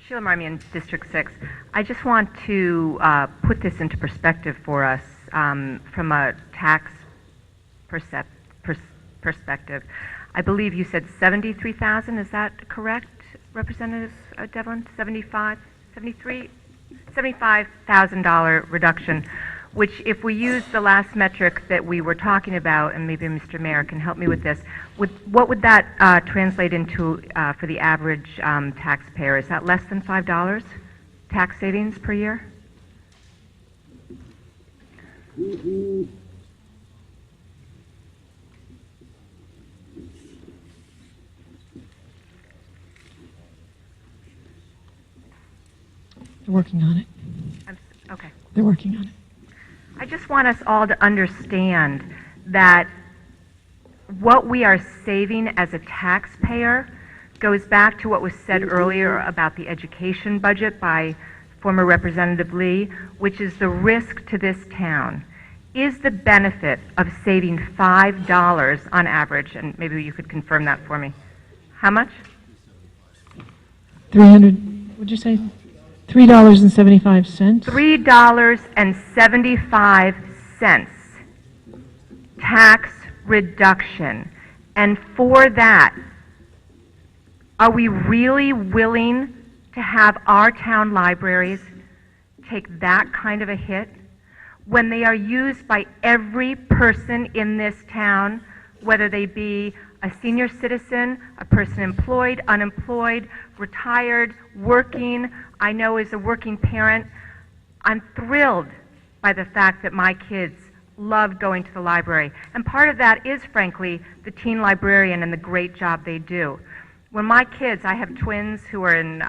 Sheila Marmion, District 6. I just want to put this into perspective for us from a tax perspective. I believe you said 73,000. Is that correct, Representative Devlin? 75,000 reduction, which if we use the last metric that we were talking about, and maybe Mr. Mayor can help me with this, what would that translate into for the average taxpayer? Is that less than $5 tax savings per year? They're working on it. Okay. They're working on it. I just want us all to understand that what we are saving as a taxpayer goes back to what was said earlier about the education budget by former Representative Lee, which is the risk to this town. Is the benefit of saving $5 on average, and maybe you could confirm that for me. How much? 300, would you say? $3.75. $3.75 tax reduction. And for that, are we really willing to have our town libraries take that kind of a hit when they are used by every person in this town, whether they be a senior citizen, a person employed, unemployed, retired, working? I know as a working parent, I'm thrilled by the fact that my kids love going to the library. And part of that is, frankly, the teen librarian and the great job they do. When my kids, I have twins who are in,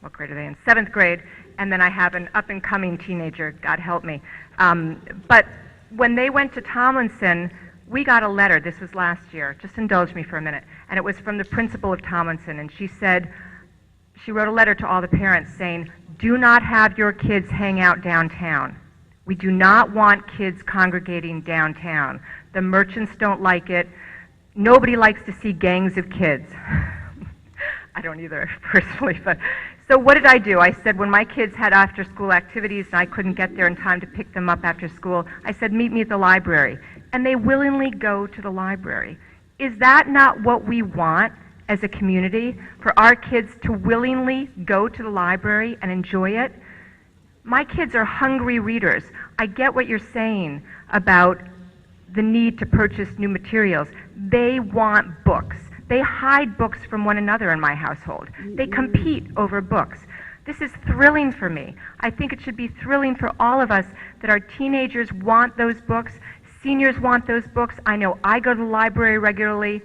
what grade are they in? 7th grade, and then I have an up-and-coming teenager, God help me. But when they went to Tomlinson, we got a letter, this was last year, just indulge me for a minute, and it was from the principal of Tomlinson, and she said, she wrote a letter to all the parents saying, do not have your kids hang out downtown. We do not want kids congregating downtown. The merchants don't like it. Nobody likes to see gangs of kids. I don't either, personally, but so what did I do? I said when my kids had after-school activities and I couldn't get there in time to pick them up after school, I said, meet me at the library. And they willingly go to the library. Is that not what we want as a community, for our kids to willingly go to the library and enjoy it? My kids are hungry readers. I get what you're saying about the need to purchase new materials. They want books. They hide books from one another in my household. They compete over books. This is thrilling for me. I think it should be thrilling for all of us that our teenagers want those books, seniors want those books. I know I go to the library regularly.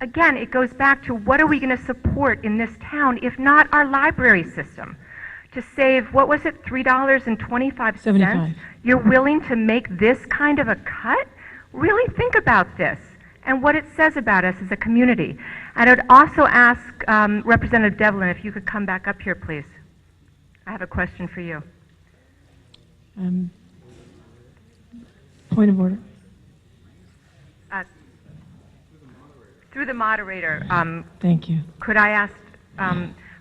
Again, it goes back to what are we going to support in this town if not our library system? To save, what was it, $3.25? 75. You're willing to make this kind of a cut? Really think about this and what it says about us as a community. And I would also ask Representative Devlin if you could come back up here, please. I have a question for you. Point of order. Through the moderator, Thank you. could I ask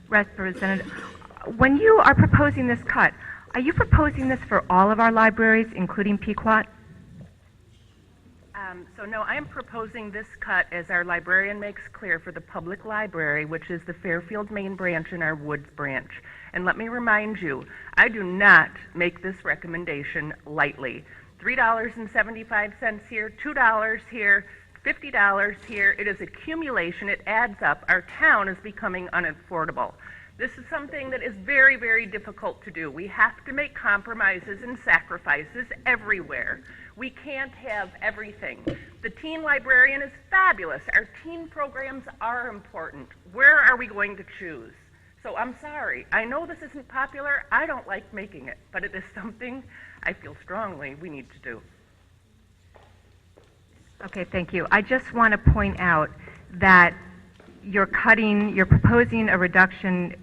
Representative, when you are proposing this cut, are you proposing this for all of our libraries, including Pequot? So no, I am proposing this cut, as our librarian makes clear, for the public library, which is the Fairfield main branch and our Woods branch. And let me remind you, I do not make this recommendation lightly. $3.75 here, $2 here, $50 here. It is accumulation. It adds up. Our town is becoming unaffordable. This is something that is very, very difficult to do. We have to make compromises and sacrifices everywhere. We can't have everything. The teen librarian is fabulous. Our teen programs are important. Where are we going to choose? So I'm sorry. I know this isn't popular. I don't like making it, but it is something I feel strongly we need to do. Okay, thank you. I just want to point out that you're proposing a reduction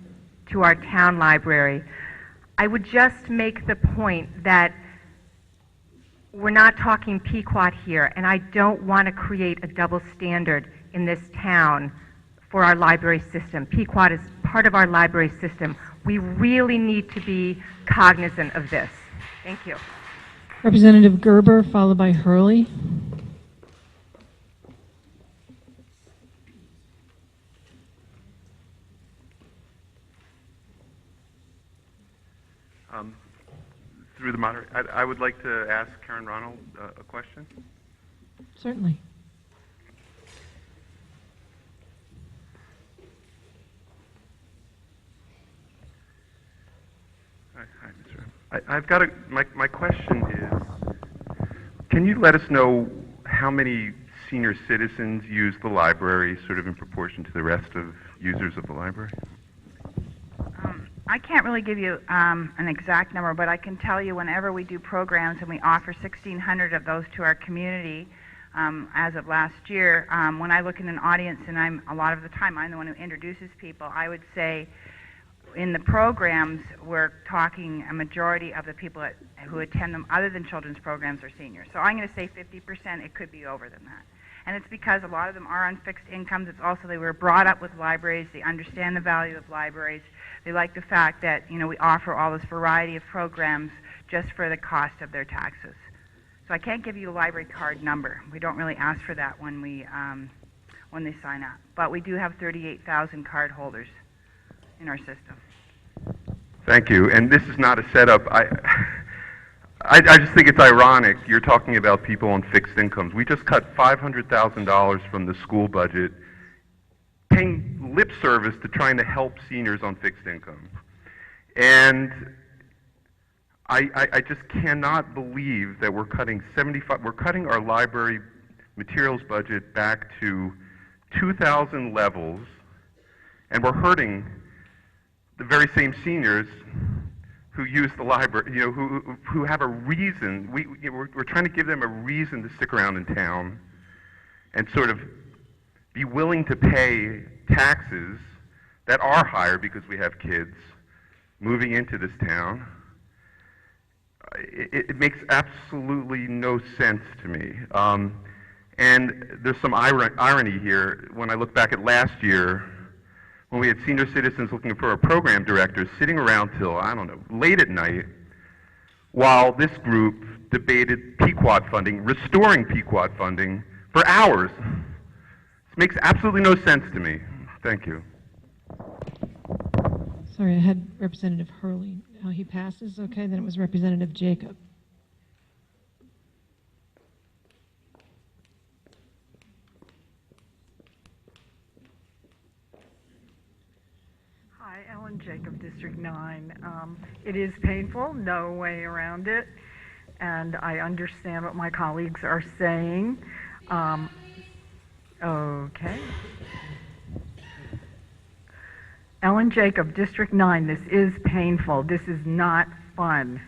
to our town library. I would just make the point that we're not talking Pequot here, and I don't want to create a double standard in this town for our library system. Pequot is part of our library system. We really need to be cognizant of this. Thank you. Representative Gerber, followed by Hurley. Through the moderator, I would like to ask Karen Ronald a question. Certainly. Hi, Mr. I've got my question is, can you let us know how many senior citizens use the library sort of in proportion to the rest of users of the library? I can't really give you an exact number, but I can tell you whenever we do programs and we offer 1,600 of those to our community, as of last year, when I look in an audience and a lot of the time I'm the one who introduces people, I would say in the programs we're talking a majority of the people who attend them other than children's programs are seniors. So I'm going to say 50%, it could be over than that. And it's because a lot of them are on fixed incomes. It's also they were brought up with libraries. They understand the value of libraries. They like the fact that, you know, we offer all this variety of programs just for the cost of their taxes. So I can't give you a library card number. We don't really ask for that when they sign up. But we do have 38,000 card holders in our system. Thank you. And this is not a setup. I just think it's ironic. You're talking about people on fixed incomes. We just cut $500,000 from the school budget, paying lip service to trying to help seniors on fixed income. And I just cannot believe that we're cutting our library materials budget back to 2000 levels, and we're hurting the very same seniors who use the library, you know, who have a reason. We're trying to give them a reason to stick around in town and sort of be willing to pay taxes that are higher because we have kids moving into this town. It makes absolutely no sense to me. And there's some irony here. When I look back at last year, when we had senior citizens looking for a program director sitting around till, I don't know, late at night, while this group debated Pequot funding, restoring Pequot funding, for hours. This makes absolutely no sense to me. Thank you. Sorry, I had Representative Hurley. He passes. Okay, then it was Representative Jacob. Hi, Ellen Jacob, District 9. It is painful, no way around it, and I understand what my colleagues are saying. Okay. Ellen Jacob, District 9, this is painful. This is not fun.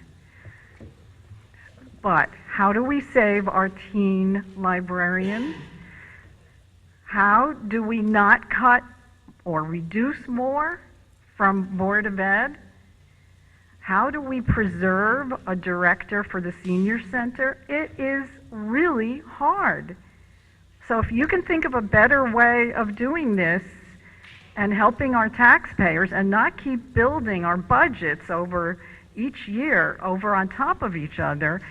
But how do we save our teen librarians? How do we not cut or reduce more from Board of Ed? How do we preserve a director for the senior center? It is really hard. So if you can think of a better way of doing this and helping our taxpayers and not keep building our budgets over each year over on top of each other,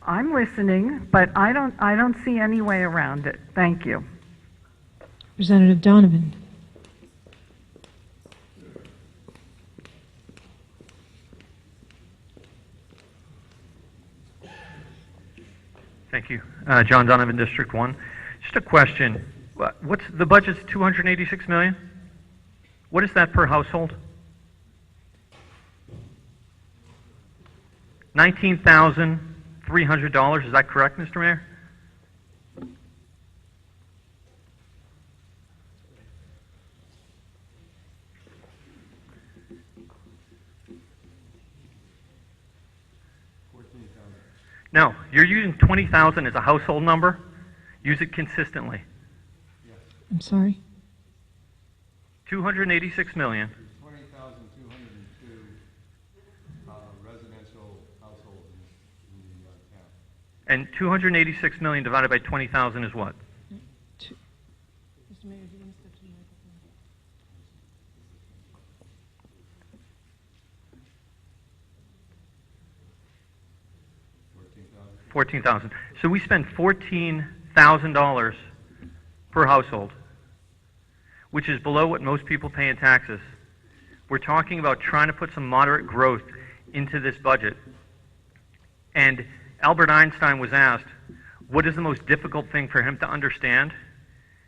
I'm listening, but I don't see any way around it. Thank you. Representative Donovan. Thank you. John Donovan, District 1. Just a question. What's the budget's $286 million? What is that per household? $19,300. Is that correct, Mr. Mayor? No, you're using 20,000 as a household number. Use it consistently. I'm sorry? 286 million. 20,202 residential households in the town. And 286 million divided by 20,000 is what? Mr. Mayor, if you can step to the microphone. 14,000. So we spend $14,000 per household, which is below what most people pay in taxes. We're talking about trying to put some moderate growth into this budget. And Albert Einstein was asked, what is the most difficult thing for him to understand?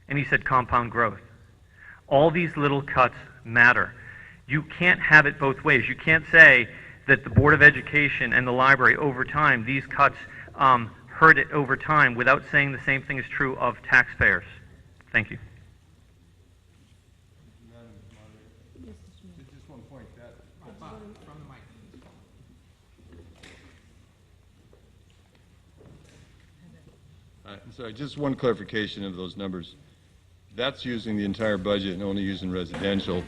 And he said, compound growth. All these little cuts matter. You can't have it both ways. You can't say that the Board of Education and the library over time, these cuts hurt it over time without saying the same thing is true of taxpayers. Thank you. Madam Moderator, just one point. From the mic. I'm sorry, just one clarification of those numbers. That's using the entire budget and only using residential.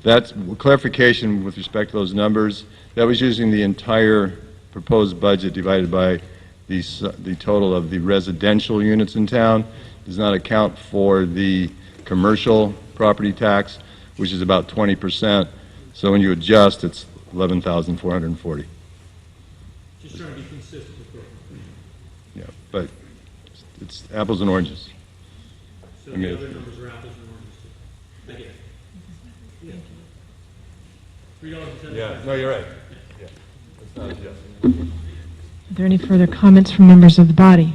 That's clarification with respect to those numbers. That was using the entire proposed budget divided by the total of the residential units in town. Does not account for the commercial property tax, which is about 20%. So when you adjust, it's 11,440. Just trying to be consistent with growth. Yeah, but it's apples and oranges. So I mean, the other numbers are apples and oranges too. I get it. Yeah. $3.75. Yeah, no, you're right. Yeah, it's not adjusting. Are there any further comments from members of the body?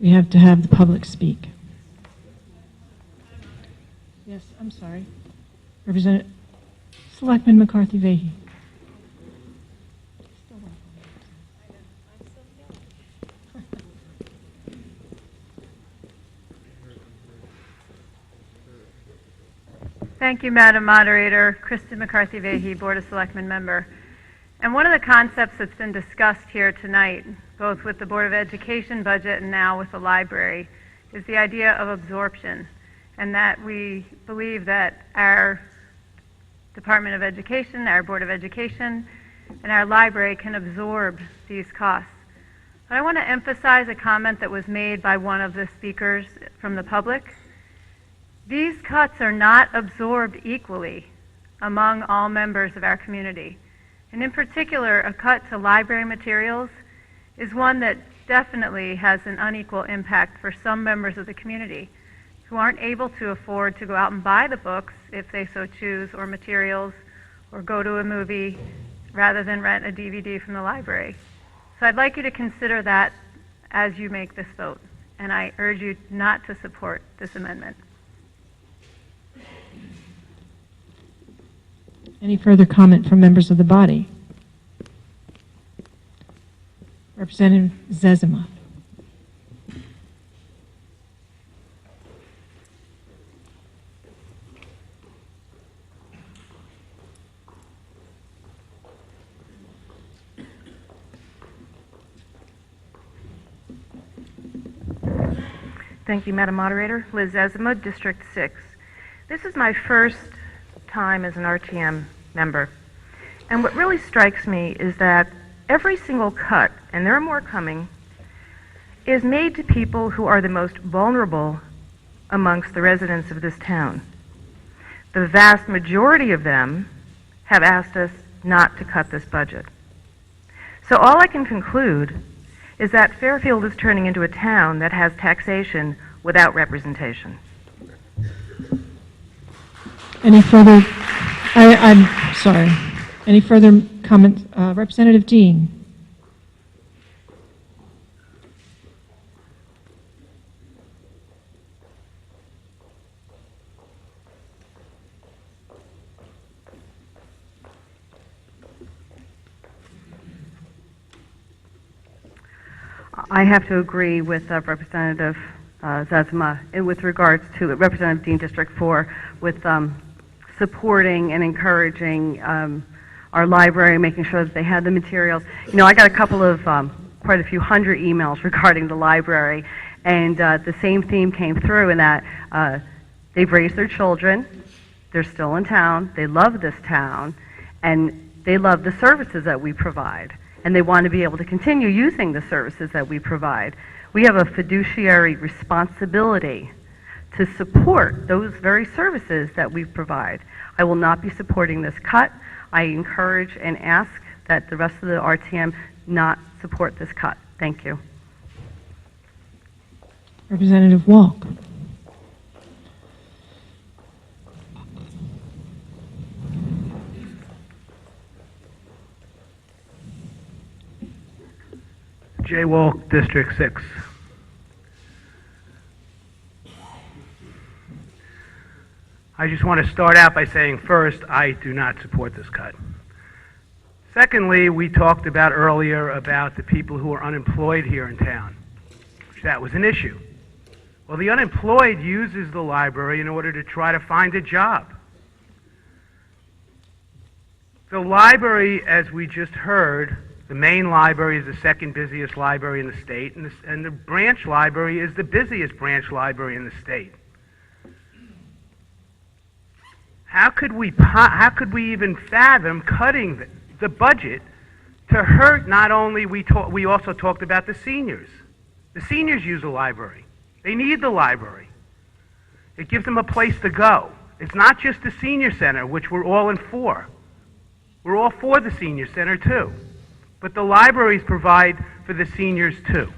We have to have the public speak. Yes, I'm sorry. Representative Selectman McCarthy Vahey. Thank you, Madam Moderator. Kristen McCarthy Vahey, Board of Selectmen member. And one of the concepts that's been discussed here tonight, both with the Board of Education budget and now with the library, is the idea of absorption, and that we believe that our Department of Education, our Board of Education, and our library can absorb these costs. But I want to emphasize a comment that was made by one of the speakers from the public. These cuts are not absorbed equally among all members of our community. And in particular, a cut to library materials is one that definitely has an unequal impact for some members of the community who aren't able to afford to go out and buy the books if they so choose, or materials, or go to a movie rather than rent a DVD from the library. So I'd like you to consider that as you make this vote, and I urge you not to support this amendment. Any further comment from members of the body? Representative Zezima. Thank you, Madam Moderator. Liz Zezima, District 6. This is my first time as an RTM member. And what really strikes me is that every single cut, and there are more coming, is made to people who are the most vulnerable amongst the residents of this town. The vast majority of them have asked us not to cut this budget. So all I can conclude is that Fairfield is turning into a town that has taxation without representation. Any further, I'm sorry, any further comments? Representative Dean. I have to agree with Representative Zezima with regards to Representative Dean, District 4, with supporting and encouraging our library, making sure that they had the materials. You know, I got a couple of, quite a few hundred emails regarding the library, and the same theme came through in that they've raised their children, they're still in town, they love this town, and they love the services that we provide, and they want to be able to continue using the services that we provide. We have a fiduciary responsibility to support those very services that we provide. I will not be supporting this cut. I encourage and ask that the rest of the RTM not support this cut. Thank you. Representative Walk. Jay Walk, District 6. I just want to start out by saying, first, I do not support this cut. Secondly, we talked about earlier about the people who are unemployed here in town. That was an issue. Well, the unemployed uses the library in order to try to find a job. The library, as we just heard, the main library is the second busiest library in the state, and the branch library is the busiest branch library in the state. How could we even fathom cutting the budget to hurt? Not only we also talked about the seniors. The seniors use the library. They need the library. It gives them a place to go. It's not just the senior center, which we're all in for. We're all for the senior center too. But the libraries provide for the seniors too.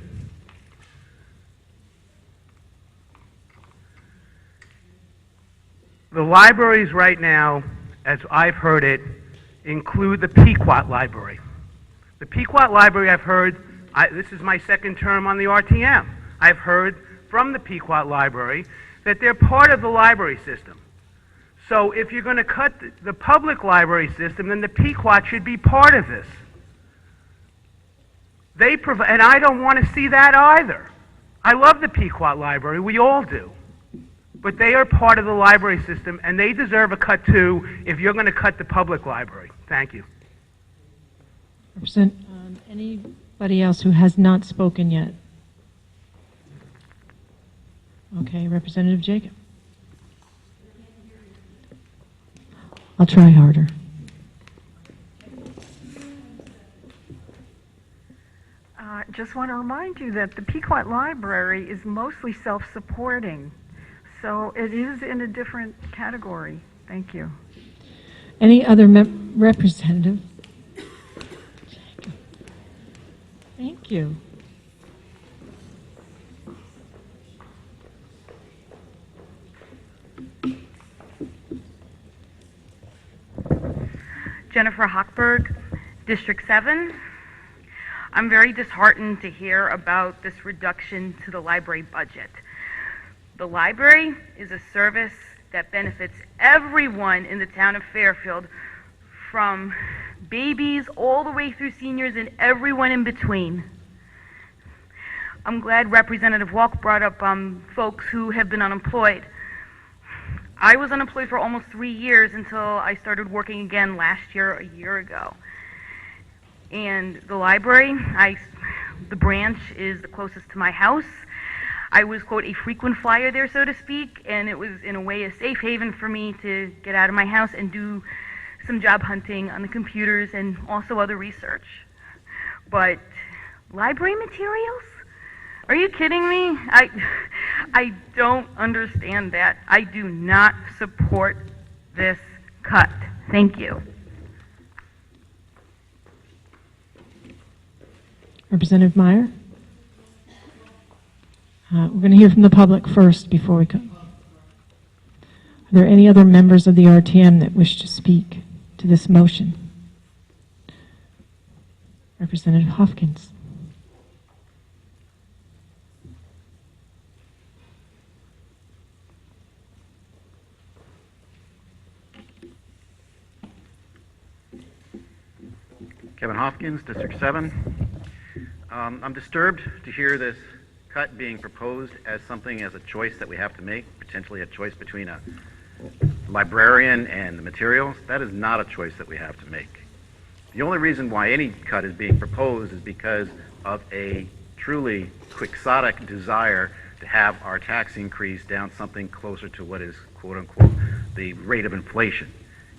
The libraries right now, as I've heard it, include the Pequot Library. The Pequot Library, I've heard, this is my second term on the RTM, I've heard from the Pequot Library that they're part of the library system. So if you're going to cut the public library system, then the Pequot should be part of this. They provide, and I don't want to see that either. I love the Pequot Library, we all do. But they are part of the library system, and they deserve a cut too if you're going to cut the public library. Thank you. Anybody else who has not spoken yet? Okay, Representative Jacob. I'll try harder. Just want to remind you that the Pequot Library is mostly self-supporting, so it is in a different category. Thank you. Any other representative? Thank you. Jennifer Hochberg, District 7. I'm very disheartened to hear about this reduction to the library budget. The library is a service that benefits everyone in the town of Fairfield, from babies all the way through seniors and everyone in between. I'm glad Representative Walk brought up folks who have been unemployed. I was unemployed for almost 3 years until I started working again last year, a year ago. And the library, the branch is the closest to my house. I was, quote, a frequent flyer there, so to speak, and it was in a way a safe haven for me to get out of my house and do some job hunting on the computers and also other research. But library materials? Are you kidding me? I don't understand that. I do not support this cut. Thank you. Representative Meyer? We're going to hear from the public first before we go. Are there any other members of the RTM that wish to speak to this motion? Representative Hopkins. Kevin Hopkins, District 7. I'm disturbed to hear this cut being proposed as something as a choice that we have to make, potentially a choice between a librarian and the materials. That is not a choice that we have to make. The only reason why any cut is being proposed is because of a truly quixotic desire to have our tax increase down something closer to what is, quote unquote, the rate of inflation.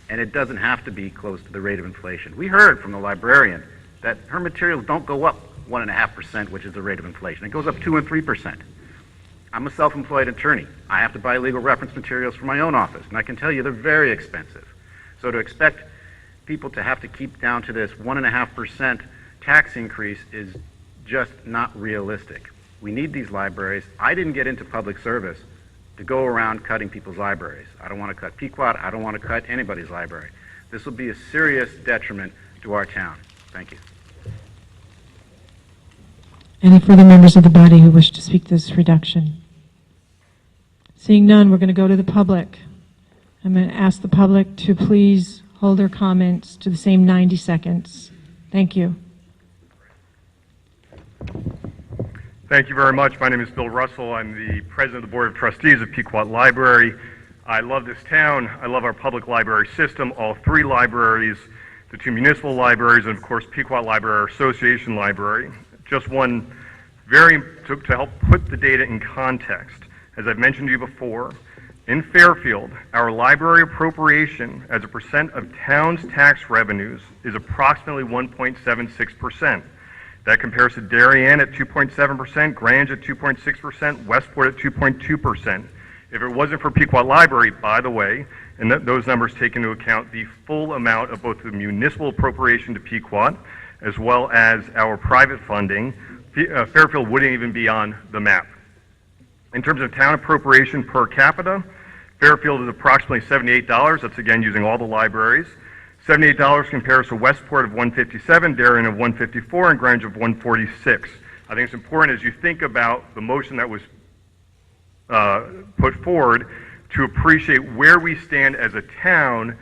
And it doesn't have to be close to the rate of inflation. We heard from the librarian that her materials don't go up 1.5%, which is the rate of inflation. It goes up 2 and 3%. I'm a self-employed attorney. I have to buy legal reference materials for my own office, and I can tell you they're very expensive. So to expect people to have to keep down to this 1.5% tax increase is just not realistic. We need these libraries. I didn't get into public service to go around cutting people's libraries. I don't want to cut Pequot. I don't want to cut anybody's library. This will be a serious detriment to our town. Thank you. Any further members of the body who wish to speak to this reduction? Seeing none, we're going to go to the public. I'm going to ask the public to please hold their comments to the same 90 seconds. Thank you. Thank you very much. My name is Bill Russell. I'm the president of the Board of Trustees of Pequot Library. I love this town. I love our public library system, all three libraries, the two municipal libraries, and of course Pequot Library Association Library. Just one to help put the data in context. As I've mentioned to you before, in Fairfield, our library appropriation as a percent of town's tax revenues is approximately 1.76%. That compares to Darien at 2.7%, Grange at 2.6%, Westport at 2.2%. If it wasn't for Pequot Library, by the way, and those numbers take into account the full amount of both the municipal appropriation to Pequot as well as our private funding, Fairfield wouldn't even be on the map. In terms of town appropriation per capita, Fairfield is approximately $78. That's again using all the libraries. $78 compares to Westport of $157, Darien of $154, and Grange of $146. I think it's important as you think about the motion that was put forward to appreciate where we stand as a town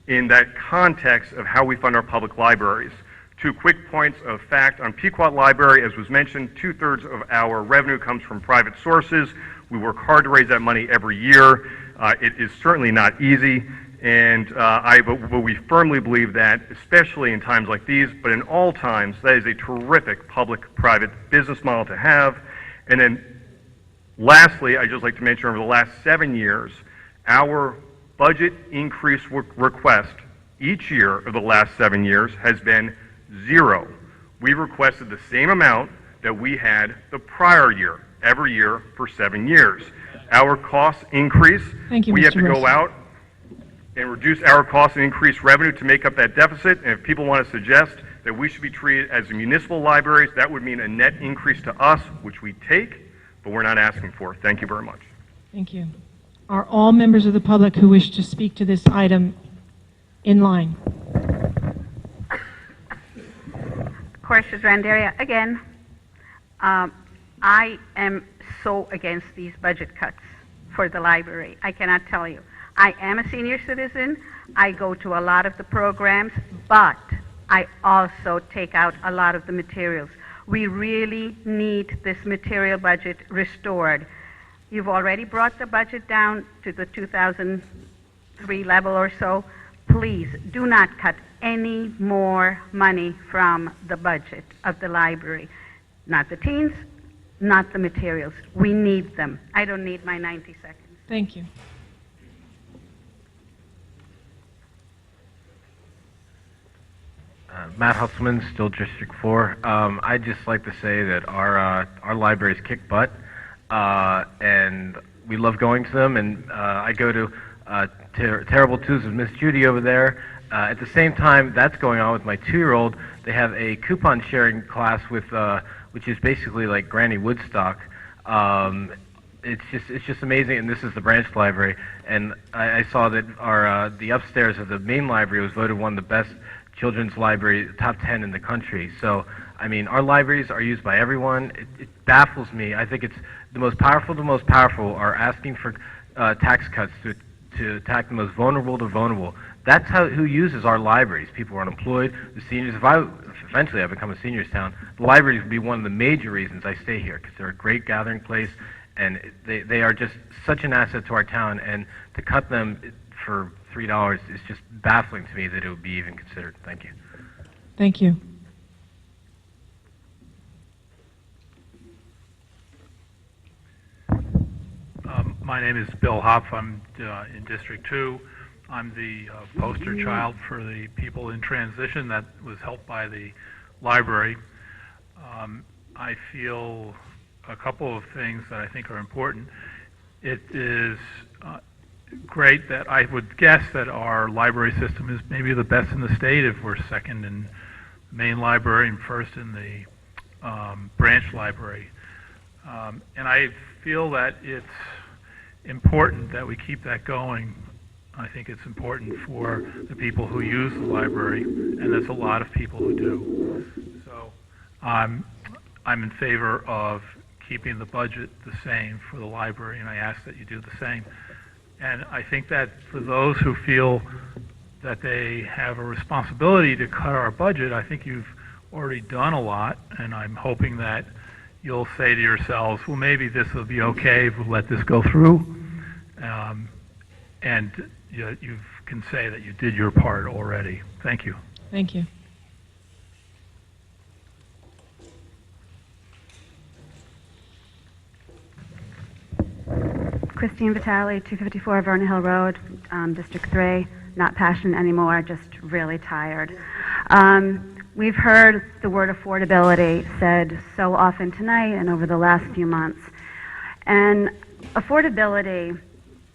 in that context of how we fund our public libraries. 2 quick points of fact on Pequot Library. As was mentioned, 2/3 of our revenue comes from private sources. We work hard to raise that money every year. It is certainly not easy, and but we firmly believe that, especially in times like these, but in all times, that is a terrific public-private business model to have. And then lastly, I'd just like to mention over the last 7 years, our budget increase request each year of the last 7 years has been 0. We requested the same amount that we had the prior year, every year for 7 years. Our costs increase. Thank you, we Mr. have to Russell. go out and reduce our costs and increase revenue to make up that deficit. And if people want to suggest that we should be treated as municipal libraries, that would mean a net increase to us, which we take, but we're not asking for. Thank you very much. Thank you. Are all members of the public who wish to speak to this item in line? Horses Randaria again. I am so against these budget cuts for the library. I cannot tell you. I am a senior citizen. I go to a lot of the programs, but I also take out a lot of the materials. We really need this material budget restored. You've already brought the budget down to the 2003 level or so. Please do not cut any more money from the budget of the library. Not the teens, not the materials. We need them. I don't need my 90 seconds. Thank you. Matt Husselman, still District 4. I'd just like to say that our libraries kick butt, and we love going to them. And I go to Terrible Twos with Miss Judy over there. At the same time that's going on with my 2-year-old, they have a coupon sharing class with, which is basically like Granny Woodstock. It's just amazing, and this is the branch library. And I saw that the upstairs of the main library was voted one of the best children's library, top 10 in the country. So, I mean, our libraries are used by everyone. It baffles me. I think it's the most powerful are asking for tax cuts to attack the most vulnerable to vulnerable. That's who uses our libraries. People are unemployed, the seniors. If eventually I become a seniors town, the libraries would be one of the major reasons I stay here, because they're a great gathering place, and they are just such an asset to our town, and to cut them for $3 is just baffling to me that it would be even considered. Thank you. Thank you. My name is Bill Hopf. I'm in District 2. I'm the poster child for the people in transition that was helped by the library. I feel a couple of things that I think are important. It is great that I would guess that our library system is maybe the best in the state if we're second in the main library and first in the branch library. And I feel that it's important that we keep that going. I think it's important for the people who use the library, and there's a lot of people who do. So I'm in favor of keeping the budget the same for the library, and I ask that you do the same. And I think that for those who feel that they have a responsibility to cut our budget, I think you've already done a lot, and I'm hoping that you'll say to yourselves, well, maybe this will be okay if we let this go through. And you can say that you did your part already. Thank you. Thank you. Christine Vitale, 254 Vernon Hill Road, District 3. Not passionate anymore, just really tired. We've heard the word affordability said so often tonight and over the last few months. And affordability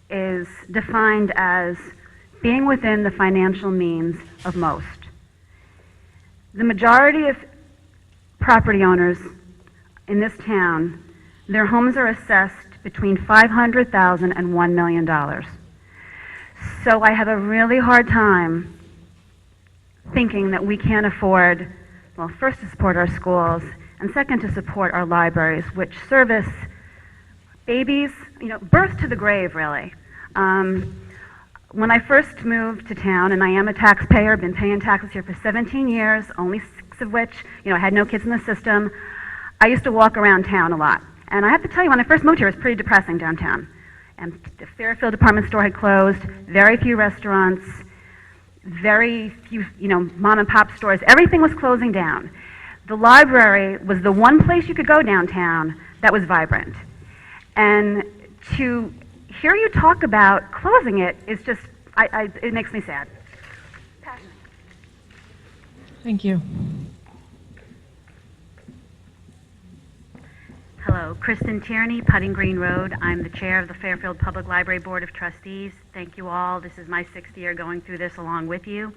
is defined as being within the financial means of most. The majority of property owners in this town, their homes are assessed between $500,000 and $1 million. So I have a really hard time thinking that we can't afford, well, first to support our schools, and second to support our libraries, which service babies, birth to the grave, really. When I first moved to town, and I am a taxpayer, been paying taxes here for 17 years, only 6 of which, I had no kids in the system, I used to walk around town a lot. And I have to tell you, when I first moved here, it was pretty depressing downtown. And the Fairfield department store had closed, very few restaurants, very few, mom and pop stores. Everything was closing down. The library was the one place you could go downtown that was vibrant. And to hear you talk about closing it is just, it makes me sad. Thank you. Hello, Kristen Tierney, Putting Green Road. I'm the chair of the Fairfield Public Library Board of Trustees. Thank you all. This is my 6th year going through this along with you.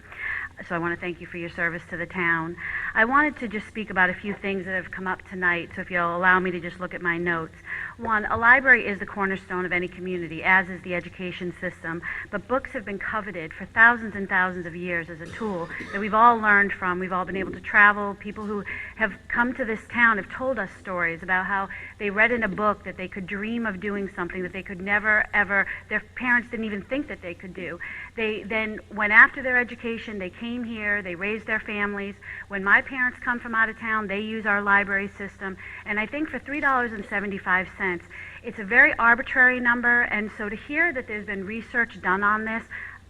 So I want to thank you for your service to the town. I wanted to just speak about a few things that have come up tonight, so if you'll allow me to just look at my notes. One, a library is the cornerstone of any community, as is the education system, but books have been coveted for thousands and thousands of years as a tool that we've all learned from. We've all been able to travel. People who have come to this town have told us stories about how they read in a book that they could dream of doing something that they could never, ever, their parents didn't even think that they could do. They then went after their education, they came here, they raised their families. When my parents come from out of town, they use our library system, and I think for $3.75, it's a very arbitrary number, and so to hear that there's been research done on this,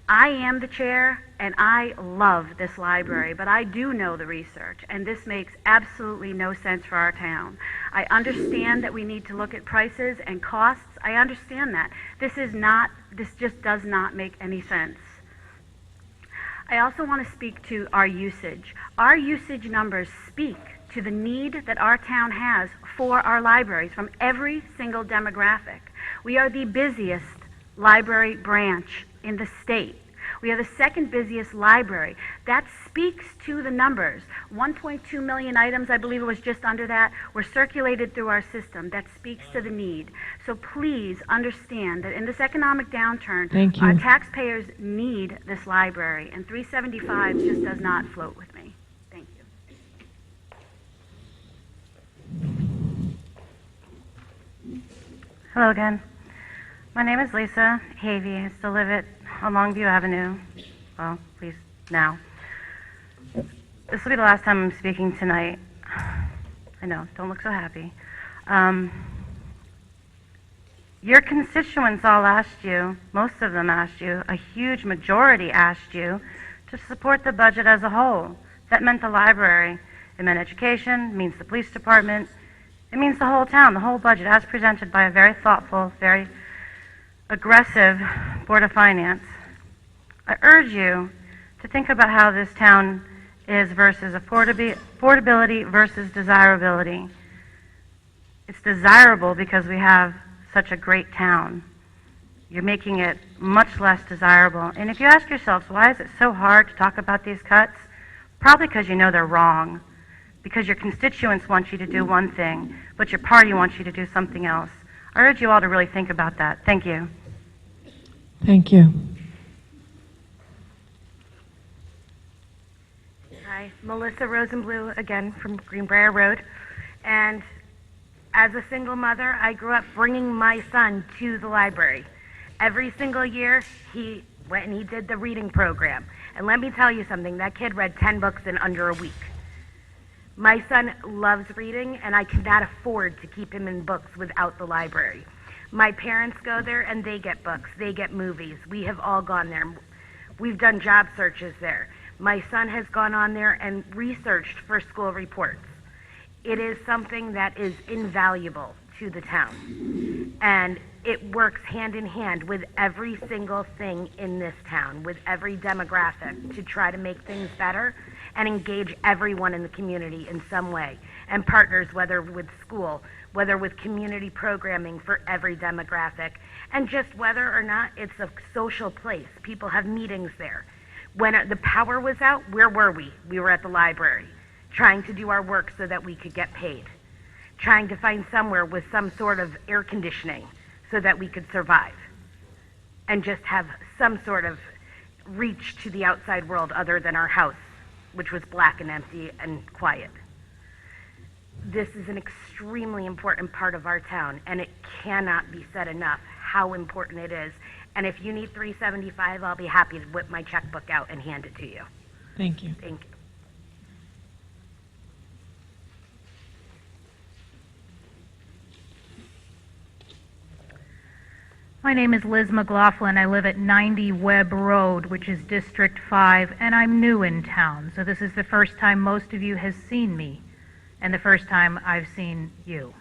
I am the chair, and I love this library, but I do know the research, and this makes absolutely no sense for our town. I understand that we need to look at prices and costs. I understand that. This just does not make any sense. I also want to speak to our usage. Our usage numbers speak to the need that our town has for our libraries from every single demographic. We are the busiest library branch in the state. We are the second busiest library. That speaks to the numbers. 1.2 million items, I believe it was just under that, were circulated through our system. That speaks to the need. So please understand that in this economic downturn, our taxpayers need this library, and $3.75 just does not float with me. Thank you. Hello again. My name is Lisa Havey. I still live on Longview Avenue. Well, at least now. This will be the last time I'm speaking tonight. I know, don't look so happy. Your constituents all asked you, most of them asked you, a huge majority asked you to support the budget as a whole. That meant the library. It meant education, it means the police department. It means the whole town, the whole budget, as presented by a very thoughtful, very aggressive Board of Finance. I urge you to think about how this town is versus affordability versus desirability. It's desirable because we have such a great town. You're making it much less desirable. And if you ask yourselves, why is it so hard to talk about these cuts? Probably because you know they're wrong. Because your constituents want you to do one thing, but your party wants you to do something else. I urge you all to really think about that. Thank you. Thank you. Hi, Melissa Rosenblue again from Greenbrier Road. And as a single mother, I grew up bringing my son to the library. Every single year, he went and he did the reading program. And let me tell you something, that kid read 10 books in under a week. My son loves reading, and I cannot afford to keep him in books without the library. My parents go there, and they get books. They get movies. We have all gone there. We've done job searches there. My son has gone on there and researched for school reports. It is something that is invaluable to the town. And it works hand in hand with every single thing in this town, with every demographic, to try to make things better and engage everyone in the community in some way, and partners, whether with school, whether with community programming for every demographic, and just whether or not it's a social place. People have meetings there. When the power was out, where were we? We were at the library, trying to do our work so that we could get paid, trying to find somewhere with some sort of air conditioning so that we could survive, and just have some sort of reach to the outside world other than our house, which was black and empty and quiet. This is an extremely important part of our town, and it cannot be said enough how important it is. And if you need $375, I'll be happy to whip my checkbook out and hand it to you. Thank you. Thank you. My name is Liz McLaughlin. I live at 90 Webb Road, which is District 5, and I'm new in town. So this is the first time most of you has seen me, and the first time I've seen you.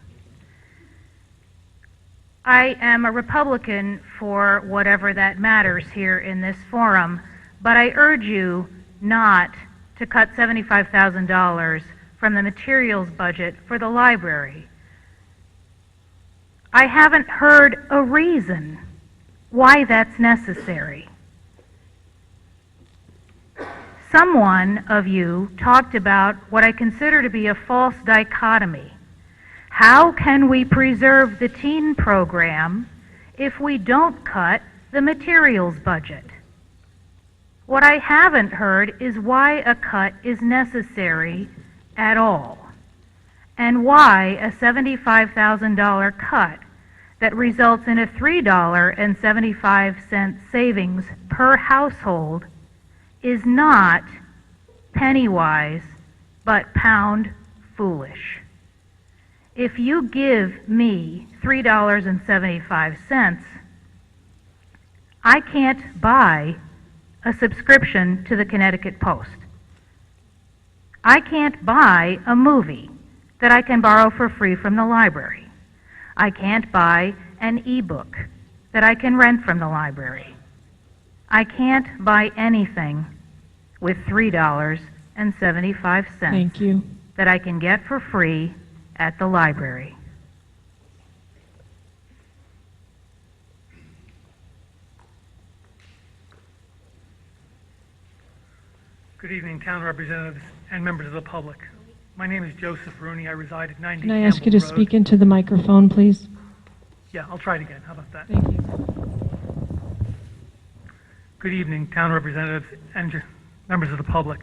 I am a Republican for whatever that matters here in this forum, but I urge you not to cut $75,000 from the materials budget for the library. I haven't heard a reason why that's necessary. Someone of you talked about what I consider to be a false dichotomy. How can we preserve the teen program if we don't cut the materials budget? What I haven't heard is why a cut is necessary at all, and why a $75,000 cut that results in a $3.75 savings per household is not penny-wise, but pound foolish. If you give me $3.75, I can't buy a subscription to the Connecticut Post. I can't buy a movie that I can borrow for free from the library. I can't buy an e-book that I can rent from the library. I can't buy anything with $3.75 Thank you. that I can get for free at the library. Good evening, town representatives and members of the public. My name is Joseph Rooney. I reside at 90 Can I ask you to Campbell Road. speak into the microphone, please? Yeah, I'll try it again. How about that? Thank you. Good evening, town representatives and members of the public.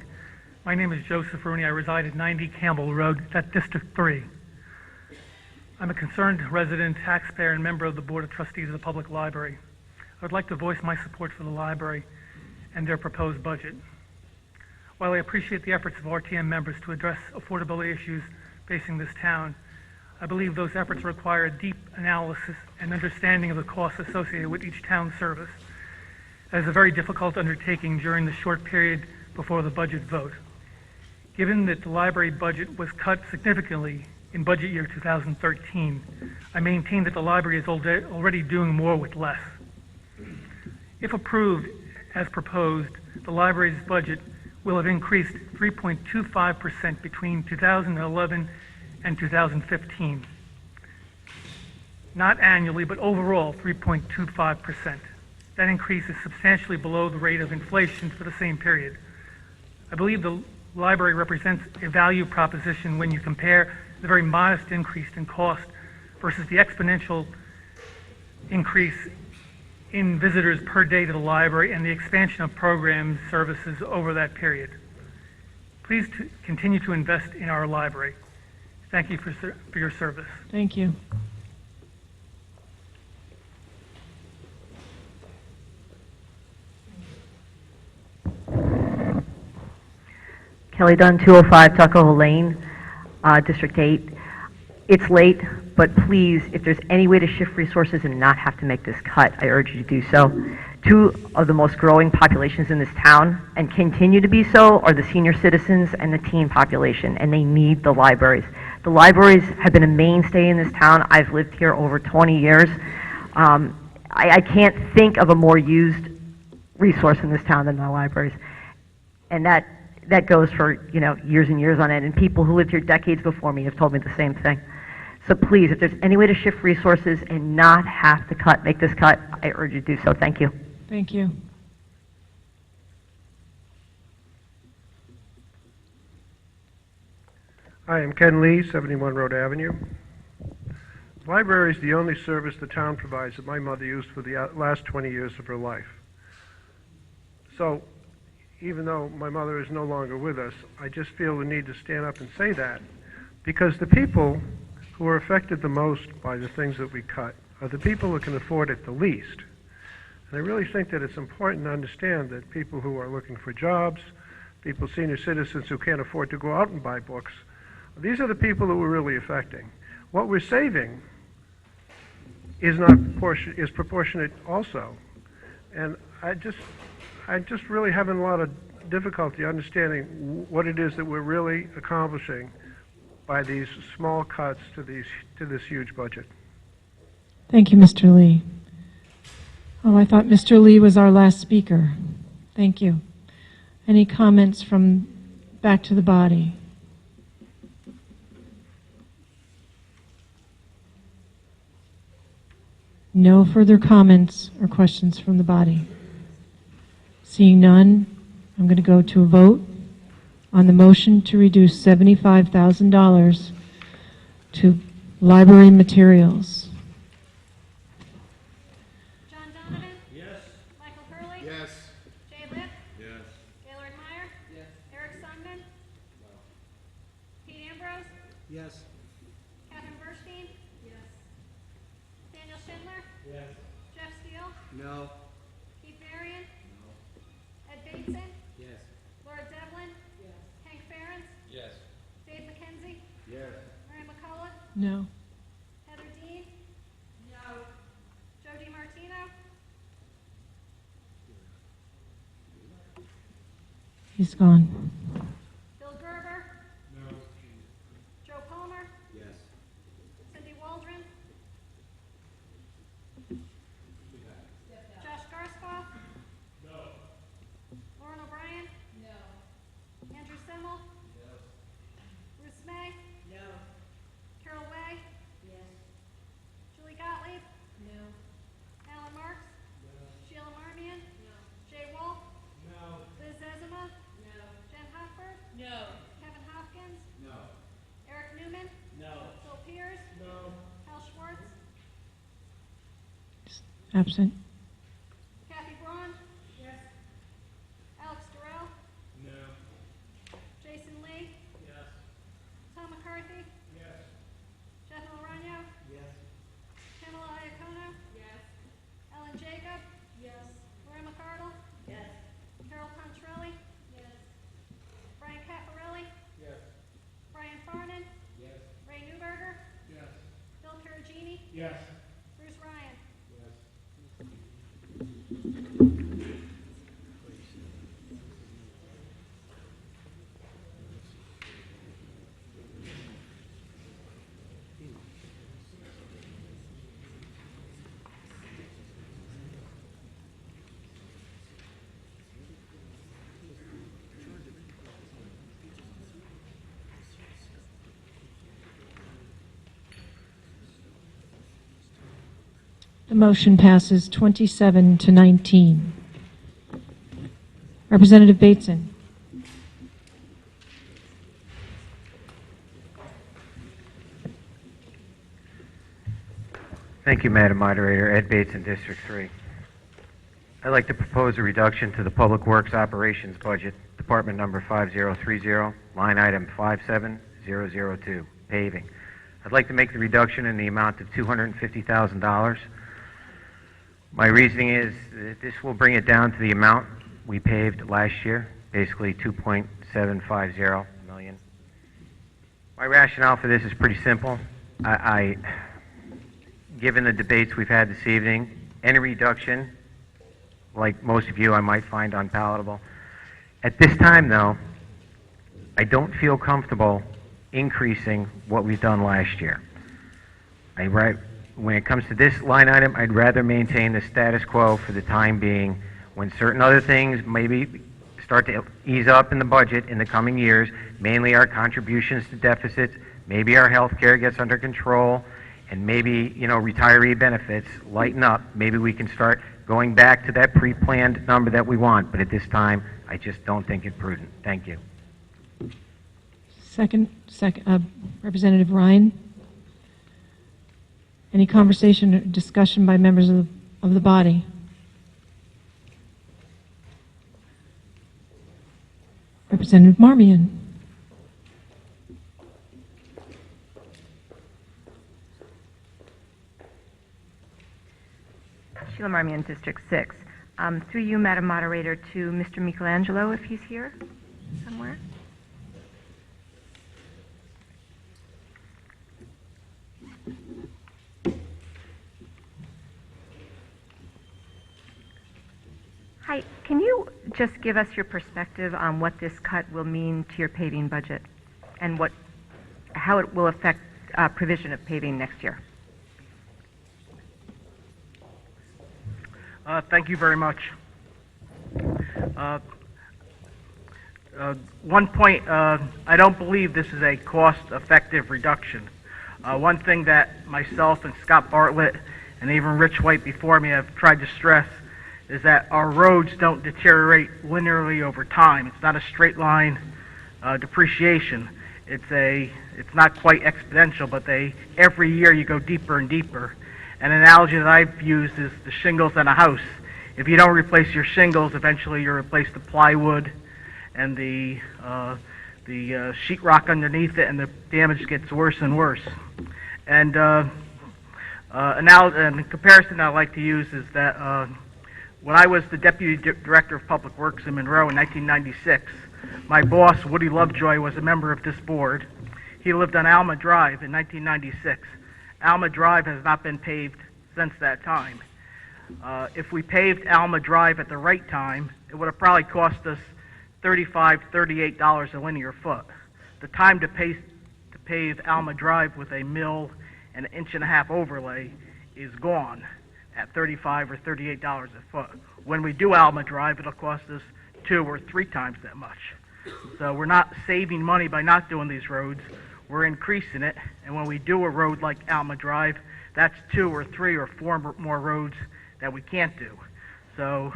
My name is Joseph Rooney. I reside at 90 Campbell Road, that's District 3. I'm a concerned resident, taxpayer, and member of the Board of Trustees of the Public Library. I would like to voice my support for the library and their proposed budget. While I appreciate the efforts of RTM members to address affordability issues facing this town, I believe those efforts require a deep analysis and understanding of the costs associated with each town service. That is a very difficult undertaking during the short period before the budget vote. Given that the library budget was cut significantly in budget year 2013, I maintain that the library is already doing more with less. If approved as proposed, the library's budget will have increased 3.25% between 2011 and 2015. not annually, but overall 3.25%. That increase is substantially below the rate of inflation for the same period. I believe the library represents a value proposition when you compare the very modest increase in cost versus the exponential increase in visitors per day to the library and the expansion of programs, services over that period. Please continue to invest in our library. Thank you for your service. Thank you. Kelly Dunn, 205 Tuckahoe Lane, District 8. It's late, but please, if there's any way to shift resources and not have to make this cut, I urge you to do so. Two of the most growing populations in this town, and continue to be so, are the senior citizens and the teen population, and they need the libraries. The libraries have been a mainstay in this town. I've lived here over 20 years. I can't think of a more used resource in this town than the libraries. And that goes for, years and years on end, and people who lived here decades before me have told me the same thing. So please, if there's any way to shift resources and not have to make this cut, I urge you to do so. Thank you. Thank you. Hi, I'm Ken Lee, 71 Road Avenue. The library is the only service the town provides that my mother used for the last 20 years of her life. So, even though my mother is no longer with us, I just feel the need to stand up and say that, because the people who are affected the most by the things that we cut are the people who can afford it the least. And I really think that it's important to understand that people who are looking for jobs, senior citizens who can't afford to go out and buy books, these are the people that we're really affecting. What we're saving is proportionate also. And I just really having a lot of difficulty understanding what it is that we're really accomplishing by these small cuts to this huge budget. Thank you, Mr. Lee. Oh, I thought Mr. Lee was our last speaker. Thank you. Any comments from back to the body? No further comments or questions from the body. Seeing none, I'm going to go to a vote on the motion to reduce $75,000 to library materials. John Donovan? Yes. Michael Hurley? Yes. Jay Lipp? Yes. Gaylord Meyer? Yes. Eric Sundman? No. Pete Ambrose? Yes. Catherine Burstein? Yes. Daniel Schindler? Yes. Jeff Steele? No. Keith Varian? Ed Bateson? Yes. Laura Devlin? Yes. Hank Ferentz? Yes. Dave McKenzie? Yes. Mary McCullough? No. Heather Dean? No. Joe DiMartino? He's gone. Bill Gerber? No. Joe Palmer? Yes. Cindy Waldron? Josh Garskoff? No. Lauren O'Brien? No. Andrew Simmel? Yes. Ruth May? No. Carol Way? Yes. Julie Gottlieb? No. Alan Marks? No. Sheila Marmion? No. Jay Wolf? No. Liz Zezima? No. Jen Hofford? No. Kevin Hopkins? No. Eric Newman? No. Phil Pierce? No. Hal Schwartz? Absent. Kathy Braun? Yes. Alex Durrell? No. Jason Lee? Yes. Tom McCarthy? Yes. Jeff Laurano? Yes. Pamela Iacono? Yes. Ellen Jacob? Yes. Laura McCardle? Yes. Carol Pontrelli? Yes. Brian Caffarelli? Yes. Brian Farnan? Yes. Ray Newberger? Yes. Bill Perugini? Yes. Bruce Ryan? Yes. The motion passes 27 to 19. Representative Bateson. Thank you, Madam Moderator. Ed Bateson, District 3. I'd like to propose a reduction to the Public Works Operations budget, Department number 5030, line item 57002, paving. I'd like to make the reduction in the amount of $250,000. My reasoning is that this will bring it down to the amount we paved last year, basically $2.750 million. My rationale for this is pretty simple. Given the debates we've had this evening, any reduction, like most of you, I might find unpalatable. At this time, though, I don't feel comfortable increasing what we've done last year. When it comes to this line item, I'd rather maintain the status quo for the time being. When certain other things maybe start to ease up in the budget in the coming years, mainly our contributions to deficits, maybe our health care gets under control, and maybe, retiree benefits lighten up, maybe we can start going back to that pre-planned number that we want. But at this time, I just don't think it prudent. Thank you. Representative Ryan. Any conversation or discussion by members of the body? Representative Marmion. Sheila Marmion, District 6. Through you, Madam Moderator, to Mr. Michelangelo, if he's here somewhere. Hi, can you just give us your perspective on what this cut will mean to your paving budget and how it will affect provision of paving next year? Thank you very much. One point, I don't believe this is a cost-effective reduction. One thing that myself and Scott Bartlett and even Rich White before me have tried to stress is that our roads don't deteriorate linearly over time. It's not a straight line depreciation. It's not quite exponential, but every year you go deeper and deeper. An analogy that I've used is the shingles on a house. If you don't replace your shingles, eventually you replace the plywood and the sheetrock underneath it, and the damage gets worse and worse. And a comparison I like to use is that when I was the Deputy Director of Public Works in Monroe in 1996, my boss, Woody Lovejoy, was a member of this board. He lived on Alma Drive in 1996. Alma Drive has not been paved since that time. If we paved Alma Drive at the right time, it would have probably cost us $35, $38 a linear foot. The time to pave Alma Drive with a mill and an 1.5-inch overlay is gone at $35 or $38 a foot. When we do Alma Drive, it'll cost us 2 or 3 times that much. So we're not saving money by not doing these roads. We're increasing it, and when we do a road like Alma Drive, that's 2 or 3 or 4 more roads that we can't do. So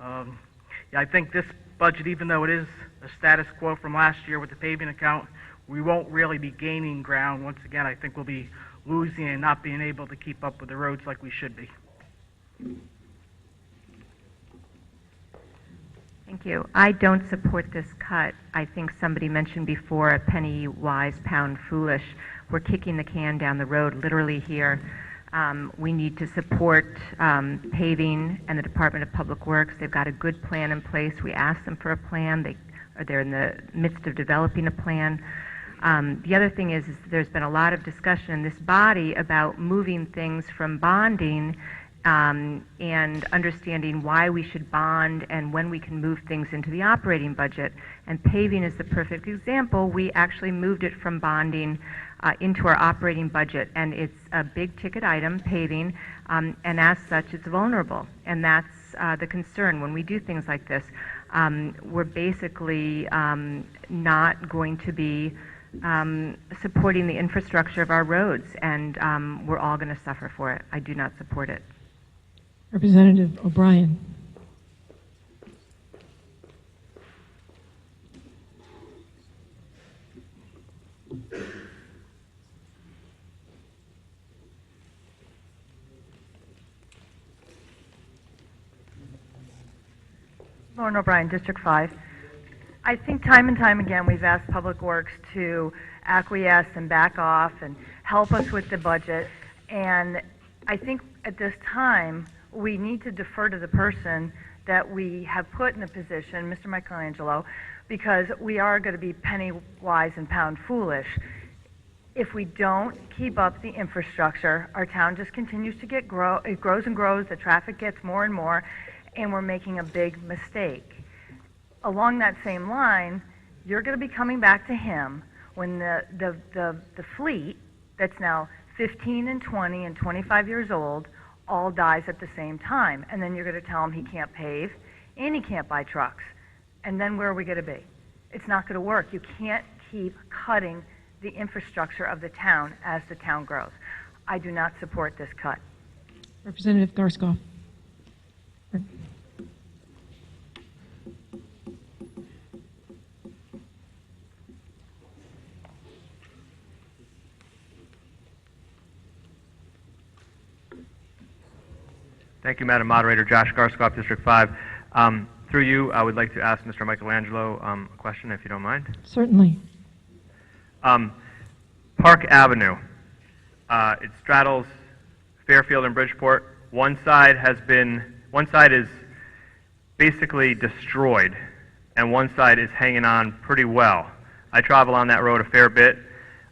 I think this budget, even though it is a status quo from last year with the paving account, we won't really be gaining ground. Once again, I think we'll be losing and not being able to keep up with the roads like we should be. Thank you. I don't support this cut. I think somebody mentioned before, a penny wise, pound foolish. We're kicking the can down the road literally here. We need to support paving and the Department of Public Works. They've got a good plan in place. We asked them for a plan. They're in the midst of developing a plan. The other thing is there's been a lot of discussion in this body about moving things from bonding and understanding why we should bond and when we can move things into the operating budget. And paving is the perfect example. We actually moved it from bonding into our operating budget, and it's a big ticket item, paving, and as such it's vulnerable, and that's the concern when we do things like this. We're basically not going to be supporting the infrastructure of our roads, and we're all going to suffer for it. I do not support it. Representative O'Brien. Lauren O'Brien, District 5. I think time and time again we've asked Public Works to acquiesce and back off and help us with the budget. And I think at this time we need to defer to the person that we have put in the position, Mr. Michelangelo, because we are going to be penny wise and pound foolish. If we don't keep up the infrastructure, our town just continues to it grows and grows, the traffic gets more and more, and we're making a big mistake. Along that same line, you're going to be coming back to him when the fleet that's now 15 and 20 and 25 years old all dies at the same time. And then you're going to tell him he can't pave and he can't buy trucks. And then where are we going to be? It's not going to work. You can't keep cutting the infrastructure of the town as the town grows. I do not support this cut. Representative Garskoff. Thank you, Madam Moderator. Josh Garskoff, District 5. Through you, I would like to ask Mr. Michelangelo a question, if you don't mind. Certainly. Park Avenue. It straddles Fairfield and Bridgeport. One side is basically destroyed, and one side is hanging on pretty well. I travel on that road a fair bit.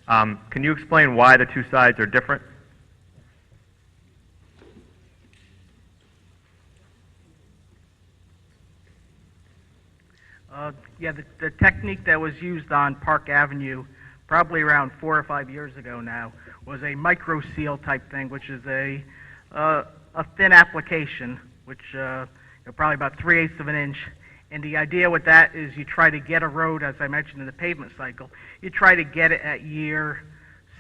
Can you explain why the two sides are different? Yeah, the technique that was used on Park Avenue probably around 4 or 5 years ago now was a micro seal type thing, which is a thin application, which probably about 3/8 of an inch. And the idea with that is you try to get a road, as I mentioned in the pavement cycle, you try to get it at year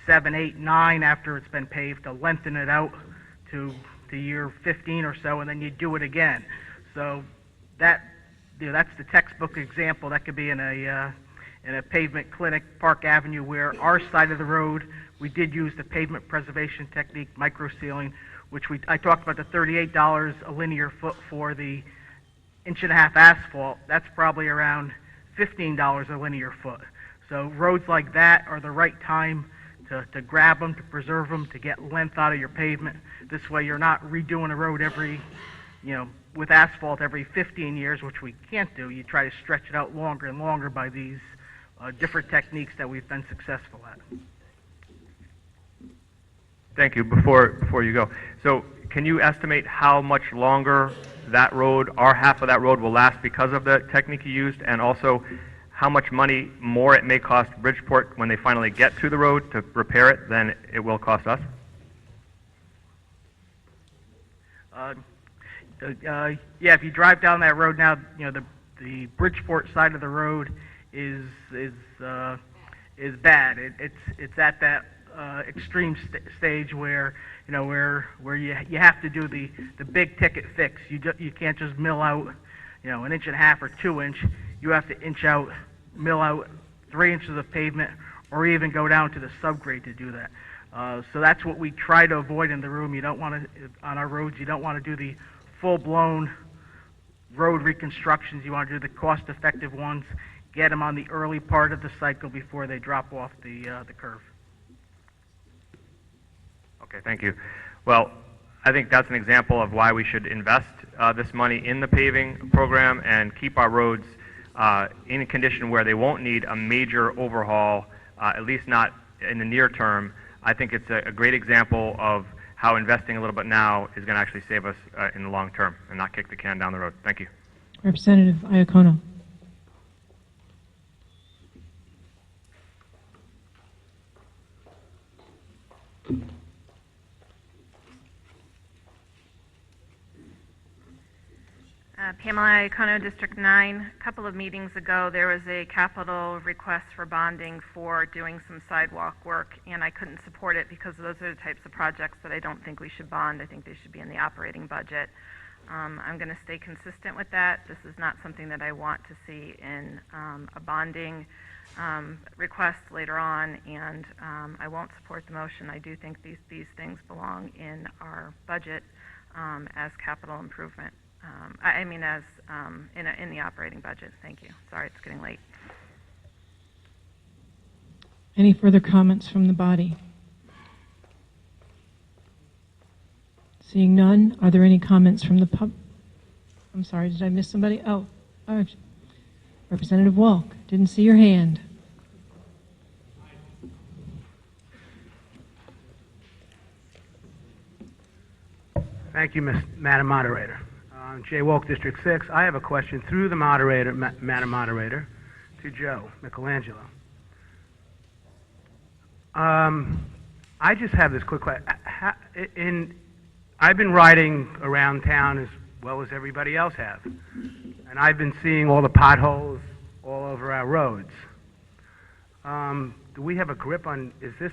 7, 8, 9 after it's been paved to lengthen it out to year 15 or so, and then you do it again. So that's the textbook example. That could be in a pavement clinic, Park Avenue, where our side of the road, we did use the pavement preservation technique, micro sealing, which I talked about the $38 a linear foot for the 1.5-inch asphalt. That's probably around $15 a linear foot. So roads like that are the right time to grab them, to preserve them, to get length out of your pavement. This way you're not redoing a road with asphalt every 15 years, which we can't do. You try to stretch it out longer and longer by these different techniques that we've been successful at. Thank you. Before you go, so can you estimate how much longer that road, our half of that road, will last because of the technique you used, and also how much money more it may cost Bridgeport when they finally get to the road to repair it than it will cost us? Yeah, if you drive down that road now, the Bridgeport side of the road is bad. It's at that extreme stage where you have to do the big ticket fix. You can't just mill out 1.5 or 2-inch. You have to mill out 3 inches of pavement, or even go down to the subgrade to do that. So that's what we try to avoid in the room. You don't want to on our roads. You don't want to do the full-blown road reconstructions. You want to do the cost-effective ones. Get them on the early part of the cycle before they drop off the curve. Okay, thank you. Well, I think that's an example of why we should invest this money in the paving program and keep our roads in a condition where they won't need a major overhaul, at least not in the near term. I think it's a great example of how investing a little bit now is going to actually save us in the long term and not kick the can down the road. Thank you. Representative Iacono. Pamela Iacono, District 9. A couple of meetings ago, there was a capital request for bonding for doing some sidewalk work, and I couldn't support it because those are the types of projects that I don't think we should bond. I think they should be in the operating budget. I'm going to stay consistent with that. This is not something that I want to see in a bonding request later on, and I won't support the motion. I do think these things belong in our budget as capital improvement. I mean, as in the operating budget. Thank you. Sorry, it's getting late. Any further comments from the body? Seeing none, are there any comments from the pub? I'm sorry, did I miss somebody? Oh, all right. Representative Walk, didn't see your hand. Thank you, Madam Moderator. Jay Walk, District 6. I have a question through the moderator, Madam Moderator, to Joe Michelangelo. I just have this quick question. I've been riding around town as well as everybody else have, and I've been seeing all the potholes all over our roads. Do we have a grip on, is this,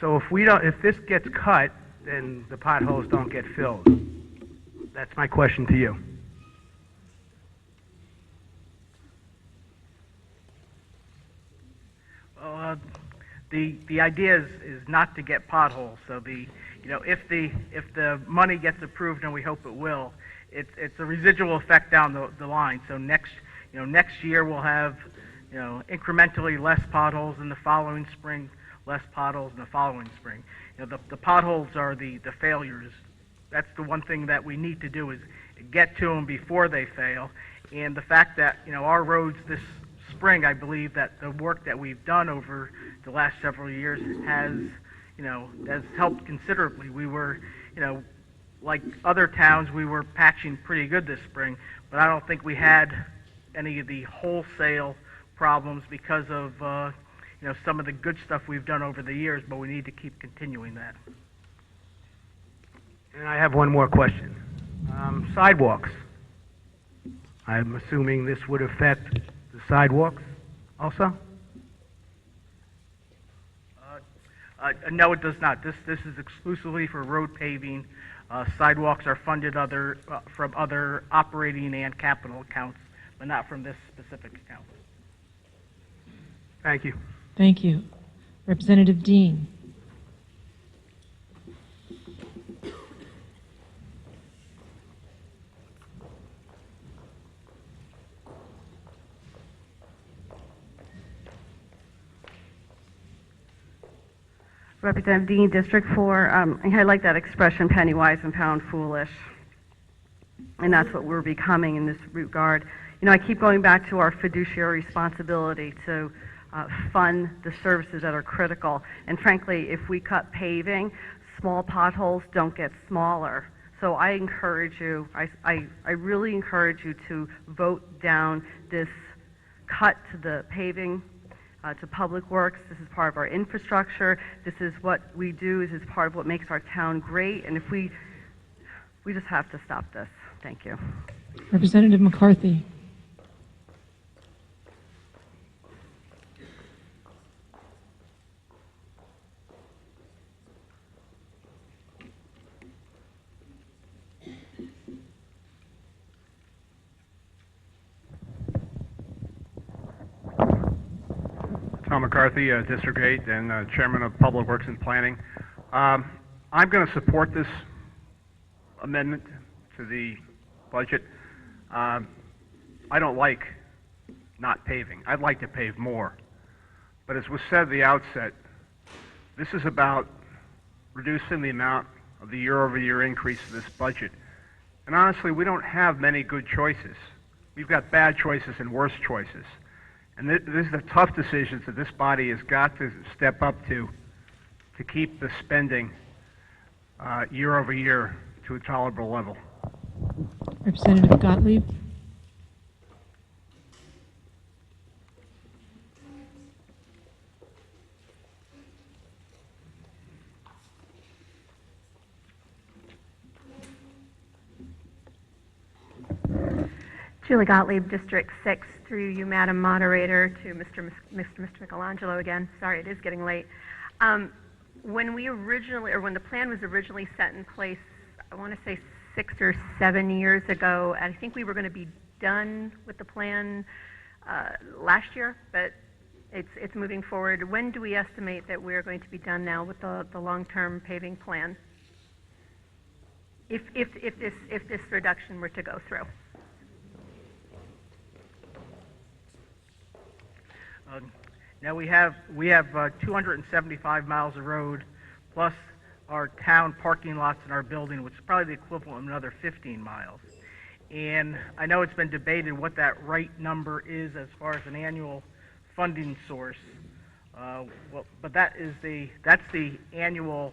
so if this gets cut, then the potholes don't get filled? That's my question to you. Well, the idea is not to get potholes. So if the money gets approved, and we hope it will, it's a residual effect down the line. So next year we'll have incrementally less potholes in the following spring, less potholes in the following spring. The potholes are the failures. That's the one thing that we need to do, is get to them before they fail. And the fact that our roads this spring, I believe that the work that we've done over the last several years has helped considerably. We were, like other towns, we were patching pretty good this spring, but I don't think we had any of the wholesale problems because of some of the good stuff we've done over the years. But we need to keep continuing that. And I have one more question. Sidewalks. I'm assuming this would affect the sidewalks also? No, it does not. This is exclusively for road paving. Sidewalks are funded from other operating and capital accounts, but not from this specific account. Thank you. Thank you. Representative Dean. Representative Dean, District 4. I like that expression, penny wise and pound foolish. And that's what we're becoming in this regard. I keep going back to our fiduciary responsibility to fund the services that are critical. And frankly, if we cut paving, small potholes don't get smaller. So I encourage you, I really encourage you to vote down this cut to the paving, to public works. This is part of our infrastructure. This is what we do. This is part of what makes our town great. And if we just have to stop this. Thank you. Representative McCarthy. Tom McCarthy, District 8, and Chairman of Public Works and Planning. I'm going to support this amendment to the budget. I don't like not paving. I'd like to pave more. But as was said at the outset, this is about reducing the amount of the year-over-year increase of this budget. And honestly, we don't have many good choices. We've got bad choices and worse choices. And this is the tough decisions that this body has got to step up to keep the spending year over year to a tolerable level. Representative Gottlieb. Julie Gottlieb, District 6, through you, Madam Moderator, to Mr. Michelangelo again. Sorry, it is getting late. When the plan was originally set in place, I want to say 6 or 7 years ago, I think we were going to be done with the plan last year, but it's moving forward. When do we estimate that we're going to be done now with the long-term paving plan? If this reduction were to go through. Now we have 275 miles of road, plus our town parking lots in our building, which is probably the equivalent of another 15 miles. And I know it's been debated what that right number is as far as an annual funding source. But that's the annual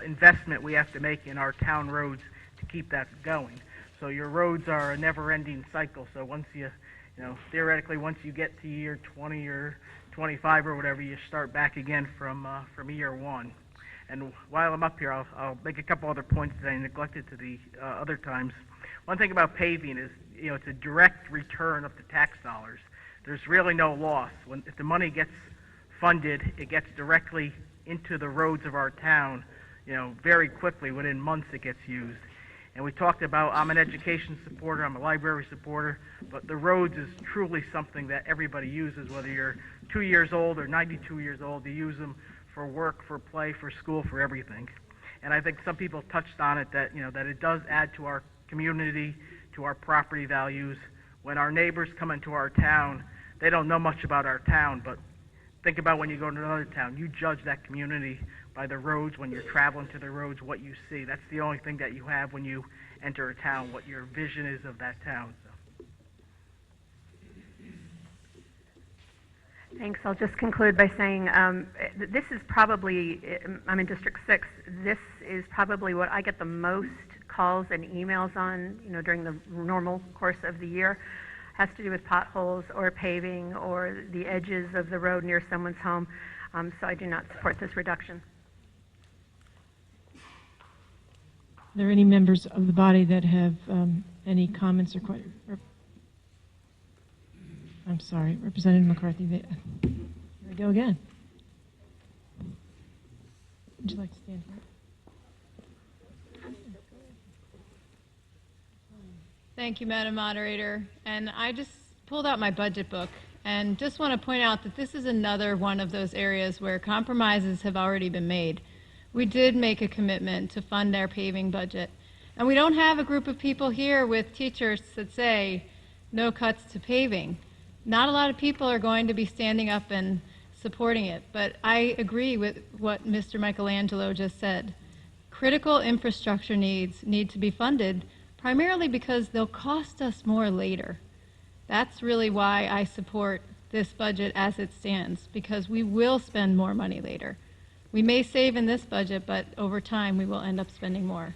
investment we have to make in our town roads to keep that going. So your roads are a never-ending cycle. So once theoretically, once you get to year 20 or 25 or whatever, you start back again from year 1. And while I'm up here, I'll make a couple other points that I neglected to the other times. One thing about paving is, it's a direct return of the tax dollars. There's really no loss. If the money gets funded, it gets directly into the roads of our town, very quickly. Within months, it gets used. And we talked about, I'm an education supporter, I'm a library supporter, but the roads is truly something that everybody uses, whether you're 2 years old or 92 years old. You use them for work, for play, for school, for everything. And I think some people touched on it, that that it does add to our community, to our property values. When our neighbors come into our town, they don't know much about our town, but think about when you go to another town. You judge that community by the roads. When you're traveling to the roads, what you see. That's the only thing that you have when you enter a town, what your vision is of that town. So. Thanks. I'll just conclude by saying this is probably, I'm in District 6, this is probably what I get the most calls and emails on, during the normal course of the year. Has to do with potholes or paving or the edges of the road near someone's home. So I do not support this reduction. Are there any members of the body that have any comments or questions? I'm sorry, Representative McCarthy. Here we go again. Would you like to stand for it? Thank you, Madam Moderator. And I just pulled out my budget book and just want to point out that this is another one of those areas where compromises have already been made. We did make a commitment to fund our paving budget. And we don't have a group of people here with teachers that say no cuts to paving. Not a lot of people are going to be standing up and supporting it, but I agree with what Mr. Michelangelo just said. Critical infrastructure needs need to be funded primarily because they'll cost us more later. That's really why I support this budget as it stands, because we will spend more money later. We may save in this budget, but over time we will end up spending more.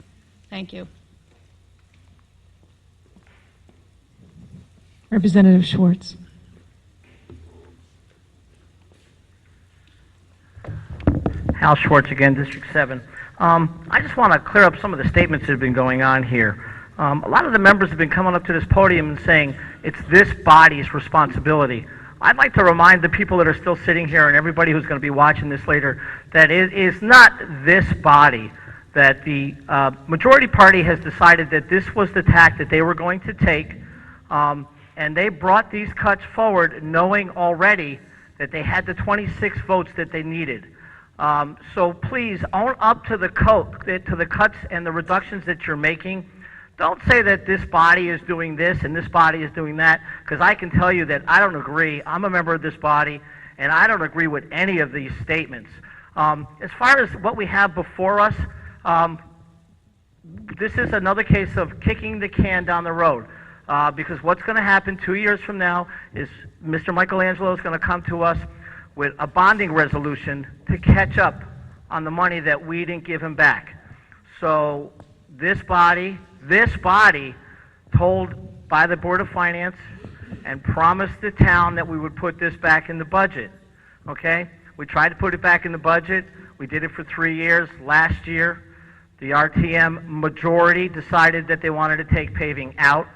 Thank you. Representative Schwartz. Hal Schwartz again, District 7. I just want to clear up some of the statements that have been going on here. A lot of the members have been coming up to this podium and saying it's this body's responsibility. I'd like to remind the people that are still sitting here and everybody who's going to be watching this later that it is not this body, that the majority party has decided that this was the tack that they were going to take, and they brought these cuts forward knowing already that they had the 26 votes that they needed. So please own up to the cuts and the reductions that you're making. Don't say that this body is doing this and this body is doing that, because I can tell you that I don't agree. I'm a member of this body, and I don't agree with any of these statements. As far as what we have before us, this is another case of kicking the can down the road, because what's going to happen 2 years from now is Mr. Michelangelo is going to come to us with a bonding resolution to catch up on the money that we didn't give him back. So this body told by the Board of Finance and promised the town that we would put this back in the budget, okay? We tried to put it back in the budget. We did it for 3 years. Last year, The RTM majority decided that they wanted to take paving out.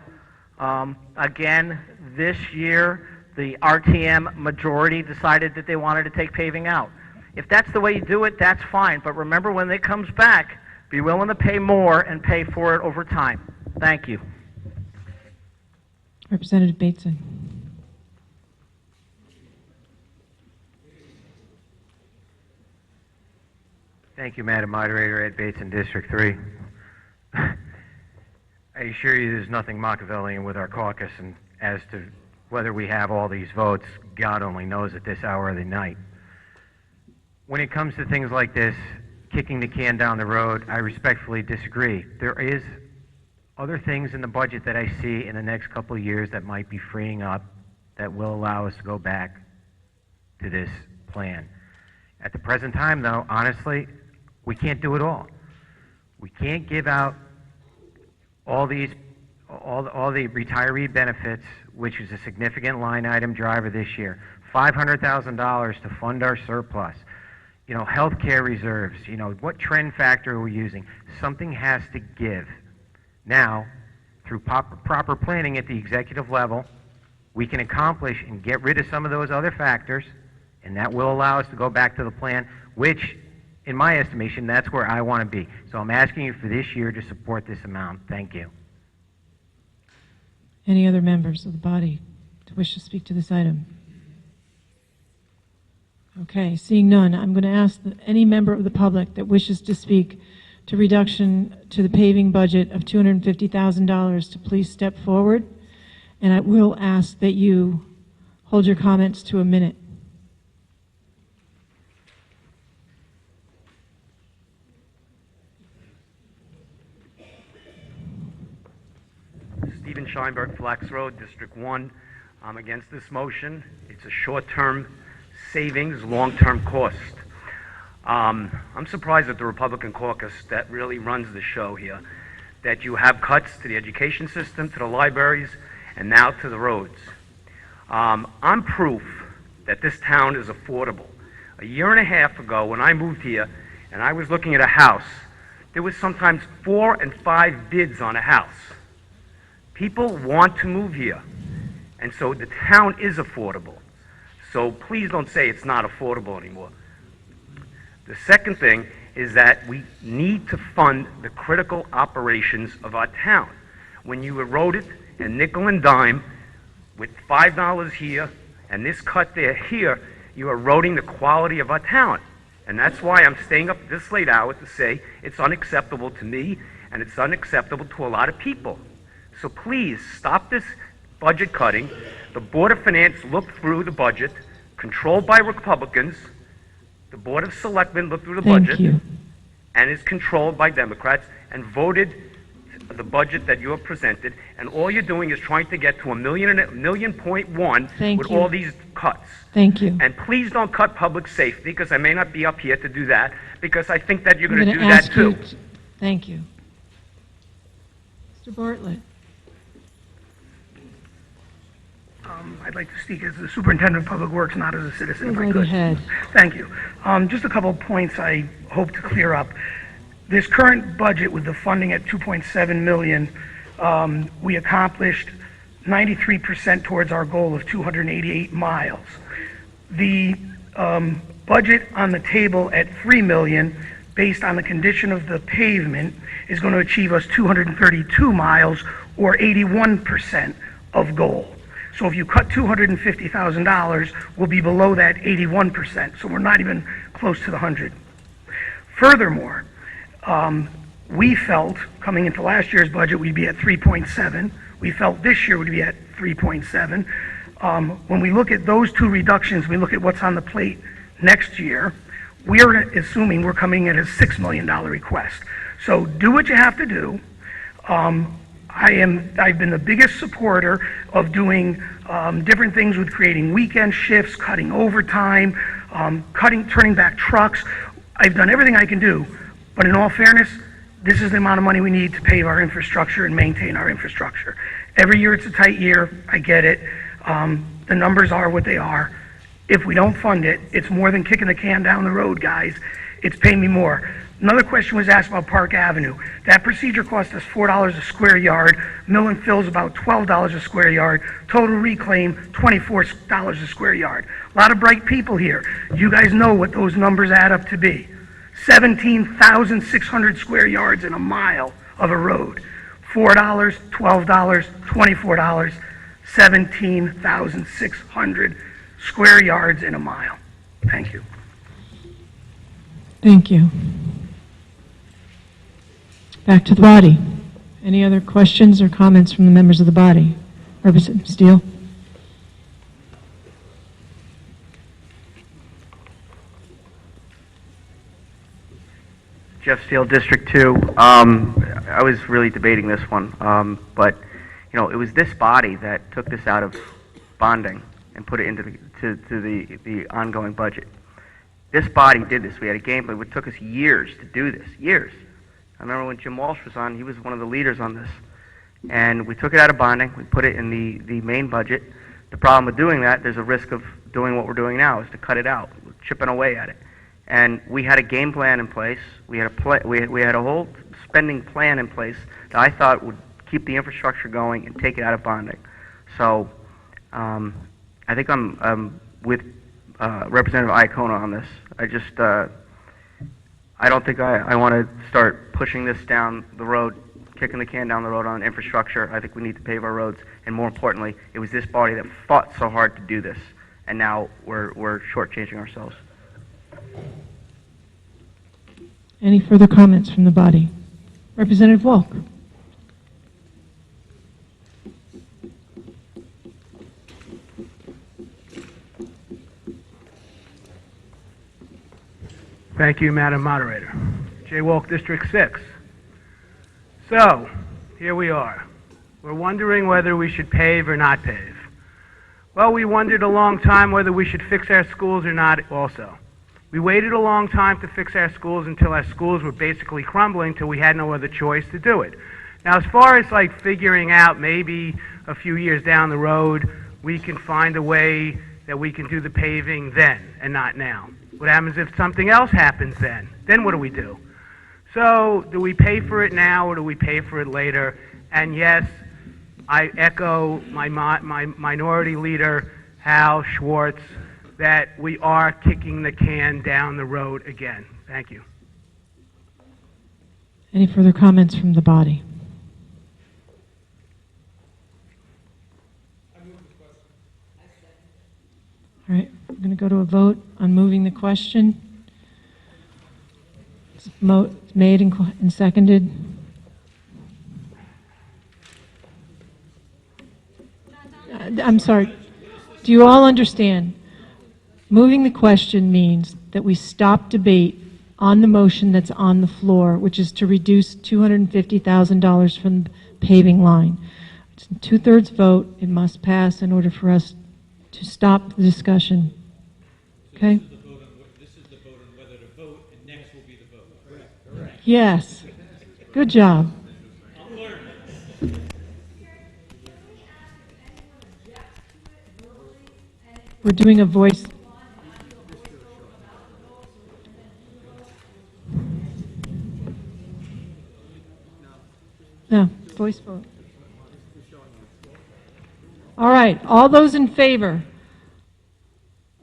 Again, this year, the RTM majority decided that they wanted to take paving out. If that's the way you do it, that's fine. But remember, when it comes back, be willing to pay more and pay for it over time. Thank you. Representative Bateson. Thank you, Madam Moderator. Ed Bateson, District 3. I assure you there's nothing Machiavellian with our caucus, and as to whether we have all these votes, God only knows at this hour of the night. When it comes to things like this, kicking the can down the road, I respectfully disagree. There is other things in the budget that I see in the next couple of years that might be freeing up that will allow us to go back to this plan. At the present time, though, honestly, we can't do it all. We can't give out all the retiree benefits, which is a significant line item driver this year. $500,000 to fund our surplus. You know, healthcare reserves. You know, what trend factor are we using? Something has to give. Now, through proper planning at the executive level, we can accomplish and get rid of some of those other factors, and that will allow us to go back to the plan, which, in my estimation, that's where I want to be. So I'm asking you for this year to support this amount. Thank you. Any other members of the body to wish to speak to this item? Okay, seeing none, I'm going to ask that any member of the public that wishes to speak to reduction to the paving budget of $250,000 to please step forward, and I will ask that you hold your comments to a minute. Stephen Scheinberg, Flax Road, District 1. I'm against this motion. It's a short-term savings, long-term cost. I'm surprised at the Republican caucus that really runs the show here, that you have cuts to the education system, to the libraries, and now to the roads. I'm proof that this town is affordable. A year and a half ago, when I moved here and I was looking at a house, there was sometimes 4 and 5 bids on a house. People want to move here, and so the town is affordable. So please don't say it's not affordable anymore. The second thing is that we need to fund the critical operations of our town. When you erode it and nickel and dime with $5 here and this cut there here, you're eroding the quality of our town. And that's why I'm staying up this late hour to say it's unacceptable to me and it's unacceptable to a lot of people. So please stop this budget cutting. The Board of Finance looked through the budget, controlled by Republicans. The Board of Selectmen looked through the budget and is controlled by Democrats and voted the budget that you have presented. And all you're doing is trying to get to $1.1 million with all these cuts. Thank you. And please don't cut public safety, because I may not be up here to do that, because I think that you're going to do that too. Thank you. Mr. Bartlett. I'd like to speak as the Superintendent of Public Works, not as a citizen, if I Go could. ahead. Thank you. Just a couple of points I hope to clear up. This current budget with the funding at $2.7 million, we accomplished 93% towards our goal of 288 miles. The budget on the table at $3 million, based on the condition of the pavement, is going to achieve us 232 miles, or 81% of goal. So if you cut $250,000, we'll be below that 81%. So we're not even close to the 100. Furthermore, we felt coming into last year's budget we'd be at 3.7. We felt this year we'd be at 3.7. When we look at those two reductions, we look at what's on the plate next year, we're assuming we're coming in at a $6 million request. So do what you have to do. I've been the biggest supporter of doing different things with creating weekend shifts, cutting overtime, turning back trucks. I've done everything I can do, but in all fairness, this is the amount of money we need to pave our infrastructure and maintain our infrastructure. Every year it's a tight year, I get it. The numbers are what they are. If we don't fund it, it's more than kicking the can down the road, guys. It's paying me more. Another question was asked about Park Avenue. That procedure cost us $4 a square yard. Mill and fill's about $12 a square yard. Total reclaim, $24 a square yard. A lot of bright people here. You guys know what those numbers add up to be. 17,600 square yards in a mile of a road. $4, $12, $24, 17,600 square yards in a mile. Thank you. Thank you. Back to the body. Any other questions or comments from the members of the body? Representative Steele? Jeff Steele, District 2. I was really debating this one, but you know, it was this body that took this out of bonding and put it into the ongoing budget. This body did this. We had a game plan. It took us years to do this. Years. I remember when Jim Walsh was on, he was one of the leaders on this. And we took it out of bonding. We put it in the main budget. The problem with doing that, there's a risk of doing what we're doing now, is to cut it out, chipping away at it. And we had a game plan in place. We had a whole spending plan in place that I thought would keep the infrastructure going and take it out of bonding. So I think I'm with Representative Iacona on this. I don't think I want to start pushing this down the road, kicking the can down the road on infrastructure. I think we need to pave our roads, and more importantly, it was this body that fought so hard to do this, and now we're shortchanging ourselves. Any further comments from the body? Representative Walk. Thank you, Madam Moderator. Jay Walk, District 6. So, here we are. We're wondering whether we should pave or not pave. Well, we wondered a long time whether we should fix our schools or not also. We waited a long time to fix our schools until our schools were basically crumbling till we had no other choice to do it. Now, as far as like figuring out maybe a few years down the road, we can find a way that we can do the paving then and not now. What happens if something else happens then? Then what do we do? So do we pay for it now or do we pay for it later? And yes, I echo my minority leader, Hal Schwartz, that we are kicking the can down the road again. Thank you. Any further comments from the body? All right, we're going to go to a vote on moving the question. It's made and seconded. I'm sorry. Do you all understand? Moving the question means that we stop debate on the motion that's on the floor, which is to reduce $250,000 from the paving line. It's a two-thirds vote. It must pass in order for us to stop the discussion. Okay? This is the vote on whether to vote, and next will be the vote. Correct. Yes. Good job. I'm learning. We're doing a voice. No, voice vote. All right, all those in favor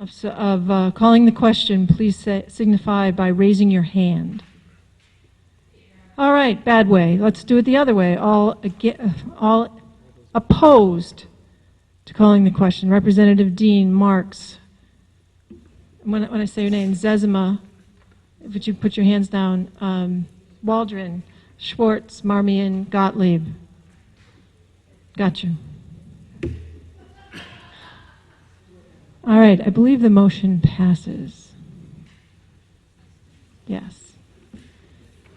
of calling the question, please signify by raising your hand. All right, bad way. Let's do it the other way. All opposed to calling the question. Representative Dean, Marks. When I say your name, Zezima, would you put your hands down? Waldron, Schwartz, Marmion, Gottlieb. Got you. All right, I believe the motion passes. Yes.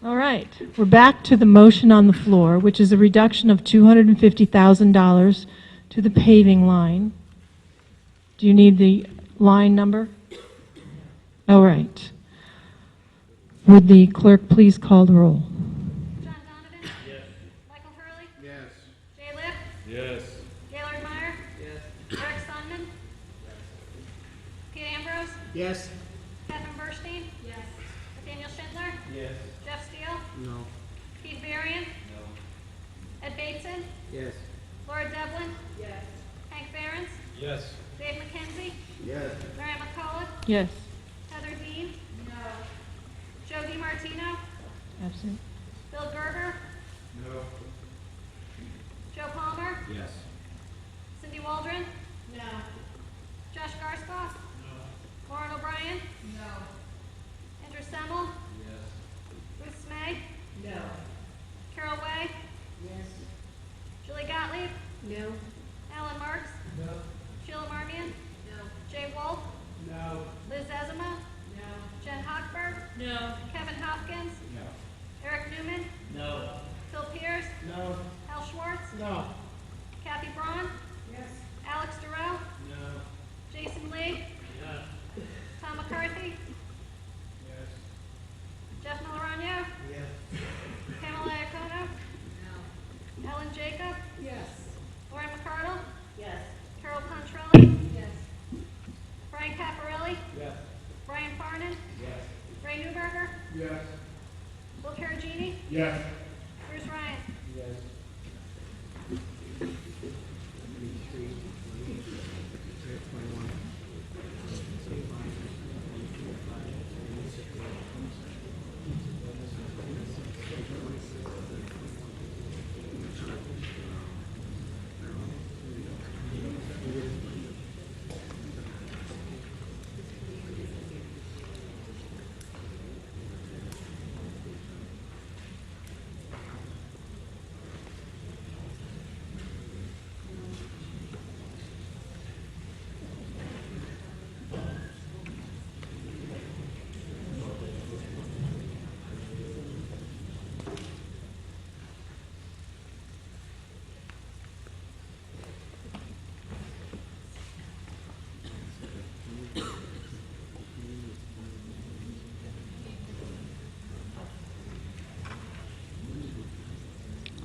All right, we're back to the motion on the floor, which is a reduction of $250,000 to the paving line. Do you need the line number? All right. Would the clerk please call the roll? John Donovan? Yes. Michael Hurley? Yes. Jay Lipp? Yes. Gaylord Meyer? Yes. Eric Sonman? Pete Ambrose? Yes. Catherine Burstein? Yes. Nathaniel Schindler? Yes. No. Keith Varian? Ed Bateson? Yes. Laura Devlin? Yes. Hank Behrens? Yes. Dave McKenzie? Yes. Mary McCullough? Yes. Heather Dean? No. Joe DiMartino? Absent. Bill Gerber? No. Joe Palmer? Yes. Cindy Waldron? No. Josh Garskoff? No. Lauren O'Brien? No. Andrew Semmel? Yes. Ruth Smay? No. Carol Way? Yes. Julie Gottlieb? No. Alan Marks? No. Sheila Marmion? No. Jay Wolf? No. Liz Ezema? No. Jen Hochberg? No. Kevin Hopkins? No. Eric Newman? No. Phil Pierce? No. Al Schwartz? No. Kathy Braun? Yes. Alex Durrell? No. Jason Lee? Yes. Tom McCarthy? Yes. Jeff Malorano? Yes. Pamela Iacono? No. Ellen Jacob? Yes. Lauren McCardle? Yes. Carol Pontrelli? Yes. Brian Caparelli? Yes. Brian Farnan? Yes. Ray Newberger? Yes. Bill Perugini? Yes. Bruce Ryan? Yes.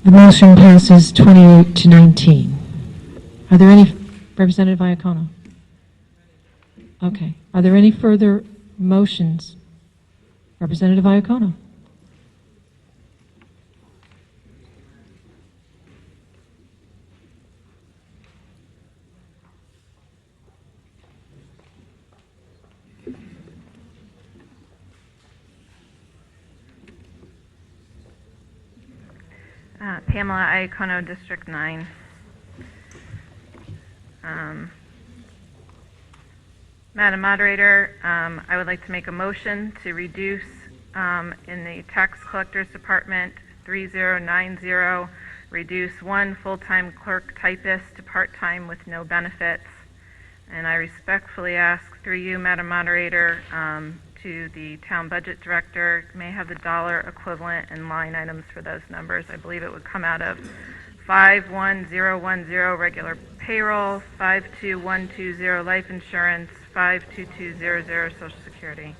The motion passes 28 to 19. Are there any, Representative Iacono? Okay. Are there any further motions? Representative Iacono? Pamela Iacono, District 9. Madam Moderator, I would like to make a motion to reduce in the Tax Collectors Department 3090, reduce one full-time clerk typist to part-time with no benefits. And I respectfully ask through you, Madam Moderator, to the Town Budget Director, may I have the dollar equivalent and line items for those numbers. I believe it would come out of 51010 regular payroll, 52120 life insurance, 52200 Social Security.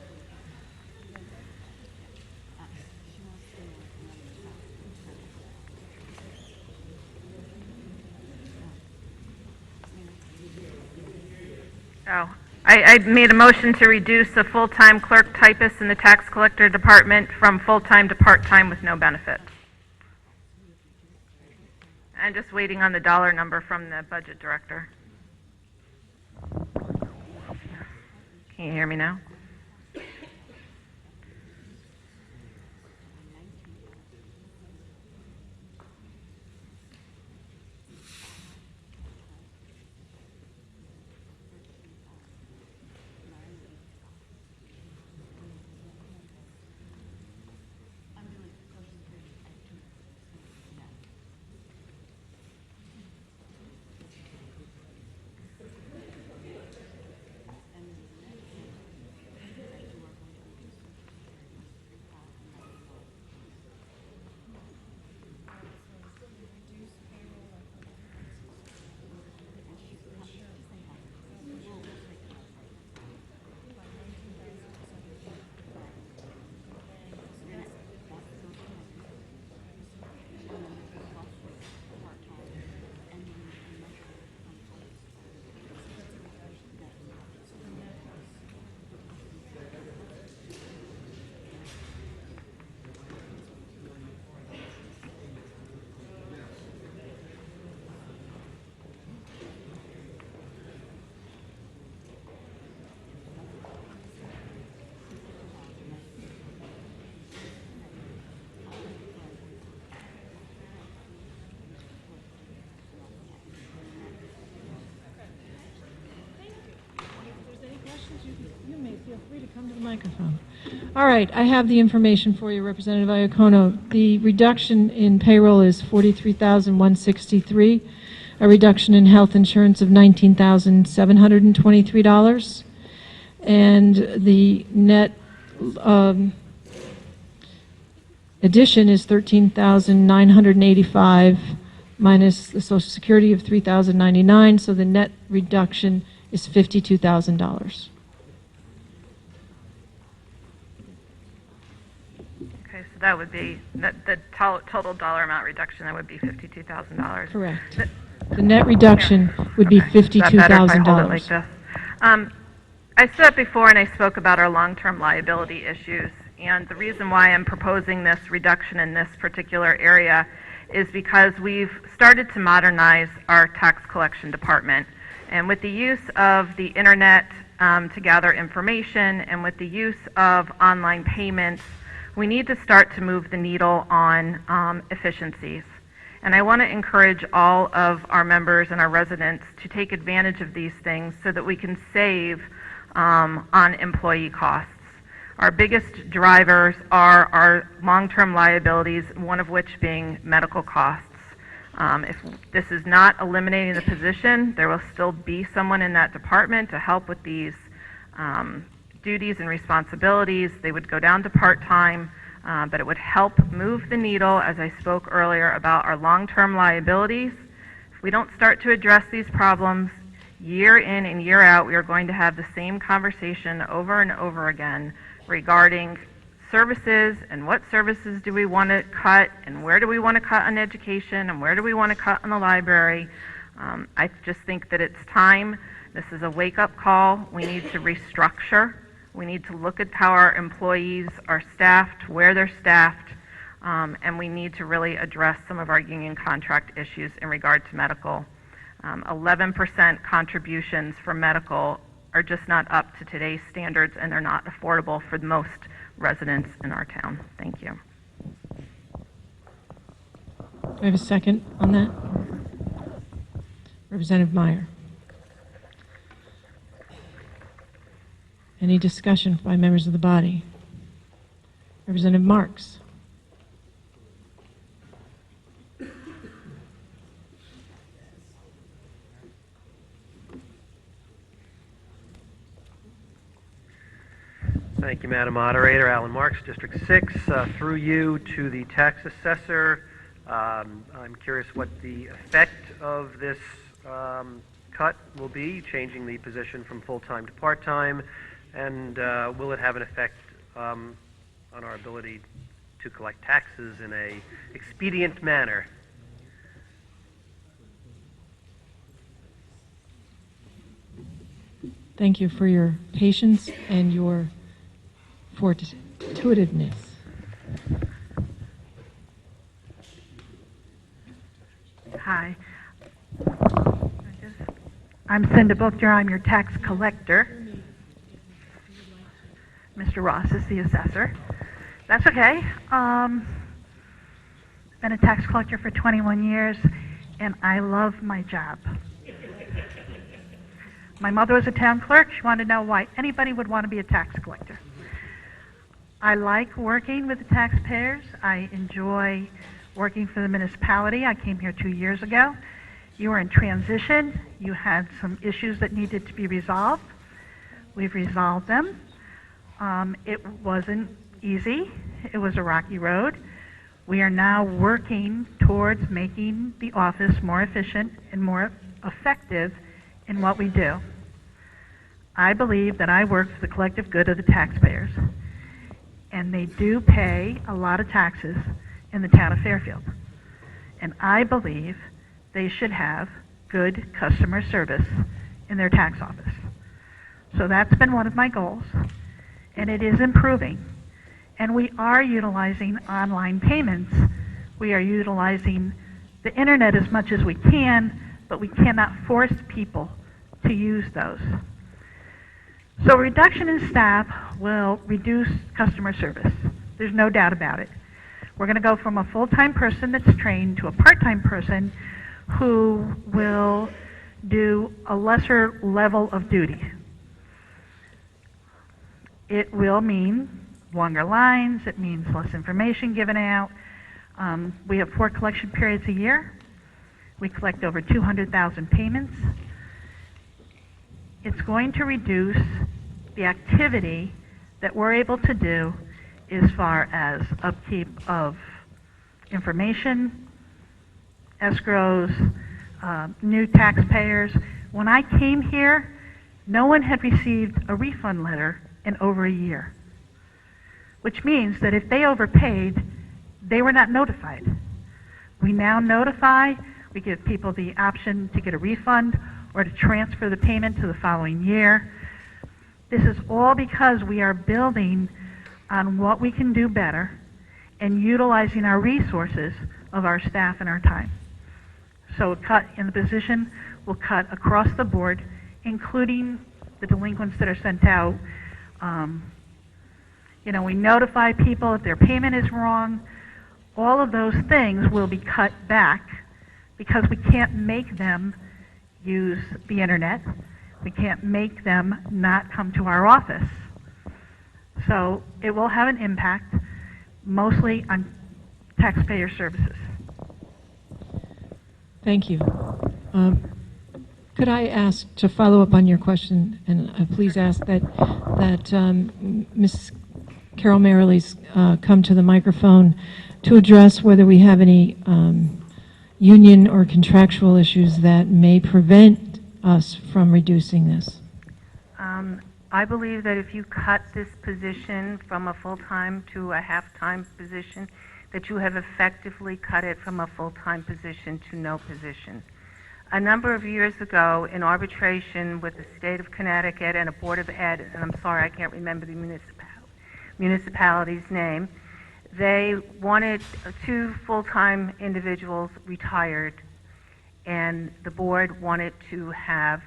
Oh, I made a motion to reduce the full-time clerk typist in the tax collector department from full-time to part-time with no benefits. I'm just waiting on the dollar number from the budget director. Can you hear me now? Feel free to come to the microphone. All right, I have the information for you, Representative Iacono. The reduction in payroll is $43,163, a reduction in health insurance of $19,723, and the net addition is $13,985 minus the Social Security of $3,099, so the net reduction is $52,000. Okay, so that would be, the total dollar amount reduction, that would be $52,000. Correct. The net reduction would be Is that better if I hold it $52,000. like this? I stood up before and I spoke about our long-term liability issues, and the reason why I'm proposing this reduction in this particular area is because we've started to modernize our tax collection department. And with the use of the internet to gather information and with the use of online payments, we need to start to move the needle on efficiencies. And I want to encourage all of our members and our residents to take advantage of these things so that we can save on employee costs. Our biggest drivers are our long-term liabilities, one of which being medical costs. If this is not eliminating the position, there will still be someone in that department to help with these duties and responsibilities. They would go down to part-time, but it would help move the needle, as I spoke earlier, about our long-term liabilities. If we don't start to address these problems year in and year out, we are going to have the same conversation over and over again regarding services and what services do we want to cut and where do we want to cut on education and where do we want to cut on the library. I just think that it's time. This is a wake-up call. We need to restructure. We need to look at how our employees are staffed, where they're staffed, and we need to really address some of our union contract issues in regard to medical. 11% contributions for medical are just not up to today's standards, and they're not affordable for most residents in our town. Thank you. Do I have a second on that? Representative Meyer. Any discussion by members of the body? Representative Marks. Thank you, Madam Moderator. Alan Marks, District 6. Through you to the tax assessor, I'm curious what the effect of this cut will be, changing the position from full-time to part-time, and will it have an effect on our ability to collect taxes in a expedient manner? Thank you for your patience and your fortuitiveness. Hi. I'm Cinda Bookter. I'm your tax collector. Mr. Ross is the assessor. That's okay. Been a tax collector for 21 years, and I love my job. My mother was a town clerk. She wanted to know why anybody would want to be a tax collector. I like working with the taxpayers. I enjoy working for the municipality. I came here 2 years ago. You were in transition. You had some issues that needed to be resolved. We've resolved them. It wasn't easy. It was a rocky road. We are now working towards making the office more efficient and more effective in what we do. I believe that I work for the collective good of the taxpayers, and they do pay a lot of taxes in the town of Fairfield. And I believe they should have good customer service in their tax office. So that's been one of my goals, and it is improving. And we are utilizing online payments. We are utilizing the internet as much as we can, but we cannot force people to use those. So reduction in staff will reduce customer service. There's no doubt about it. We're going to go from a full-time person that's trained to a part-time person who will do a lesser level of duty. it will mean longer lines, it means less information given out. We have 4 collection periods a year. We collect over 200,000 payments. It's going to reduce the activity that we're able to do as far as upkeep of information, escrows, new taxpayers. When I came here, no one had received a refund letter in over a year, which means that if they overpaid, they were not notified. We now notify, we give people the option to get a refund or to transfer the payment to the following year. This is all because we are building on what we can do better and utilizing our resources of our staff and our time. So a cut in the position will cut across the board, including the delinquents that are sent out. We notify people if their payment is wrong. All of those things will be cut back because we can't make them use the internet. We can't make them not come to our office. So it will have an impact mostly on taxpayer services. Thank you. Could I ask to follow up on your question, and please ask that Ms. Carol Merrill's come to the microphone to address whether we have any union or contractual issues that may prevent us from reducing this. I believe that if you cut this position from a full-time to a half-time position, that you have effectively cut it from a full-time position to no position. A number of years ago, in arbitration with the state of Connecticut and a Board of Ed, and I'm sorry, I can't remember the municipality's name, they wanted 2 full-time individuals retired, and the board wanted to have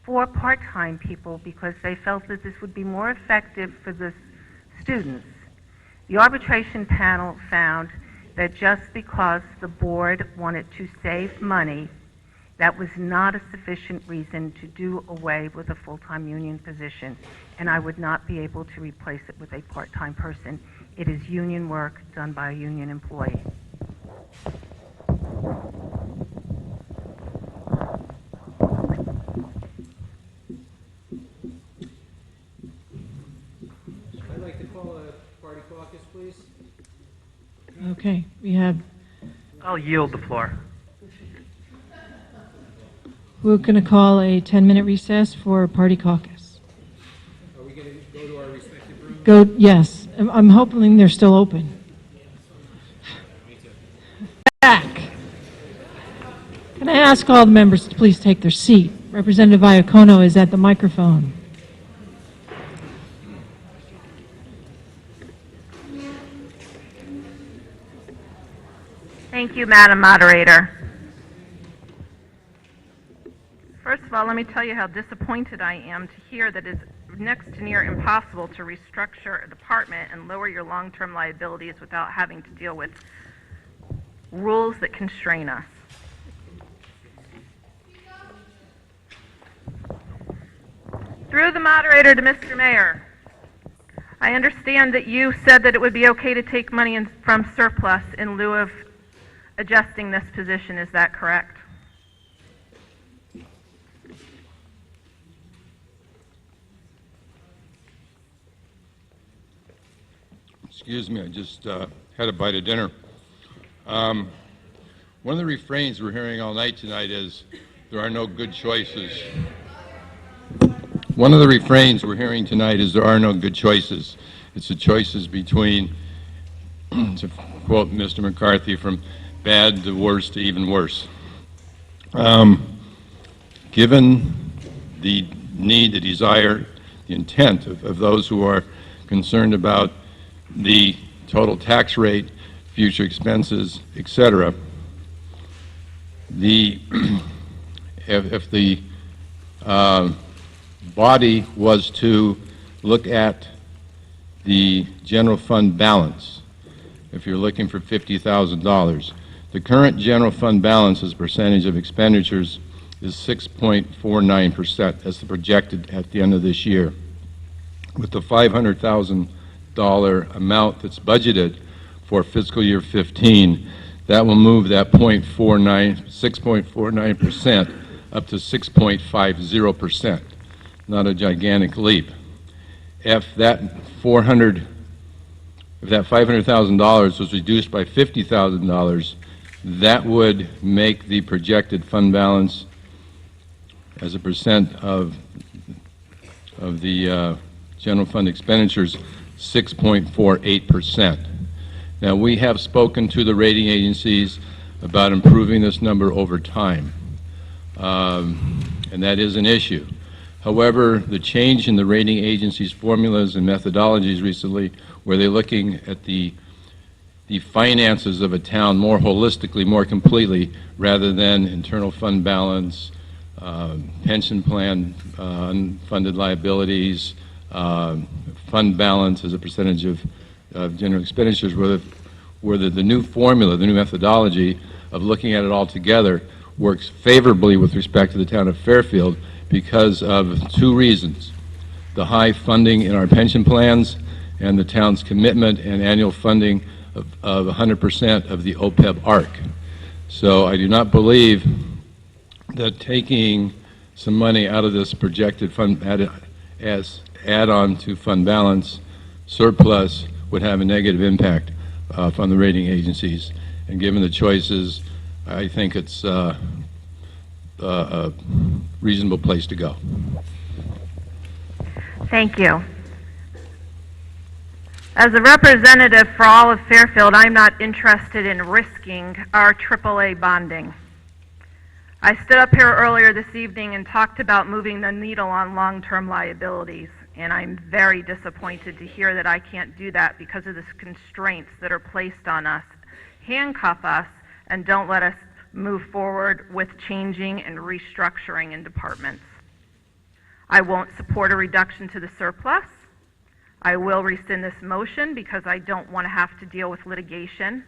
4 part-time people because they felt that this would be more effective for the students. The arbitration panel found that just because the board wanted to save money, that was not a sufficient reason to do away with a full-time union position, and I would not be able to replace it with a part-time person. It is union work done by a union employee. I'd like to call a party caucus, please. Okay, we have, I'll yield the floor. we're going to call a 10-minute recess for party caucus. Are we going to go to our respective rooms? Yes, I'm hoping they're still open. Back. Can I ask all the members to please take their seat? Representative Iacono is at the microphone. Thank you, Madam Moderator. First of all, let me tell you how disappointed I am to hear that it's next to near impossible to restructure a department and lower your long-term liabilities without having to deal with rules that constrain us. Through the moderator to Mr. Mayor, I understand that you said that it would be okay to take money from surplus in lieu of adjusting this position. Is that correct? Excuse me, I just had a bite of dinner. One of the refrains we're hearing all night tonight is, there are no good choices. One of the refrains we're hearing tonight is, there are no good choices. It's the choices between, to quote Mr. McCarthy, from bad to worse to even worse. Given the need, the desire, the intent of those who are concerned about the total tax rate, future expenses, etc., if the body was to look at the general fund balance, if you're looking for $50,000, the current general fund balance as a percentage of expenditures is 6.49%. That's the projected at the end of this year. with the $500,000 amount that's budgeted for fiscal year 15, that will move that 6.49% up to 6.50%. Not a gigantic leap. If that $500,000 was reduced by $50,000, that would make the projected fund balance as a percent of the general fund expenditures 6.48%. Now, we have spoken to the rating agencies about improving this number over time, and that is an issue. However, the change in the rating agencies' formulas and methodologies recently, where they're looking at the finances of a town more holistically, more completely, rather than internal fund balance, pension plan, unfunded liabilities, fund balance as a percentage of general expenditures, where the new formula, the new methodology of looking at it all together works favorably with respect to the town of Fairfield because of two reasons: the high funding in our pension plans and the town's commitment and annual funding of 100% of the OPEB ARC. So I do not believe that taking some money out of this projected fund as add-on to fund balance surplus would have a negative impact on the rating agencies. And given the choices, I think it's a reasonable place to go. Thank you. As a representative for all of Fairfield, I'm not interested in risking our AAA bonding. I stood up here earlier this evening and talked about moving the needle on long-term liabilities, and I'm very disappointed to hear that I can't do that because of the constraints that are placed on us, handcuff us, and don't let us move forward with changing and restructuring in departments. I won't support a reduction to the surplus. I will rescind this motion because I don't want to have to deal with litigation.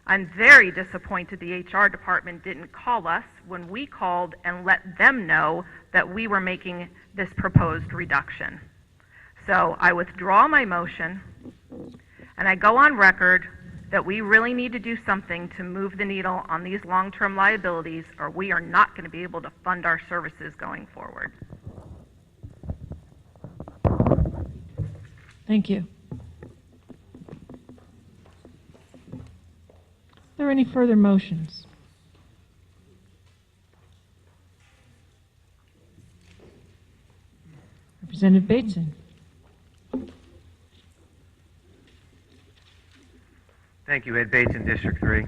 I'm very disappointed the HR department didn't call us when we called and let them know that we were making this proposed reduction. So I withdraw my motion, and I go on record that we really need to do something to move the needle on these long-term liabilities, or we are not going to be able to fund our services going forward. Thank you. Are there any further motions? Representative Bateson. Thank you, Ed Bateson, District 3.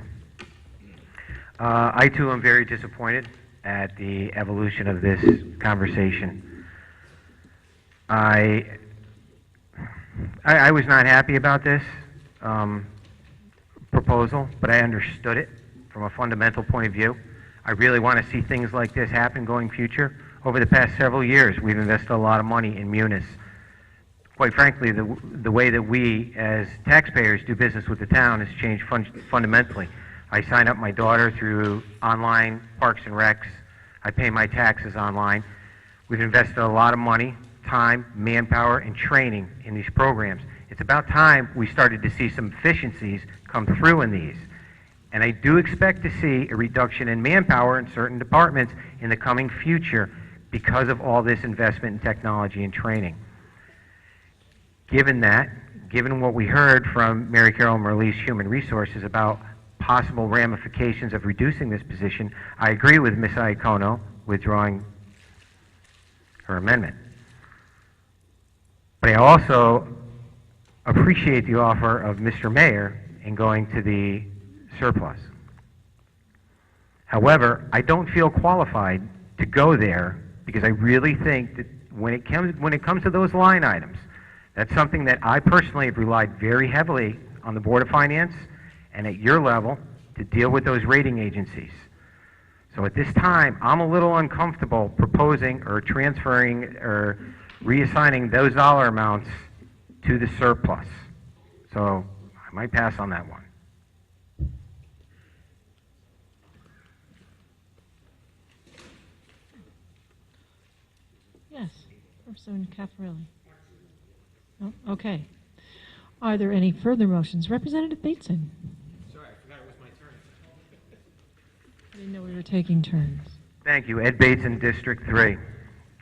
I too am very disappointed at the evolution of this conversation. I was not happy about this proposal, but I understood it from a fundamental point of view. I really want to see things like this happen going future. Over the past several years, we've invested a lot of money in Munis. Quite frankly, the way that we as taxpayers do business with the town has changed fundamentally. I sign up my daughter through online Parks and Recs. I pay my taxes online. We've invested a lot of money, time, manpower, and training in these programs. It's about time we started to see some efficiencies come through in these. And I do expect to see a reduction in manpower in certain departments in the coming future because of all this investment in technology and training. Given that, given what we heard from Mary Carol Merlee's Human Resources about possible ramifications of reducing this position, I agree with Ms. Iacono withdrawing her amendment. But I also appreciate the offer of Mr. Mayor in going to the surplus. However, I don't feel qualified to go there because I really think that when it comes to those line items, that's something that I personally have relied very heavily on the Board of Finance and at your level to deal with those rating agencies. So at this time, I'm a little uncomfortable proposing or transferring or reassigning those dollar amounts to the surplus. So I might pass on that one. Yes, Representative Caffarelli. Oh, okay. Are there any further motions? Representative Bateson. Sorry, I forgot it was my turn. I didn't know we were taking turns. Thank you. Ed Bateson, District 3.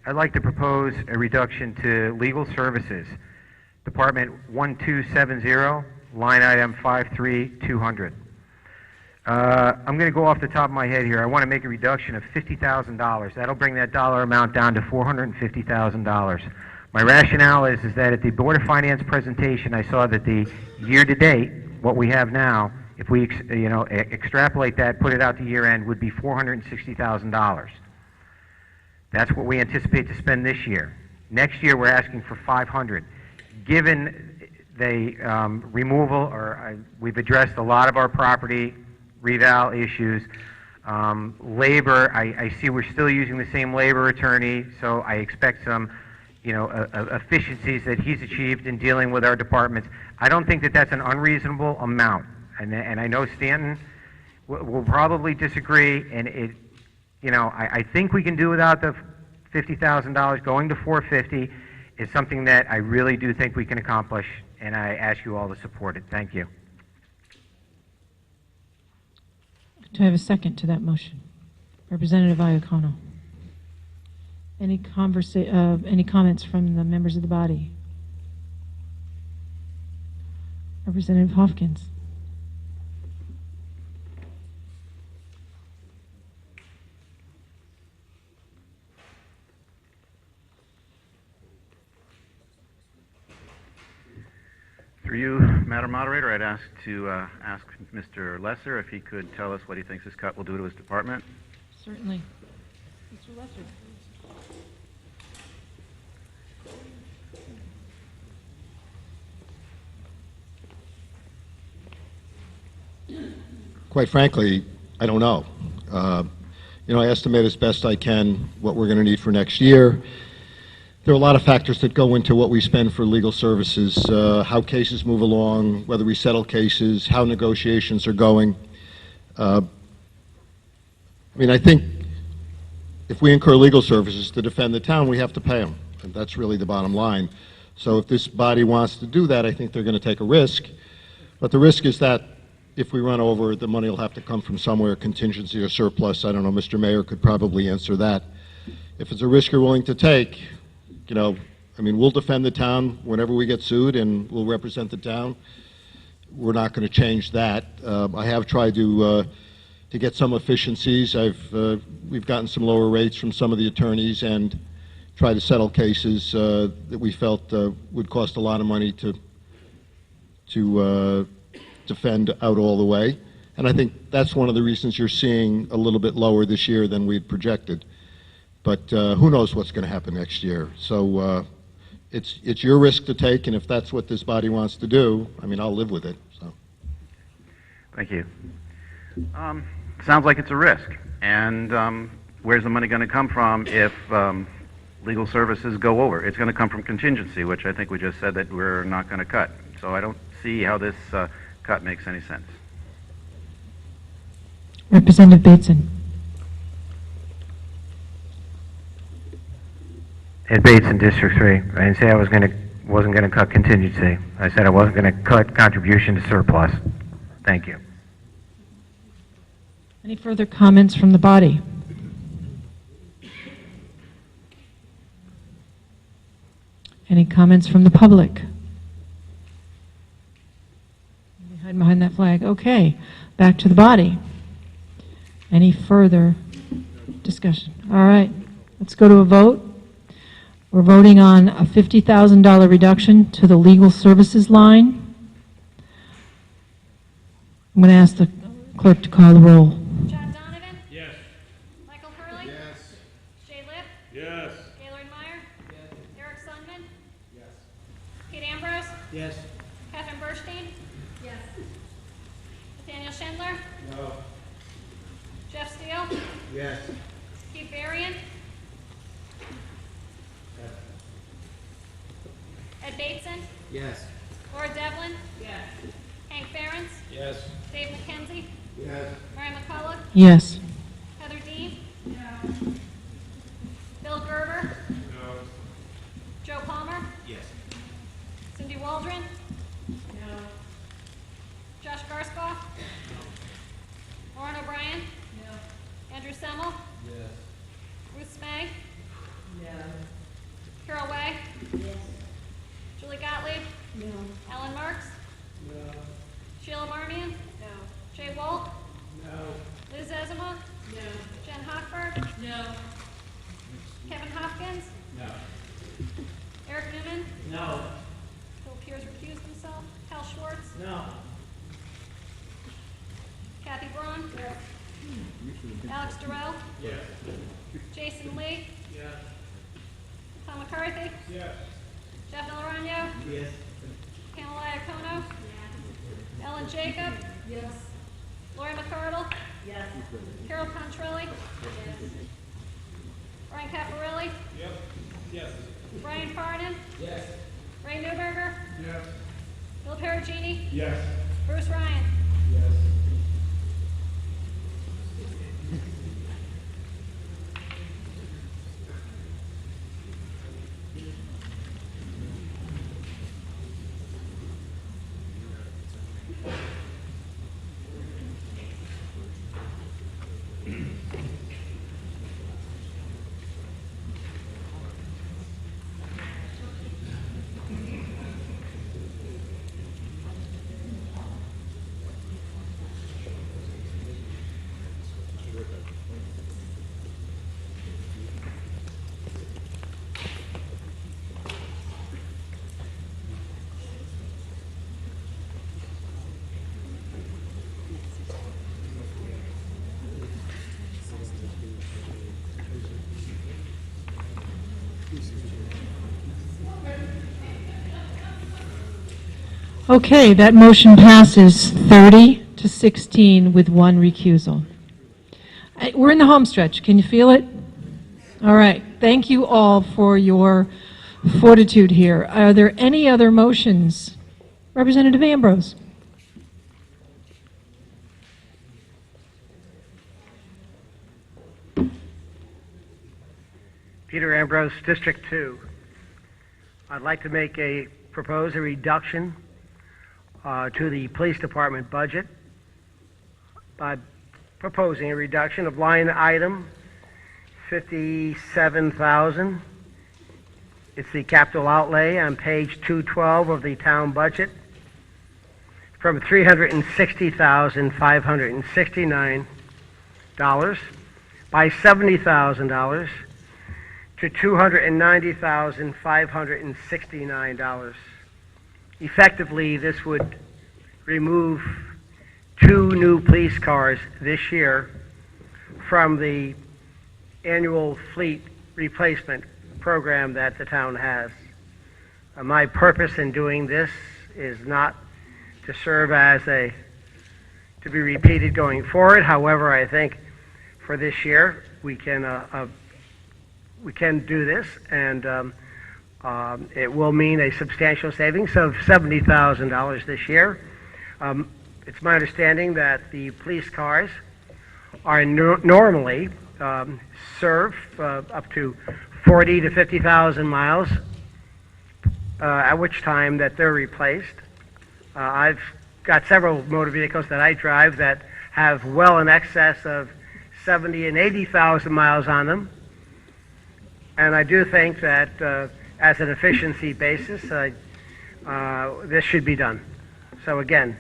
I'd like to propose a reduction to legal services, Department 1270, line item 53200. I'm going to go off the top of my head here. I want to make a reduction of $50,000. That'll bring that dollar amount down to $450,000. My rationale is that at the Board of Finance presentation, I saw that the year-to-date, what we have now, if we extrapolate that, put it out to year-end, would be $460,000. That's what we anticipate to spend this year. Next year, we're asking for $500,000. Given the removal, we've addressed a lot of our property reval issues. Labor, I see we're still using the same labor attorney, so I expect some efficiencies that he's achieved in dealing with our departments. I don't think that that's an unreasonable amount, and I know Stanton will probably disagree, and I think we can do without the $50,000. Going to $450,000 is something that I really do think we can accomplish, and I ask you all to support it. Thank you. Do I have a second to that motion? Representative Iacono. Any comments from the members of the body? Representative Hopkins. Through you, Madam Moderator, I'd ask Mr. Lesser if he could tell us what he thinks this cut will do to his department. Certainly. Mr. Lesser. Quite frankly, I don't know. I estimate as best I can what we're going to need for next year. There are a lot of factors that go into what we spend for legal services, how cases move along, whether we settle cases, how negotiations are going. I think if we incur legal services to defend the town, we have to pay them, and that's really the bottom line. So if this body wants to do that, I think they're going to take a risk, but the risk is that if we run over, the money will have to come from somewhere, contingency or surplus. I don't know, Mr. Mayor could probably answer that. If it's a risk you're willing to take, we'll defend the town whenever we get sued, and we'll represent the town. We're not going to change that. I have tried to get some efficiencies. We've gotten some lower rates from some of the attorneys and tried to settle cases that we felt would cost a lot of money to defend out all the way. And I think that's one of the reasons you're seeing a little bit lower this year than we'd projected. But who knows what's going to happen next year. So it's your risk to take, and if that's what this body wants to do, I'll live with it. So. Thank you. Sounds like it's a risk. And where's the money going to come from if legal services go over? It's going to come from contingency, which I think we just said that we're not going to cut. So I don't see how this cut makes any sense. Representative Bateson. Ed Bateson, District 3. I didn't say I wasn't going to cut contingency. I said I wasn't going to cut contribution to surplus. Thank you. Any further comments from the body? Any comments from the public? Hide behind that flag. Okay, back to the body. Any further discussion? All right, let's go to a vote. We're voting on a $50,000 reduction to the legal services line. I'm going to ask the clerk to call the roll. John Donovan? Yes. Michael Curley? Yes. Jay Lipp? Yes. Gaylord Meyer? Yes. Eric Sundman? Yes. Pete Ambrose? Yes. Catherine Burstein? Yes. Nathaniel Schindler? No. Jeff Steele? Yes. Keith Varian? Ed Bateson? Yes. Laura Devlin? Yes. Hank Ferentz? Yes. Dave McKenzie? Yes. Mary McCullough? Yes. Heather Dean? No. Bill Gerber? No. Joe Palmer? Yes. Andrew Semmel? Yes. Ruth Smay? No. Carol Way? Yes. Julie Gottlieb? No. Alan Marks? No. Sheila Marmion? No. Jay Wolk? No. Liz Ezema? No. Jen Hochberg? No. Kevin Hopkins? No. Eric Newman? No. Phil Pierce recused himself. Hal Schwartz? No. Kathy Braun? Yes. Alex Durrell? Yes. Jason Lee? Yes. Tom McCarthy? Yes. Jeff Nalarano? Yes. Pamela Iacono? Yes. Ellen Jacob? Yes. Lori McCardle? Yes. Carol Contrelli? Yes. Brian Caparelli? Yep. Yes. Brian Farnan? Yes. Ray Newberger? Yes. Bill Perugini? Yes. Bruce Ryan? Yes. Okay, that motion passes 30 to 16 with one recusal. We're in the home stretch. Can you feel it? All right. Thank you all for your fortitude here. Are there any other motions? Representative Ambrose. Peter Ambrose, District 2. I'd like to propose a reduction to the police department budget by proposing a reduction of line item 57,000. It's the capital outlay on page 212 of the town budget from $360,569 by $70,000 to $290,569. Effectively, this would remove 2 new police cars this year from the annual fleet replacement program that the town has. My purpose in doing this is not to serve as to be repeated going forward. However, I think for this year we can do this, and it will mean a substantial savings of $70,000 this year. It's my understanding that the police cars are normally serve up to 40 to 50,000 miles, at which time that they're replaced. I've got several motor vehicles that I drive that have well in excess of 70 and 80,000 miles on them. And I do think that as an efficiency basis, this should be done. So again,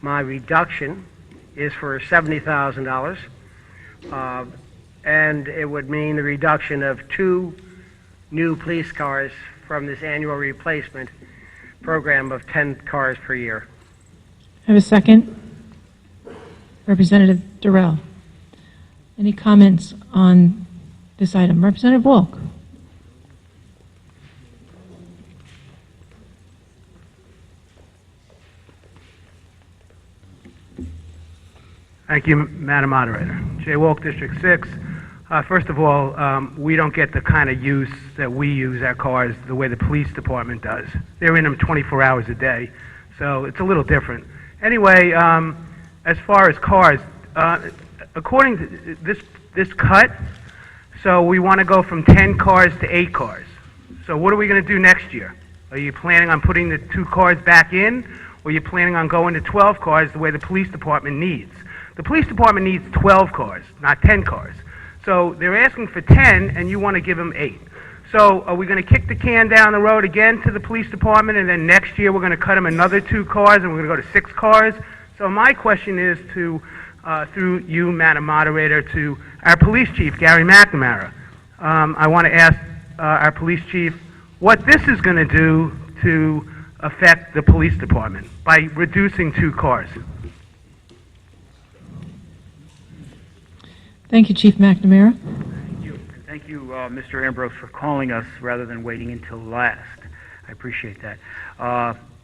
my reduction is for $70,000, and it would mean the reduction of 2 new police cars from this annual replacement program of 10 cars per year. I have a second. Representative Durrell. Any comments on this item? Representative Wolk. Thank you, Madam Moderator. Jay Wolk, District 6. First of all, we don't get the kind of use that we use our cars the way the police department does. They're in them 24 hours a day, so it's a little different. Anyway, as far as cars, according to this cut, so we want to go from 10 cars to 8 cars. So what are we going to do next year? Are you planning on putting the 2 cars back in, or are you planning on going to 12 cars the way the police department needs? The police department needs 12 cars, not 10 cars. So they're asking for 10, and you want to give them 8. So are we going to kick the can down the road again to the police department, and then next year we're going to cut them another 2 cars, and we're going to go to 6 cars? So my question is to, through you, Madam Moderator, to our police chief, Gary McNamara. I want to ask our police chief what this is going to do to affect the police department by reducing 2 cars. Thank you, Chief McNamara. Thank you, Mr. Ambrose, for calling us rather than waiting until last. I appreciate that.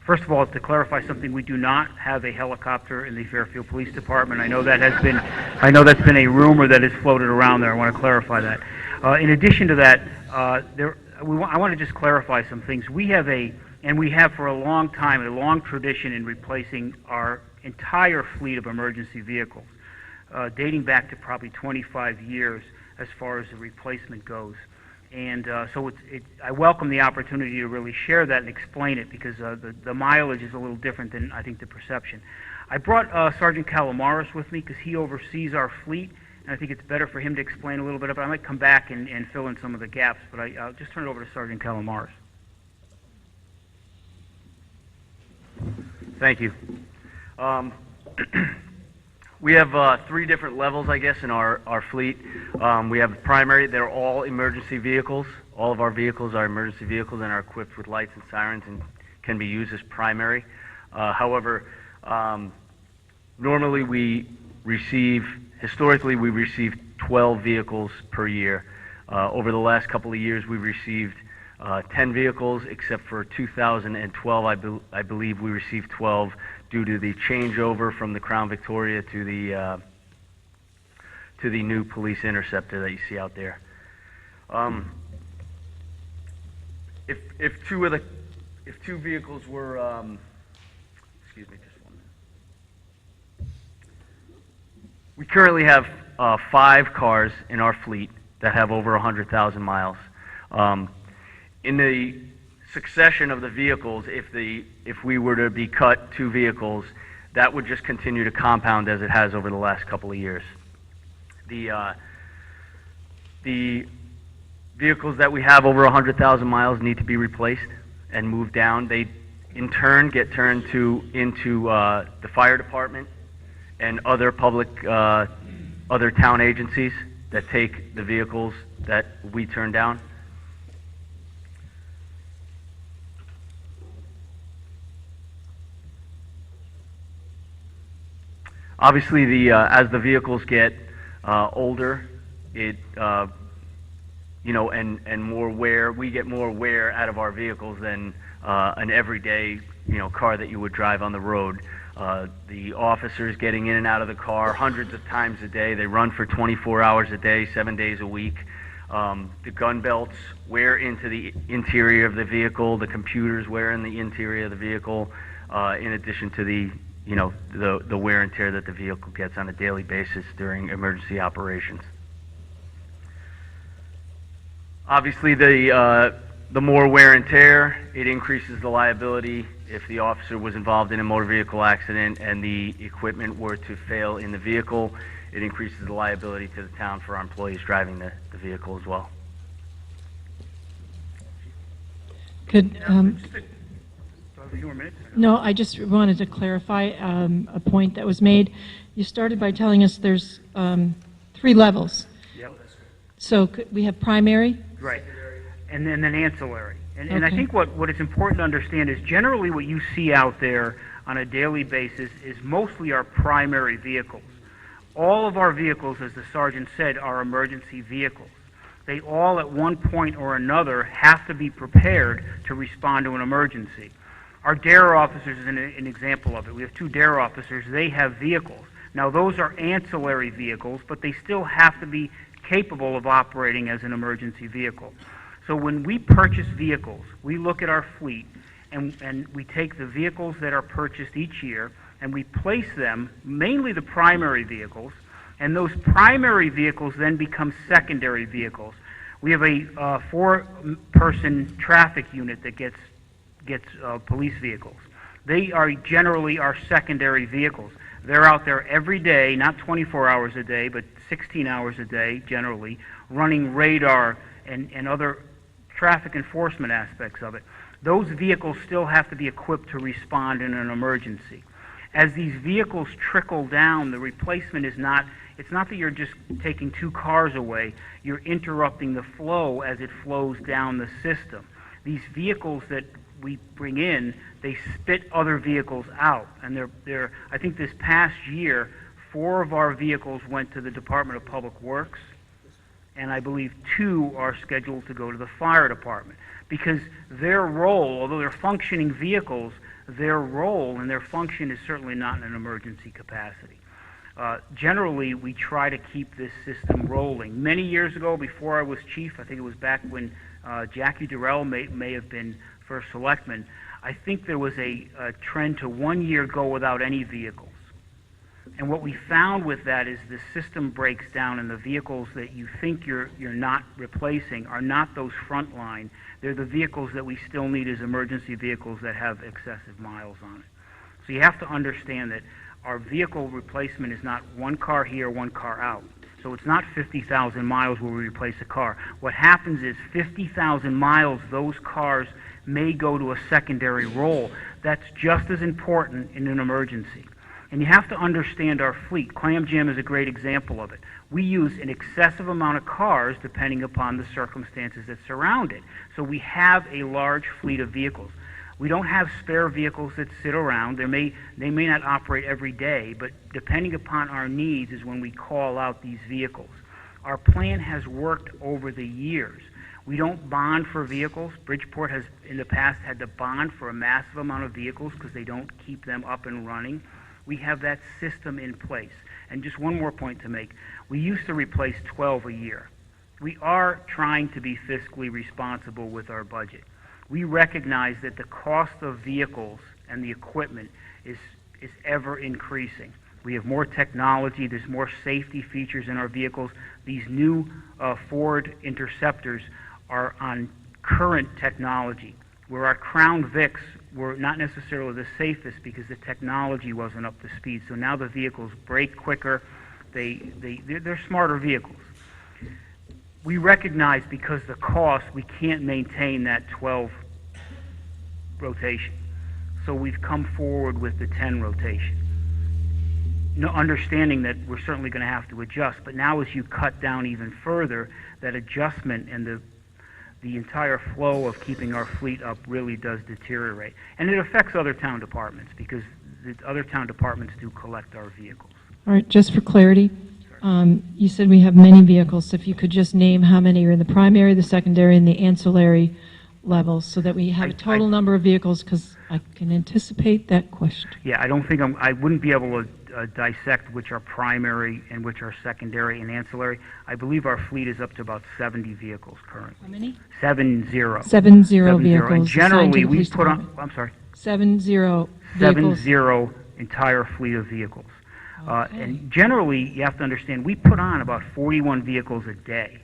First of all, to clarify something, we do not have a helicopter in the Fairfield Police Department. I know that's been a rumor that has floated around there. I want to clarify that. In addition to that, I want to just clarify some things. We have for a long time, a long tradition in replacing our entire fleet of emergency vehicles, dating back to probably 25 years as far as the replacement goes. And so I welcome the opportunity to really share that and explain it, because the mileage is a little different than I think the perception. I brought Sergeant Calamaris with me because he oversees our fleet, and I think it's better for him to explain a little bit about it. I might come back and fill in some of the gaps, but I'll just turn it over to Sergeant Calamaris. Thank you. We have 3 different levels, I guess, in our fleet. We have primary. They're all emergency vehicles. All of our vehicles are emergency vehicles and are equipped with lights and sirens and can be used as primary. However, normally historically we receive 12 vehicles per year. Over the last couple of years, we've received 10 vehicles, except for 2012, I believe we received 12 due to the changeover from the Crown Victoria to the new police interceptor that you see out there. If 2 vehicles were, excuse me, just one minute. We currently have 5 cars in our fleet that have over 100,000 miles. In the succession of the vehicles, if we were to be cut 2 vehicles, that would just continue to compound as it has over the last couple of years. The vehicles that we have over 100,000 miles need to be replaced and moved down. They, in turn, get turned into the fire department and other public, other town agencies that take the vehicles that we turn down. Obviously, as the vehicles get older, and more wear, we get more wear out of our vehicles than an everyday, car that you would drive on the road. The officers getting in and out of the car hundreds of times a day. They run for 24 hours a day, 7 days a week. The gun belts wear into the interior of the vehicle. The computers wear in the interior of the vehicle, in addition to the wear and tear that the vehicle gets on a daily basis during emergency operations. Obviously, the more wear and tear, it increases the liability. If the officer was involved in a motor vehicle accident and the equipment were to fail in the vehicle, it increases the liability to the town for our employees driving the vehicle as well. Could, A few more minutes? no, I just wanted to clarify a point that was made. You started by telling us there's 3 levels. Yep. So we have primary? Right. And then ancillary. And I Okay. think what is important to understand is generally what you see out there on a daily basis is mostly our primary vehicles. All of our vehicles, as the sergeant said, are emergency vehicles. They all at one point or another have to be prepared to respond to an emergency. Our DARE officers is an example of it. We have 2 DARE officers. They have vehicles. Now, those are ancillary vehicles, but they still have to be capable of operating as an emergency vehicle. So when we purchase vehicles, we look at our fleet, and we take the vehicles that are purchased each year, and we place them, mainly the primary vehicles, and those primary vehicles then become secondary vehicles. We have a 4-person traffic unit that gets police vehicles. They are generally our secondary vehicles. They're out there every day, not 24 hours a day, but 16 hours a day generally, running radar and other traffic enforcement aspects of it. Those vehicles still have to be equipped to respond in an emergency. As these vehicles trickle down, the replacement is not, it's not that you're just taking two cars away, you're interrupting the flow as it flows down the system. These vehicles that we bring in, they spit other vehicles out. And I think this past year, 4 of our vehicles went to the Department of Public Works, and I believe 2 are scheduled to go to the fire department. Because their role, although they're functioning vehicles, their role and their function is certainly not in an emergency capacity. Generally, we try to keep this system rolling. Many years ago, before I was chief, I think it was back when Jackie Durrell may have been first selectman, I think there was a trend to 1 year go without any vehicles. And what we found with that is the system breaks down, and the vehicles that you think you're not replacing are not those front line. They're the vehicles that we still need as emergency vehicles that have excessive miles on it. So you have to understand that our vehicle replacement is not one car here, one car out. So it's not 50,000 miles where we replace a car. What happens is 50,000 miles, those cars may go to a secondary role. That's just as important in an emergency. And you have to understand our fleet. Clam Jam is a great example of it. We use an excessive amount of cars depending upon the circumstances that surround it. So we have a large fleet of vehicles. We don't have spare vehicles that sit around. They may not operate every day, but depending upon our needs is when we call out these vehicles. Our plan has worked over the years. We don't bond for vehicles. Bridgeport has in the past had to bond for a massive amount of vehicles because they don't keep them up and running. We have that system in place. And just one more point to make. We used to replace 12 a year. We are trying to be fiscally responsible with our budget. We recognize that the cost of vehicles and the equipment is ever increasing. We have more technology, there's more safety features in our vehicles. These new Ford Interceptors are on current technology, where our Crown Vics were not necessarily the safest because the technology wasn't up to speed. So now the vehicles brake quicker, they're smarter vehicles. We recognize because the cost, we can't maintain that 12 rotation. So we've come forward with the 10 rotation. No, understanding that we're certainly going to have to adjust, but now as you cut down even further, that adjustment and the entire flow of keeping our fleet up really does deteriorate. And it affects other town departments because the other town departments do collect our vehicles. All right, just for clarity, you said we have many vehicles, so if you could just name how many are in the primary, the secondary, and the ancillary levels so that we have a total number of vehicles, because I can anticipate that question. Yeah, I don't think I wouldn't be able to dissect which are primary and which are secondary and ancillary. I believe our fleet is up to about 70 vehicles currently. How many? 70. 70 vehicles. And generally, we police put on, department. I'm sorry. 70 vehicles. 70 entire fleet of vehicles. And generally, you have to understand, we put on about 41 vehicles a day.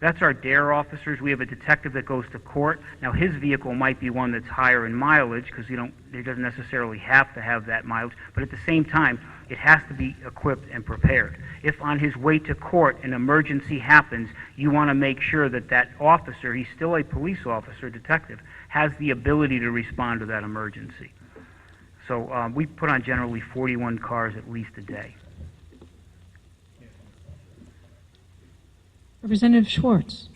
That's our DARE officers. We have a detective that goes to court. Now, his vehicle might be one that's higher in mileage because it doesn't necessarily have to have that mileage, but at the same time, it has to be equipped and prepared. If on his way to court an emergency happens, you want to make sure that that officer, he's still a police officer, detective, has the ability to respond to that emergency. So we put on generally 41 cars at least a day. Representative Schwartz.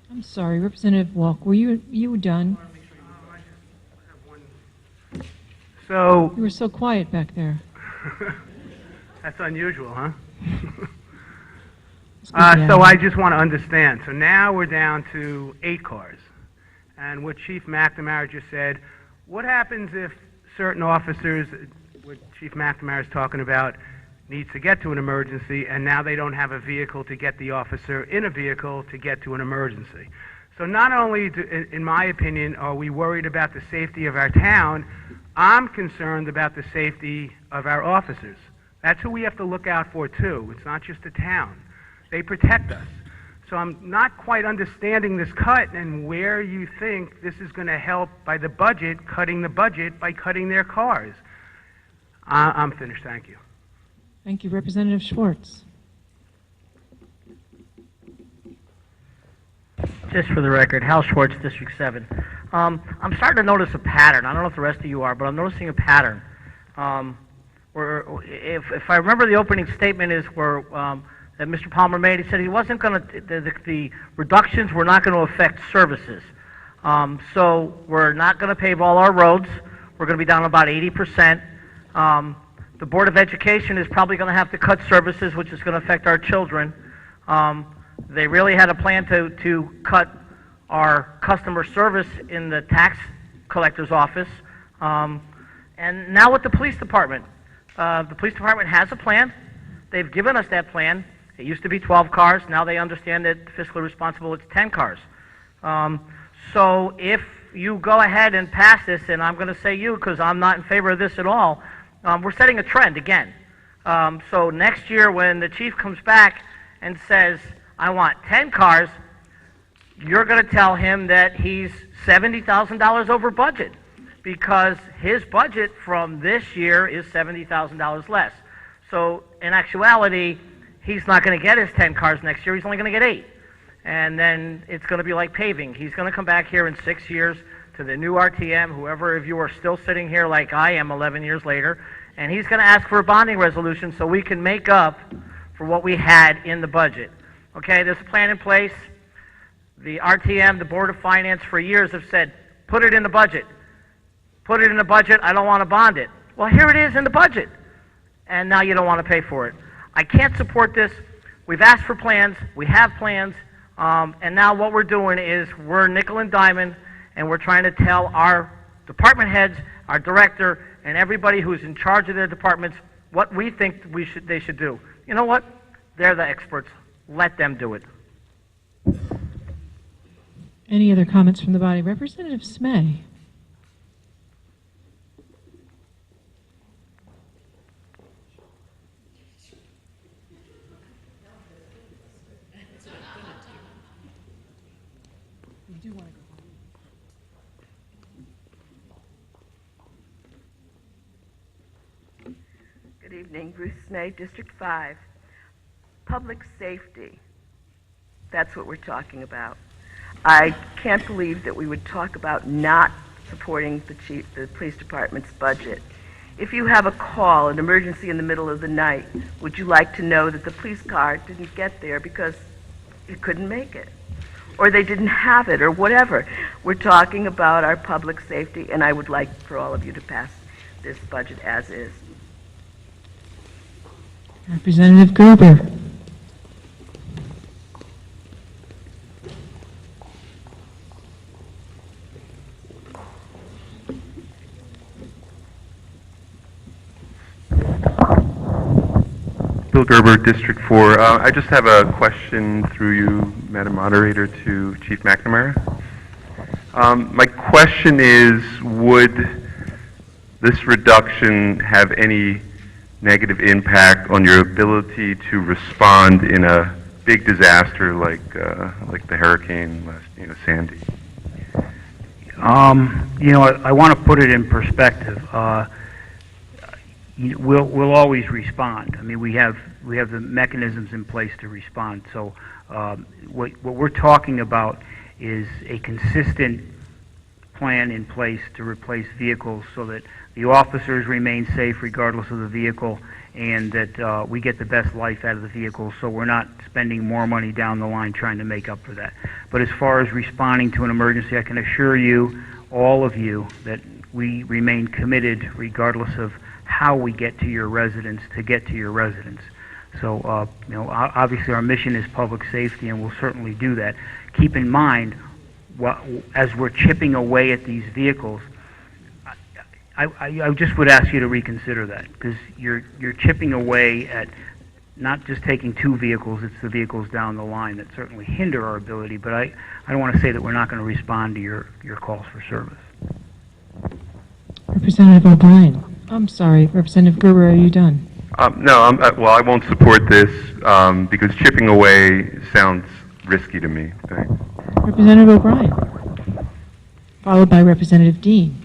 I'm sorry, Representative Walk, were you done? So You were so quiet back there. that's unusual, huh? Yeah. So I just want to understand. So now we're down to 8 cars. And what Chief McNamara just said, what happens if certain officers, what Chief McNamara is talking about, needs to get to an emergency, and now they don't have a vehicle to get the officer in a vehicle to get to an emergency? So not only, in my opinion, are we worried about the safety of our town, I'm concerned about the safety of our officers. That's who we have to look out for, too. It's not just the town. They protect us. So I'm not quite understanding this cut and where you think this is going to help by the budget, cutting the budget by cutting their cars. I'm finished. Thank you. Thank you. Representative Schwartz. Just for the record, Hal Schwartz, District 7. I'm starting to notice a pattern. I don't know if the rest of you are, but I'm noticing a pattern. Where, if I remember, the opening statement is where that Mr. Palmer made. He said he wasn't going to. The reductions were not going to affect services. So we're not going to pave all our roads. We're going to be down about 80%. The Board of Education is probably going to have to cut services, which is going to affect our children. They really had a plan to cut our customer service in the tax collector's office. And now with the police department. The police department has a plan. They've given us that plan. It used to be 12 cars. Now they understand that fiscally responsible, it's 10 cars. So if you go ahead and pass this, and I'm going to say you because I'm not in favor of this at all, we're setting a trend again. So next year when the chief comes back and says, I want 10 cars, you're going to tell him that he's $70,000 over budget because his budget from this year is $70,000 less. So in actuality, he's not going to get his 10 cars next year. He's only going to get 8. And then it's going to be like paving. He's going to come back here in 6 years to the new RTM, whoever of you are still sitting here like I am 11 years later, and he's going to ask for a bonding resolution so we can make up for what we had in the budget. Okay, there's a plan in place. The RTM, the Board of Finance, for years have said, put it in the budget. Put it in the budget. I don't want to bond it. Well, here it is in the budget. And now you don't want to pay for it. I can't support this. We've asked for plans. We have plans. And now what we're doing is we're nickel and diamond, and we're trying to tell our department heads, our director, and everybody who's in charge of their departments what we think they should do. You know what? They're the experts. Let them do it. Any other comments from the body? Representative Smay. Good evening, Ruth Snay, District 5. Public safety, that's what we're talking about. I can't believe that we would talk about not supporting the police department's budget. If you have a call, an emergency in the middle of the night, would you like to know that the police car didn't get there because it couldn't make it? Or they didn't have it, or whatever. We're talking about our public safety, and I would like for all of you to pass this budget as is. Representative Gerber. Bill Gerber, District 4. I just have a question through you, Madam Moderator, to Chief McNamara. My question is, would this reduction have any negative impact on your ability to respond in a big disaster like the hurricane, Sandy? I want to put it in perspective. We'll always respond. I mean, we have the mechanisms in place to respond. So what we're talking about is a consistent plan in place to replace vehicles so that the officers remain safe regardless of the vehicle, and that we get the best life out of the vehicle, so we're not spending more money down the line trying to make up for that. But as far as responding to an emergency, I can assure you, all of you, that we remain committed regardless of how we get to your residence to get to your residence. So, obviously our mission is public safety, and we'll certainly do that. Keep in mind, as we're chipping away at these vehicles, I just would ask you to reconsider that, because you're chipping away at not just taking 2 vehicles, it's the vehicles down the line that certainly hinder our ability, but I don't want to say that we're not going to respond to your calls for service. Representative O'Brien. I'm sorry, Representative Gerber, are you done? No, well, I won't support this because chipping away sounds risky to me. Thanks. Representative O'Brien, followed by Representative Dean.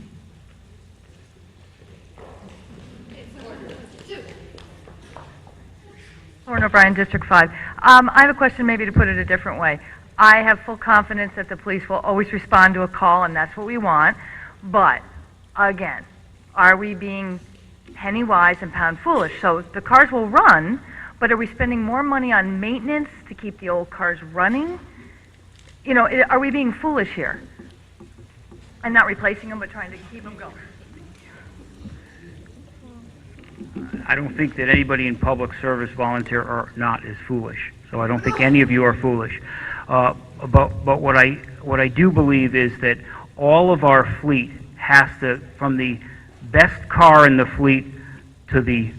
Lauren O'Brien, District 5. I have a question maybe to put it a different way. I have full confidence that the police will always respond to a call, and that's what we want. But, again, are we being penny wise and pound foolish? So the cars will run, but are we spending more money on maintenance to keep the old cars running? You know, are we being foolish here? And not replacing them, but trying to keep them going? I don't think that anybody in public service, volunteer or not, is foolish. So I don't think any of you are foolish. But what I do believe is that all of our fleet has to, from the best car in the fleet to the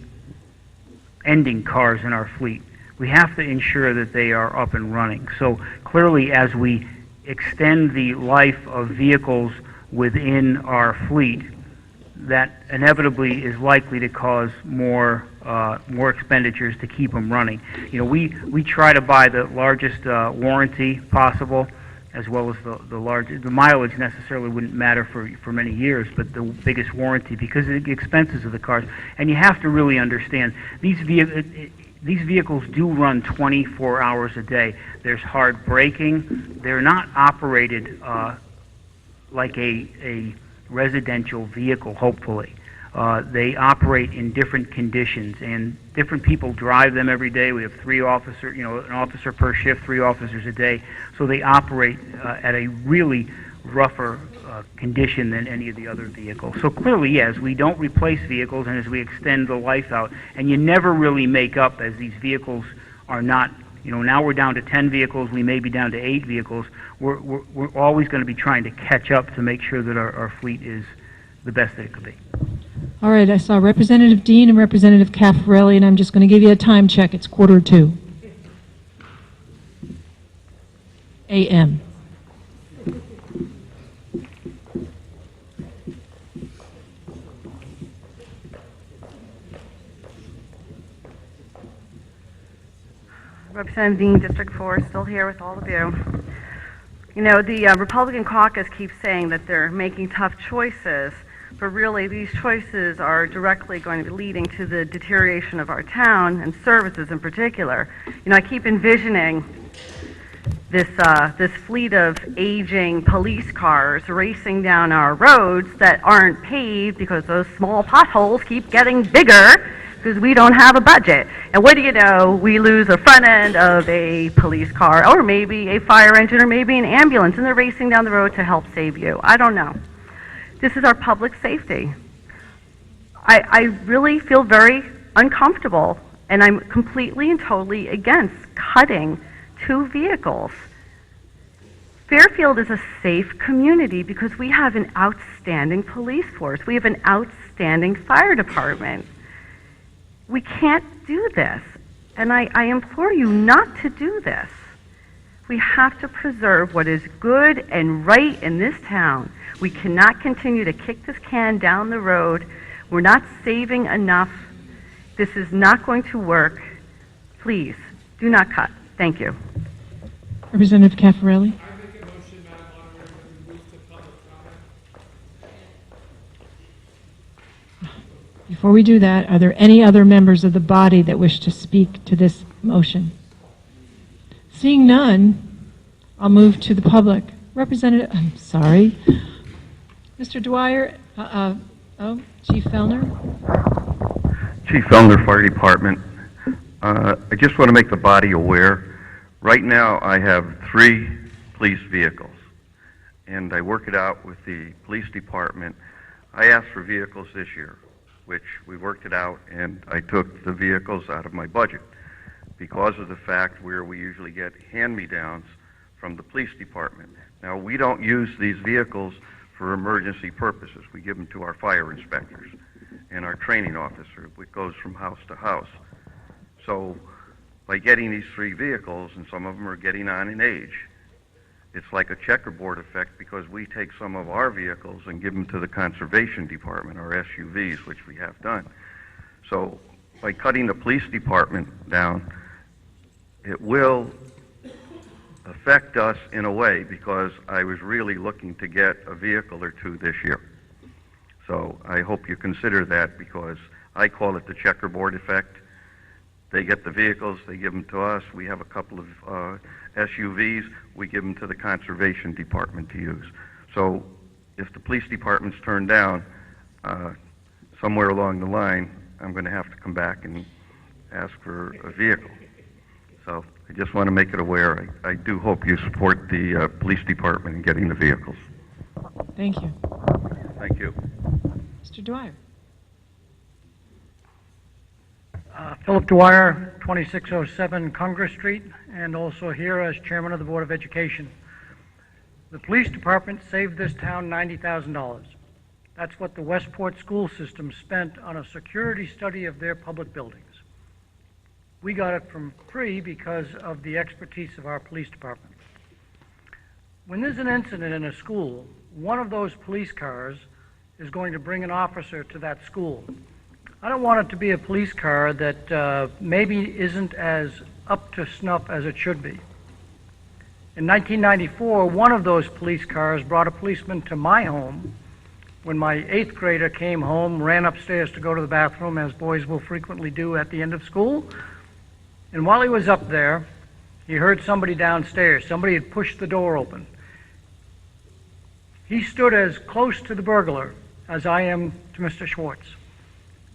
ending cars in our fleet, we have to ensure that they are up and running. So clearly, as we extend the life of vehicles within our fleet, that inevitably is likely to cause more expenditures to keep them running. You know, we try to buy the largest warranty possible, as well as the largest. The mileage necessarily wouldn't matter for many years, but the biggest warranty because of the expenses of the cars. And you have to really understand these vehicles do run 24 hours a day. There's hard braking. They're not operated like a residential vehicle, hopefully. They operate in different conditions, and different people drive them every day. We have an officer per shift, 3 officers a day. So they operate at a really rougher condition than any of the other vehicles. So clearly, yes, we don't replace vehicles, and as we extend the life out, and you never really make up as these vehicles are not. You know, now we're down to 10 vehicles. We may be down to 8 vehicles. We're always going to be trying to catch up to make sure that our fleet is the best that it could be. All right, I saw Representative Dean and Representative Caffarelli, and I'm just going to give you a time check. It's 1:45 a.m. Representative Dean, District 4, still here with all of you. You know, the Republican caucus keeps saying that they're making tough choices, but really these choices are directly going to be leading to the deterioration of our town and services in particular. You know, I keep envisioning this fleet of aging police cars racing down our roads that aren't paved because those small potholes keep getting bigger because we don't have a budget. And what do you know? We lose the front end of a police car, or maybe a fire engine, or maybe an ambulance, and they're racing down the road to help save you. I don't know. This is our public safety. I really feel very uncomfortable, and I'm completely and totally against cutting 2 vehicles. Fairfield is a safe community because we have an outstanding police force. We have an outstanding fire department. We can't do this, and I implore you not to do this. We have to preserve what is good and right in this town. We cannot continue to kick this can down the road. We're not saving enough. This is not going to work. Please, do not cut. Thank you. Representative Caffarelli. Before we do that, are there any other members of the body that wish to speak to this motion? Seeing none, I'll move to the public. Representative, I'm sorry. Mr. Dwyer, Chief Fellner. Chief Fellner, Fire Department. I just want to make the body aware. Right now, I have 3 police vehicles, and I work it out with the police department. I asked for vehicles this year, which we worked it out, and I took the vehicles out of my budget because of the fact where we usually get hand-me-downs from the police department. Now, we don't use these vehicles for emergency purposes. We give them to our fire inspectors and our training officer, which goes from house to house. So by getting these 3 vehicles, and some of them are getting on in age, it's like a checkerboard effect because we take some of our vehicles and give them to the conservation department, our SUVs, which we have done. So by cutting the police department down, it will affect us in a way because I was really looking to get a vehicle or two this year. So I hope you consider that because I call it the checkerboard effect. They get the vehicles, they give them to us. We have a couple of SUVs, we give them to the conservation department to use. So if the police department's turned down, somewhere along the line, I'm going to have to come back and ask for a vehicle. So I just want to make it aware. I do hope you support the police department in getting the vehicles. Thank you. Thank you. Mr. Dwyer. Philip Dwyer, 2607 Congress Street, and also here as chairman of the Board of Education. The police department saved this town $90,000. That's what the Westport school system spent on a security study of their public buildings. We got it from free because of the expertise of our police department. When there's an incident in a school, one of those police cars is going to bring an officer to that school. I don't want it to be a police car that maybe isn't as up to snuff as it should be. In 1994, one of those police cars brought a policeman to my home when my 8th grader came home, ran upstairs to go to the bathroom, as boys will frequently do at the end of school. And while he was up there, he heard somebody downstairs. Somebody had pushed the door open. He stood as close to the burglar as I am to Mr. Schwartz.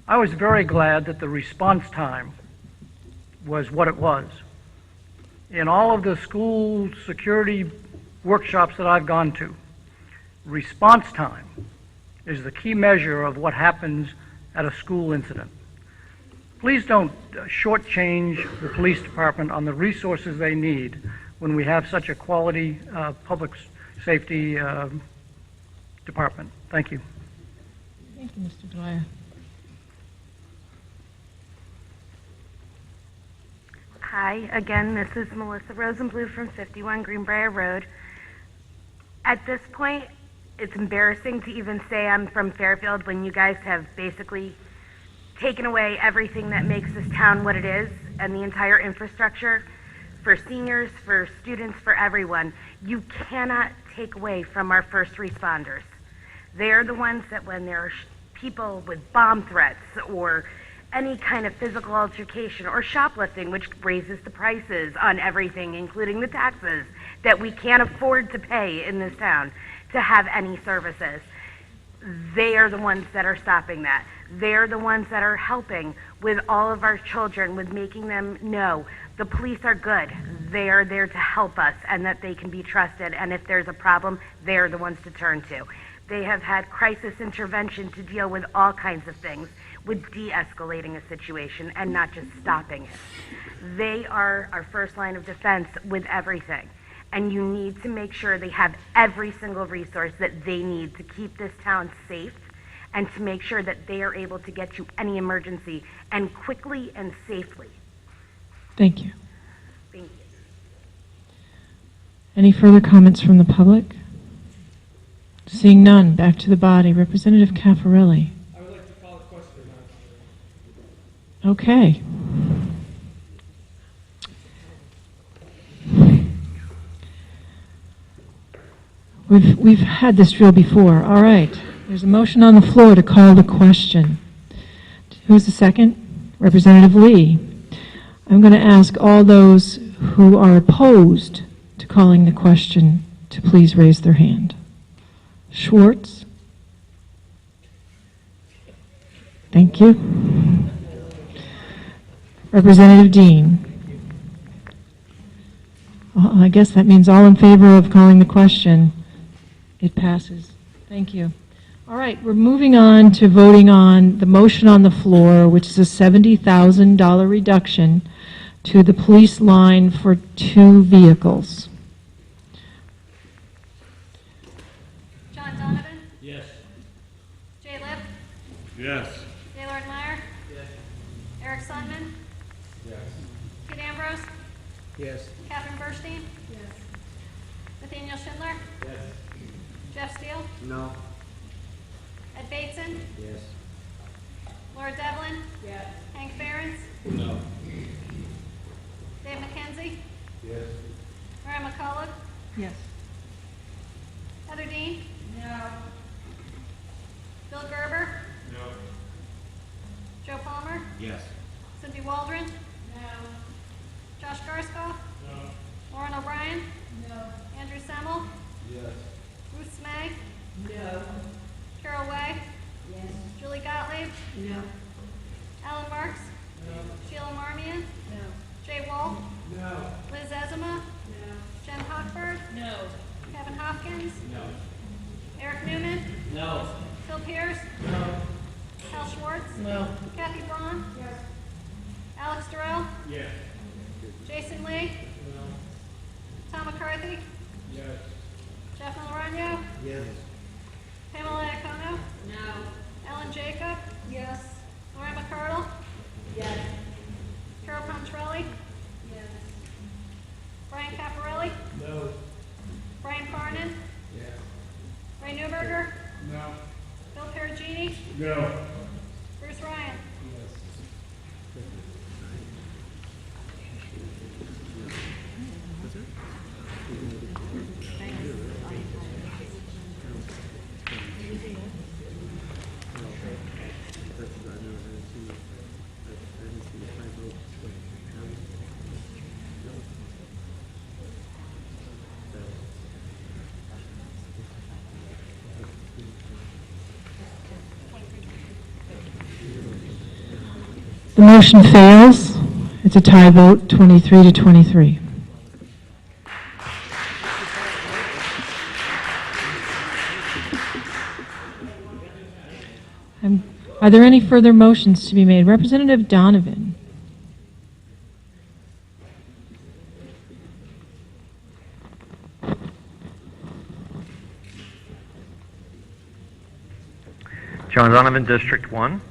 I was very glad that the response time was what it was. In all of the school security workshops that I've gone to, response time is the key measure of what happens at a school incident. Please don't shortchange the police department on the resources they need when we have such a quality public safety department. Thank you. Thank you, Mr. Dwyer. Hi, again, this is Melissa Rosenblum from 51 Greenbrier Road. At this point, it's embarrassing to even say I'm from Fairfield when you guys have basically taken away everything that makes this town what it is and the entire infrastructure for seniors, for students, for everyone. You cannot take away from our first responders. They're the ones that when there are people with bomb threats or any kind of physical altercation or shoplifting, which raises the prices on everything, including the taxes that we can't afford to pay in this town to have any services. They are the ones that are stopping that. They're the ones that are helping with all of our children, with making them know the police are good. They are there to help us and that they can be trusted. And if there's a problem, they're the ones to turn to. They have had crisis intervention to deal with all kinds of things, with de-escalating a situation and not just stopping it. They are our first line of defense with everything. And you need to make sure they have every single resource that they need to keep this town safe and to make sure that they are able to get to any emergency and quickly and safely. Thank you. Thank you. Any further comments from the public? Seeing none, back to the body. Representative Caffarelli. I would like to call a question. Okay. We've had this drill before. All right. There's a motion on the floor to call the question. Who's the second? Representative Lee. I'm going to ask all those who are opposed to calling the question to please raise their hand. Schwartz. Thank you. Representative Dean. Well, I guess that means all in favor of calling the question. It passes. Thank you. All right, we're moving on to voting on the motion on the floor, which is a $70,000 reduction to the police line for 2 vehicles. John Donovan? Yes. Jay Lipp? Yes. Gaylord Meyer? Yes. Eric Sundman? Yes. Kit Ambrose? Yes. Catherine Burstein? Yes. Nathaniel Schindler? Yes. Jeff Steele? No. Ed Bateson? Yes. Laura Devlin? Yes. Hank Behrens? No. Dave McKenzie? Yes. Mary McCullough? Yes. Heather Dean? No. Bill Gerber? No. Joe Palmer? Yes. Cindy Waldron? No. Josh Garskoff? No. Lauren O'Brien? No. Andrew Semmel? Yes. Ruth Smay? No. Carol Way? Yes. Julie Gottlieb? No. Alan Marks? No. Sheila Marmion? No. Jay Wolf? No. Liz Ezema? No. Jen Hochberg? No. Kevin Hopkins? No. Eric Newman? No. Phil Pierce? No. Hal Schwartz? No. Kathy Braun? Yes. Alex Durrell? Yes. Jason Lee? No. Tom McCarthy? Yes. Jeff Malorano? Yes. Pamela Iacono? No. Ellen Jacob? Yes. Lauren McCardle? Yes. Carol Pontrelli? Yes. Brian Caparelli? No. Brian Farnan? Yes. Ray Newberger? No. Bill Perugini? No. Bruce Ryan? The motion fails. It's a tie vote, 23 to 23. Are there any further motions to be made? Representative Donovan. John Donovan, District 1.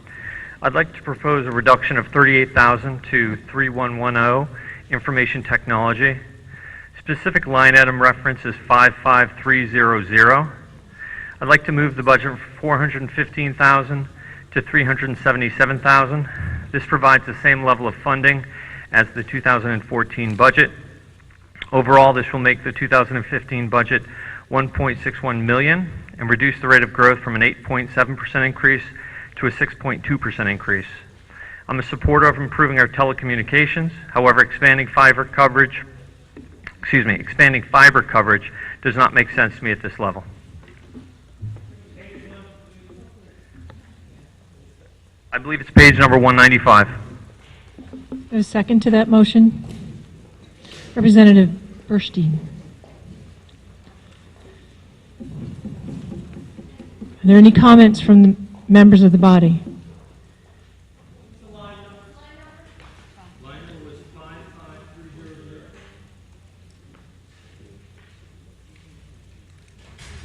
I'd like to propose a reduction of $38,000 to 3110, Information Technology. Specific line item reference is 55300. I'd like to move the budget from $415,000 to $377,000. This provides the same level of funding as the 2014 budget. Overall, this will make the 2015 budget $1.61 million and reduce the rate of growth from an 8.7% increase to a 6.2% increase. I'm a supporter of improving our telecommunications. However, expanding fiber coverage does not make sense to me at this level. I believe it's page number 195. There's a second to that motion? Representative Burstein. Are there any comments from the members of the body? Line number was 55300.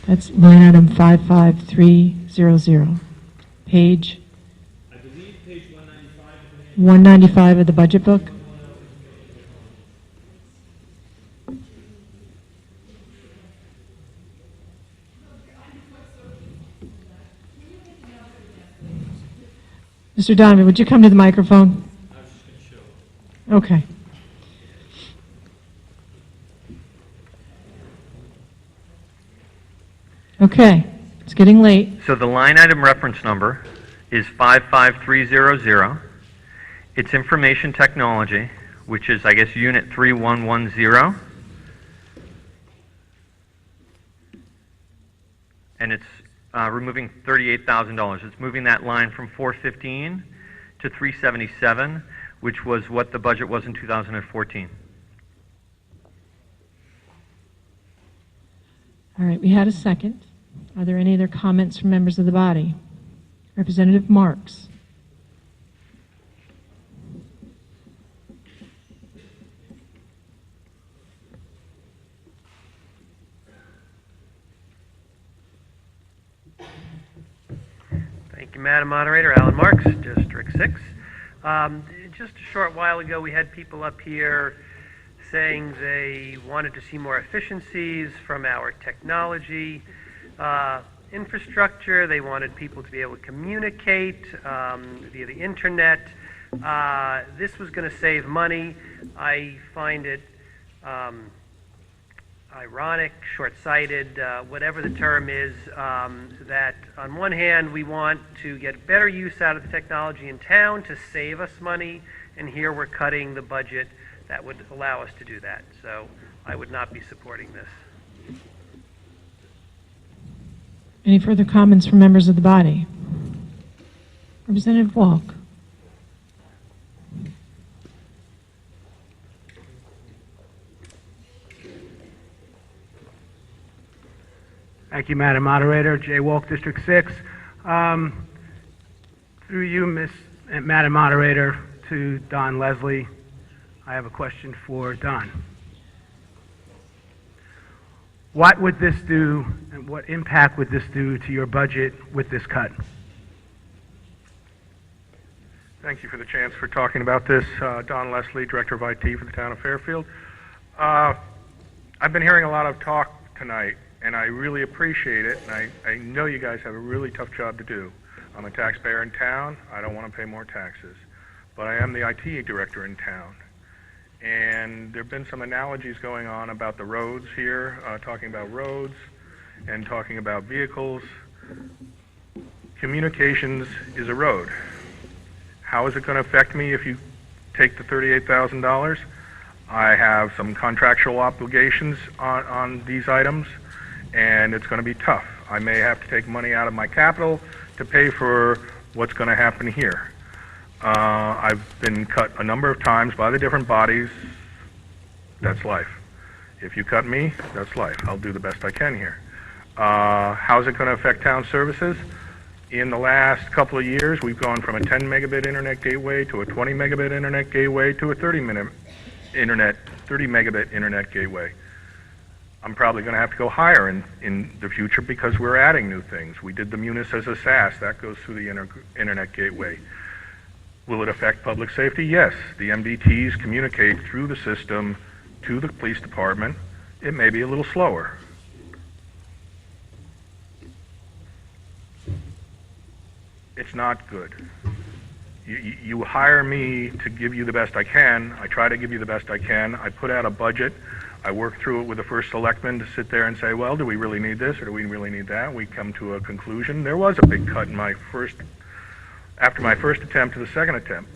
That's line item 55300. Page I believe page 195. 195 of the budget book. Mr. Donovan, would you come to the microphone? I was just going to show. Okay. Okay, it's getting late. So the line item reference number is 55300. It's Information Technology, which is, I guess, Unit 3110. And it's removing $38,000. It's moving that line from 415 to 377, which was what the budget was in 2014. All right, we had a second. Are there any other comments from members of the body? Representative Marks. Thank you, Madam Moderator. Alan Marks, District 6. Just a short while ago, we had people up here saying they wanted to see more efficiencies from our technology infrastructure. They wanted people to be able to communicate via the internet. This was going to save money. I find it ironic, short-sighted, whatever the term is, that on one hand we want to get better use out of the technology in town to save us money, and here we're cutting the budget that would allow us to do that. So I would not be supporting this. Any further comments from members of the body? Representative Walk. Thank you, Madam Moderator. Jay Walk, District 6. Through you, Madam Moderator, to Don Leslie, I have a question for Don. What would this do, and what impact would this do to your budget with this cut? Thank you for the chance for talking about this. Don Leslie, Director of IT for the town of Fairfield. I've been hearing a lot of talk tonight, and I really appreciate it, and I know you guys have a really tough job to do. I'm a taxpayer in town. I don't want to pay more taxes. But I am the IT director in town. And there have been some analogies going on about the roads here, talking about roads and talking about vehicles. Communications is a road. How is it going to affect me if you take the $38,000? I have some contractual obligations on these items, and it's going to be tough. I may have to take money out of my capital to pay for what's going to happen here. I've been cut a number of times by the different bodies. That's life. If you cut me, that's life. I'll do the best I can here. How's it going to affect town services? In the last couple of years, we've gone from a 10 megabit internet gateway to a 20 megabit internet gateway to a 30 megabit internet gateway. I'm probably going to have to go higher in the future because we're adding new things. We did the Munis as a SAS. That goes through the internet gateway. Will it affect public safety? Yes. The MDTs communicate through the system to the police department. It may be a little slower. It's not good. You hire me to give you the best I can. I try to give you the best I can. I put out a budget. I work through it with the first selectman to sit there and say, well, do we really need this or do we really need that? We come to a conclusion. There was a big cut in after my first attempt to the second attempt.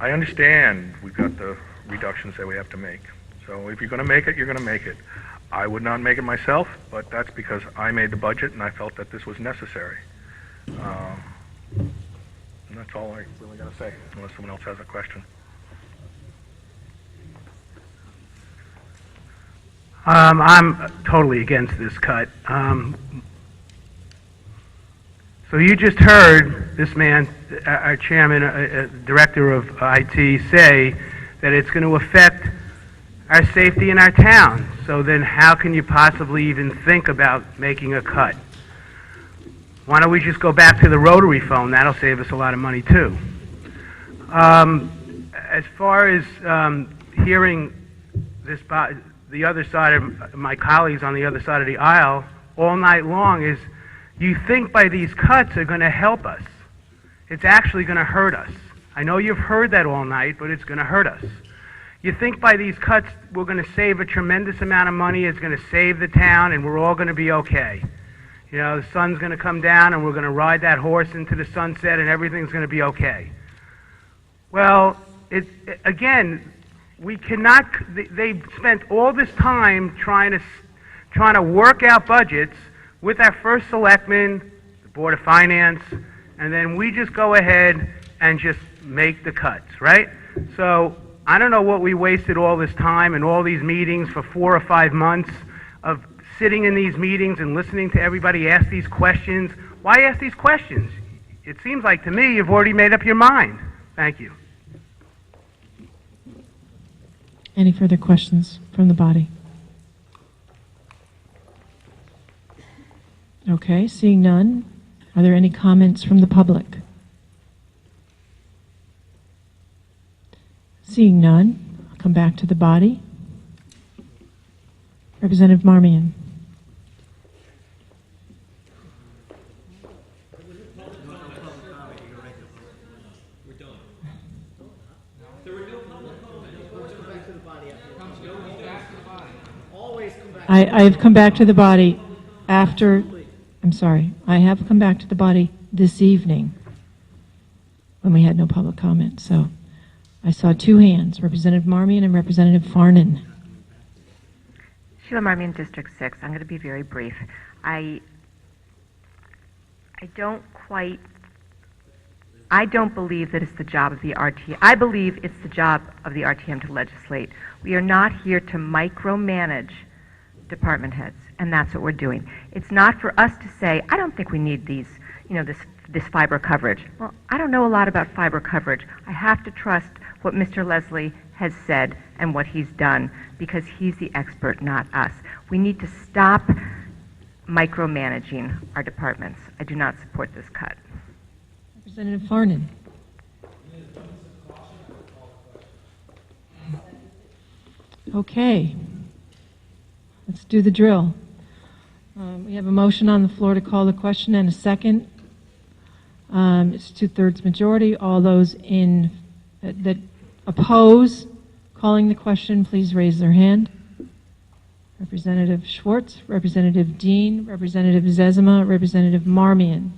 I understand we've got the reductions that we have to make. So if you're going to make it, you're going to make it. I would not make it myself, but that's because I made the budget and I felt that this was necessary. And that's all I really got to say, unless someone else has a question. I'm totally against this cut. So you just heard this man, our chairman, director of IT, say that it's going to affect our safety in our town. So then how can you possibly even think about making a cut? Why don't we just go back to the rotary phone? That'll save us a lot of money too. As far as hearing the other side of my colleagues on the other side of the aisle all night long is, you think by these cuts are going to help us. It's actually going to hurt us. I know you've heard that all night, but it's going to hurt us. You think by these cuts we're going to save a tremendous amount of money, it's going to save the town, and we're all going to be okay. You know, the sun's going to come down and we're going to ride that horse into the sunset and everything's going to be okay. Well, again, we cannot, they spent all this time trying to work out budgets with our first selectman, the Board of Finance, and then we just go ahead and just make the cuts, right? So I don't know what we wasted all this time and all these meetings for 4 or 5 months of sitting in these meetings and listening to everybody ask these questions. Why ask these questions? It seems like to me you've already made up your mind. Thank you. Any further questions from the body? Okay, seeing none. Are there any comments from the public? Seeing none, I'll come back to the body. Representative Marmion. We're done. There were no public comments. Go back to the body. Go back to the body. Always I have come back to the body after, I'm sorry, I have come back to the body this evening when we had no public comment. So I saw two hands, Representative Marmion and Representative Farnan. Sheila Marmion, District 6. I'm going to be very brief. I don't believe that it's the job of the RTM. I believe it's the job of the RTM to legislate. We are not here to micromanage department heads, and that's what we're doing. It's not for us to say, I don't think we need these, this fiber coverage. Well, I don't know a lot about fiber coverage. I have to trust what Mr. Leslie has said and what he's done because he's the expert, not us. We need to stop micromanaging our departments. I do not support this cut. Representative Farnan. Okay. Let's do the drill. We have a motion on the floor to call the question and a second. It's 2/3 majority. All those that oppose calling the question, please raise their hand. Representative Schwartz, Representative Dean, Representative Zezima, Representative Marmion.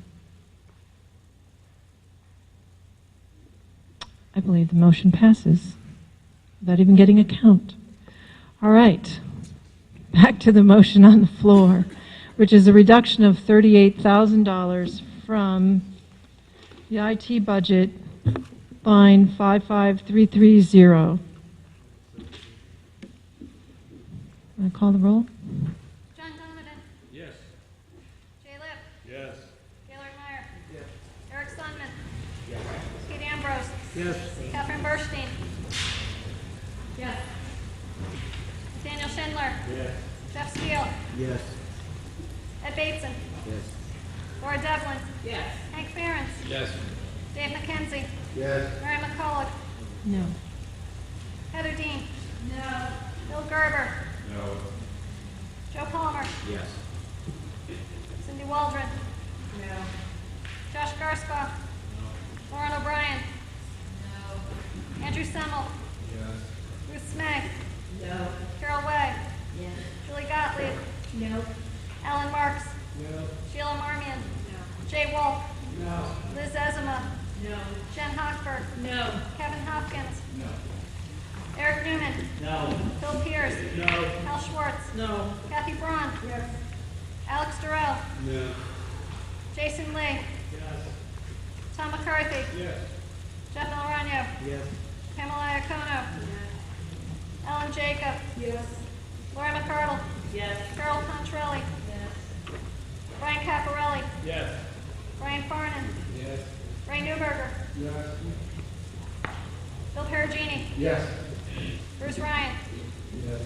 I believe the motion passes without even getting a count. All right. Back to the motion on the floor, which is a reduction of $38,000 from the IT budget, line 55330. Want to call the roll? John Donovan. Yes. Jay Lipp. Yes. Gaylord Meyer. Yes. Eric Sundman. Yes. Pete Ambrose. Yes. Catherine Burstein. Yes. Daniel Schindler. Yes. Jeff Steele. Yes. Ed Bateson. Yes. Laura Devlin. Yes. Hank Ferentz. Yes. Dave McKenzie. Yes. Mary McCulloch. No. Heather Dean. No. Bill Gerber. No. Joe Palmer. Yes. Cindy Waldron. No. Josh Garskoff. No. Lauren O'Brien. No. Andrew Semmel. Yes. Ruth Smeg. No. Carol Way. Yes. Julie Gottlieb. No. Alan Marks. No. Sheila Marmion. No. Jay Wolf. No. Liz Ezema. No. Jen Hochberg. No. Kevin Hopkins. No. Eric Newman. No. Phil Pierce. No. Hal Schwartz. No. Kathy Braun. Yes. Alex Durrell. No. Jason Lee. Yes. Tom McCarthy. Yes. Jeff Alrano. Yes. Pamela Iacono. Ellen Jacob. Yes. Laura McCardle. Yes. Carol Contrelli. Yes. Brian Caparelli. Yes. Brian Farnan. Yes. Ray Newberger. Yes. Bill Perugini. Yes. Bruce Ryan. Yes.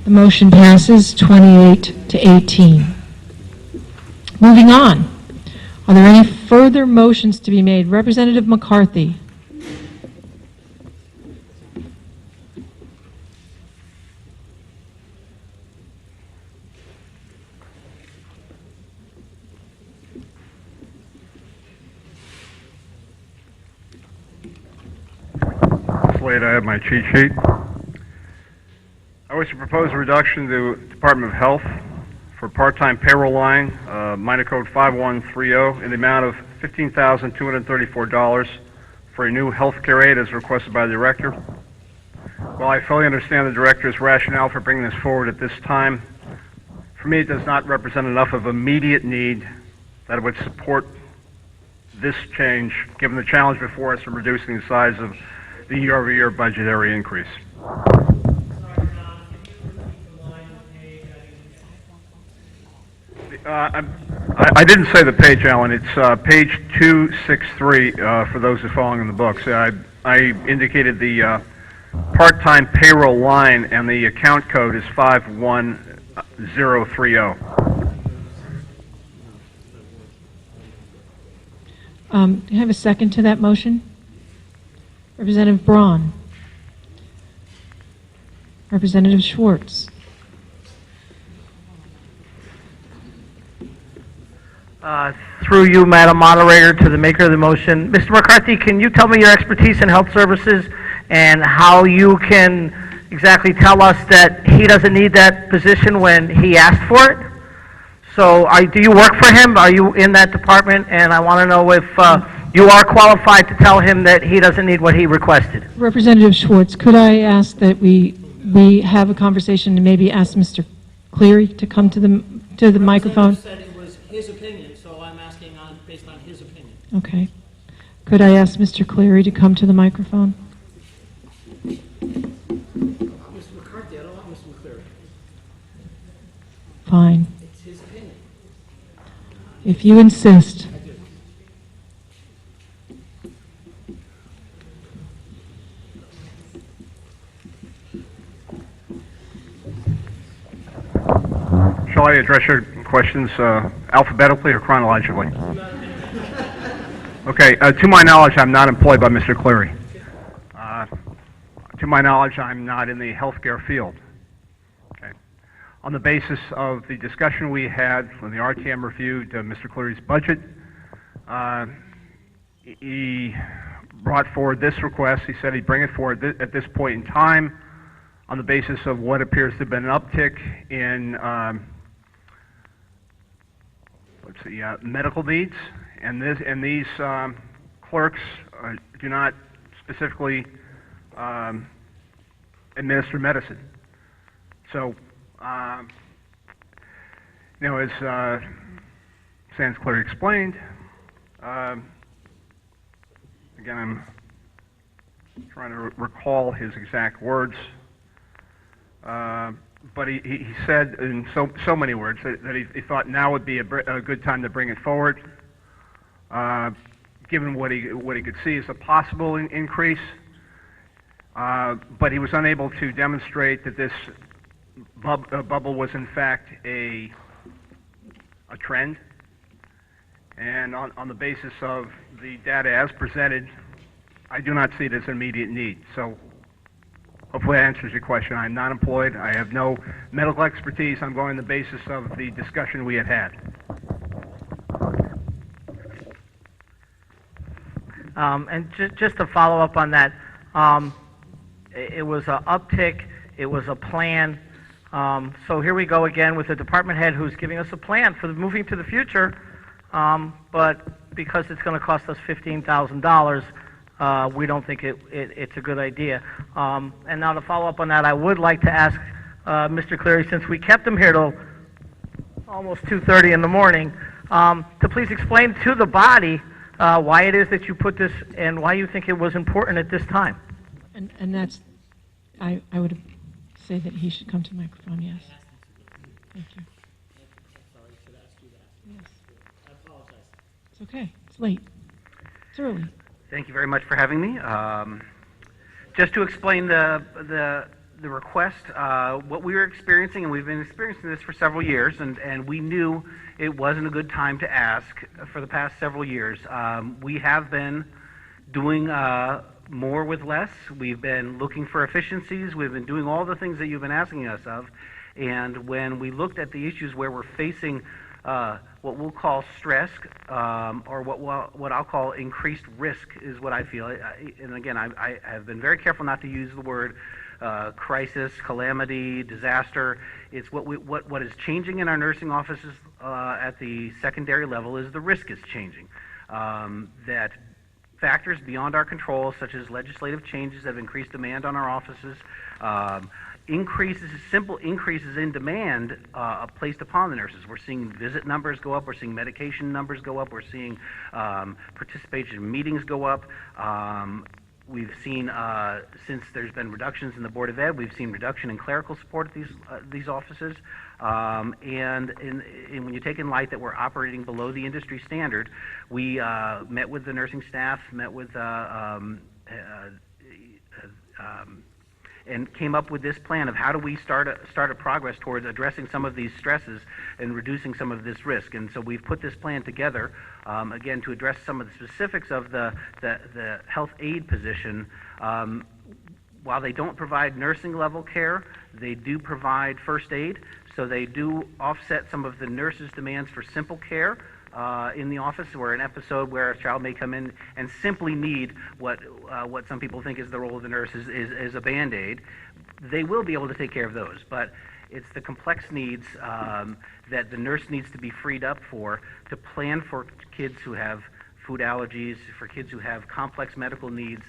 The motion passes 28 to 18. Moving on. Are there any further motions to be made? Representative McCarthy. Slate, I have my cheat sheet. I wish to propose a reduction to the Department of Health for part-time payroll line, minor code 5130, in the amount of $15,234 for a new healthcare aide as requested by the director. While I fully understand the director's rationale for bringing this forward at this time, for me it does not represent enough of immediate need that it would support this change, given the challenge before us in reducing the size of the year-over-year budgetary increase. I didn't say the page, Alan. It's page 263 for those who are following in the books. I indicated the part-time payroll line, and the account code is 51030. Do you have a second to that motion? Representative Braun. Representative Schwartz. Through you, Madam Moderator, to the maker of the motion. Mr. McCarthy, can you tell me your expertise in health services and how you can exactly tell us that he doesn't need that position when he asked for it? So do you work for him? Are you in that department? And I want to know if you are qualified to tell him that he doesn't need what he requested. Representative Schwartz, could I ask that we have a conversation and maybe ask Mr. Cleary to come to the microphone? Said it was his opinion, so I'm asking based on his opinion. Okay. Could I ask Mr. Cleary to come to the microphone? Mr. McCarthy, I don't want Mr. McCleary. Fine. It's his opinion. If you insist. I do. Shall I address your questions alphabetically or chronologically? Okay, to my knowledge, I'm not employed by Mr. Cleary. To my knowledge, I'm not in the healthcare field. Okay. On the basis of the discussion we had when the RTM reviewed Mr. Cleary's budget, he brought forward this request. He said he'd bring it forward at this point in time on the basis of what appears to have been an uptick in medical needs, and these clerks do not specifically administer medicine. So, as Sans Cleary explained, again, I'm trying to recall his exact words. But he said in so many words that he thought now would be a good time to bring it forward, given what he could see as a possible increase. But he was unable to demonstrate that this bubble was in fact a trend. And on the basis of the data as presented, I do not see it as an immediate need. So hopefully that answers your question. I'm not employed. I have no medical expertise. I'm going on the basis of the discussion we had. And just to follow up on that, it was an uptick. It was a plan. So here we go again with the department head who's giving us a plan for moving to the future. But because it's going to cost us $15,000, we don't think it's a good idea. And now to follow up on that, I would like to ask Mr. Cleary, since we kept him here till almost 2:30 in the morning, to please explain to the body why it is that you put this and why you think it was important at this time. And that's, I would say that he should come to the microphone, yes. Thank you. Sorry, should ask you that. Yes. I apologize. It's okay. It's late. It's early. Thank you very much for having me. Just to explain the request, what we were experiencing, and we've been experiencing this for several years, and we knew it wasn't a good time to ask for the past several years. We have been doing more with less. We've been looking for efficiencies. We've been doing all the things that you've been asking us of. And when we looked at the issues where we're facing what we'll call stress, or what I'll call increased risk, is what I feel. And again, I have been very careful not to use the word crisis, calamity, disaster. It's what is changing in our nursing offices at the secondary level is the risk is changing. That factors beyond our control, such as legislative changes that have increased demand on our offices, simple increases in demand placed upon the nurses. We're seeing visit numbers go up. We're seeing medication numbers go up. We're seeing participation in meetings go up. We've seen, since there's been reductions in the Board of Ed, we've seen reduction in clerical support at these offices. And when you take in light that we're operating below the industry standard, we met with the nursing staff, met with and came up with this plan of how do we start a progress towards addressing some of these stresses and reducing some of this risk. And so we've put this plan together, again, to address some of the specifics of the health aide position. While they don't provide nursing level care, they do provide first aid, so they do offset some of the nurses' demands for simple care in the office, or an episode where a child may come in and simply need what some people think is the role of the nurse is a Band-Aid. They will be able to take care of those, but it's the complex needs that the nurse needs to be freed up for, to plan for kids who have food allergies, for kids who have complex medical needs.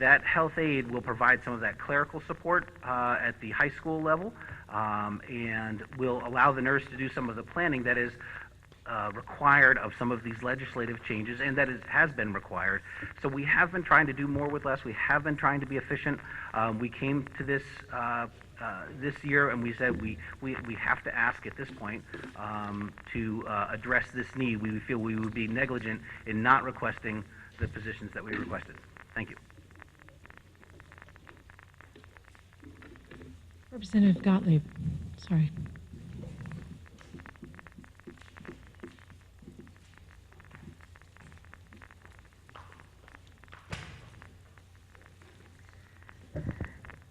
That health aide will provide some of that clerical support at the high school level, and will allow the nurse to do some of the planning that is required of some of these legislative changes, and that has been required. So we have been trying to do more with less. We have been trying to be efficient. We came to this this year and we said we have to ask at this point to address this need. We feel we would be negligent in not requesting the positions that we requested. Thank you. Representative Gottlieb, sorry.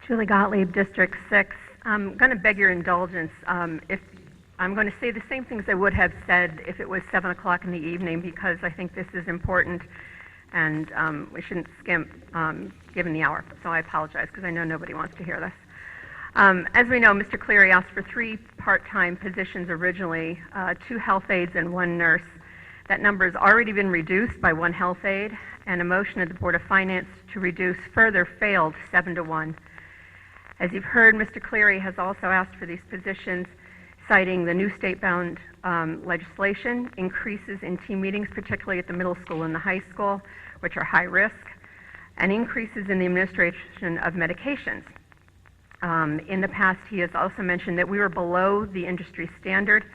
Julie Gottlieb, District 6. I'm going to beg your indulgence if I'm going to say the same things I would have said if it was 7 o'clock in the evening, because I think this is important and we shouldn't skimp given the hour. So I apologize because I know nobody wants to hear this. As we know, Mr. Cleary asked for 3 part-time positions originally, 2 health aides and 1 nurse. That number has already been reduced by 1 health aide, and a motion at the Board of Finance to reduce further failed 7-1. As you've heard, Mr. Cleary has also asked for these positions, citing the new state-bound legislation, increases in team meetings, particularly at the middle school and the high school, which are high risk, and increases in the administration of medications. In the past, he has also mentioned that we were below the industry standard,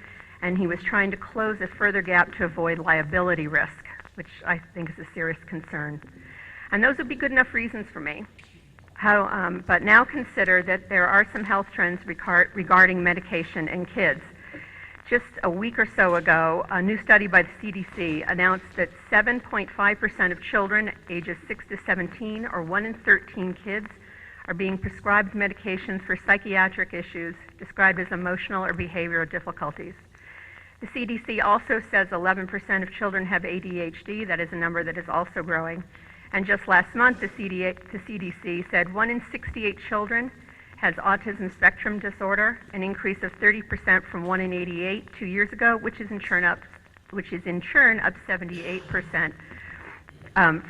and he was trying to close a further gap to avoid liability risk, which I think is a serious concern. And those would be good enough reasons for me. But now consider that there are some health trends regarding medication in kids. Just a week or so ago, a new study by the CDC announced that 7.5% of children ages 6 to 17, or 1 in 13 kids, are being prescribed medications for psychiatric issues described as emotional or behavioral difficulties. The CDC also says 11% of children have ADHD. That is a number that is also growing. And just last month, the CDC said 1 in 68 children has autism spectrum disorder, an increase of 30% from 1 in 88 2 years ago, which is in turn up 78%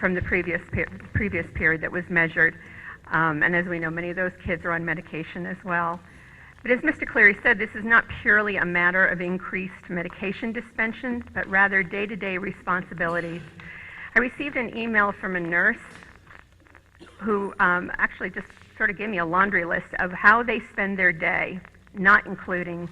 from the previous period that was measured. And as we know, many of those kids are on medication as well. But as Mr. Cleary said, this is not purely a matter of increased medication dispensing, but rather day-to-day responsibilities. I received an email from a nurse who actually just sort of gave me a laundry list of how they spend their day, not including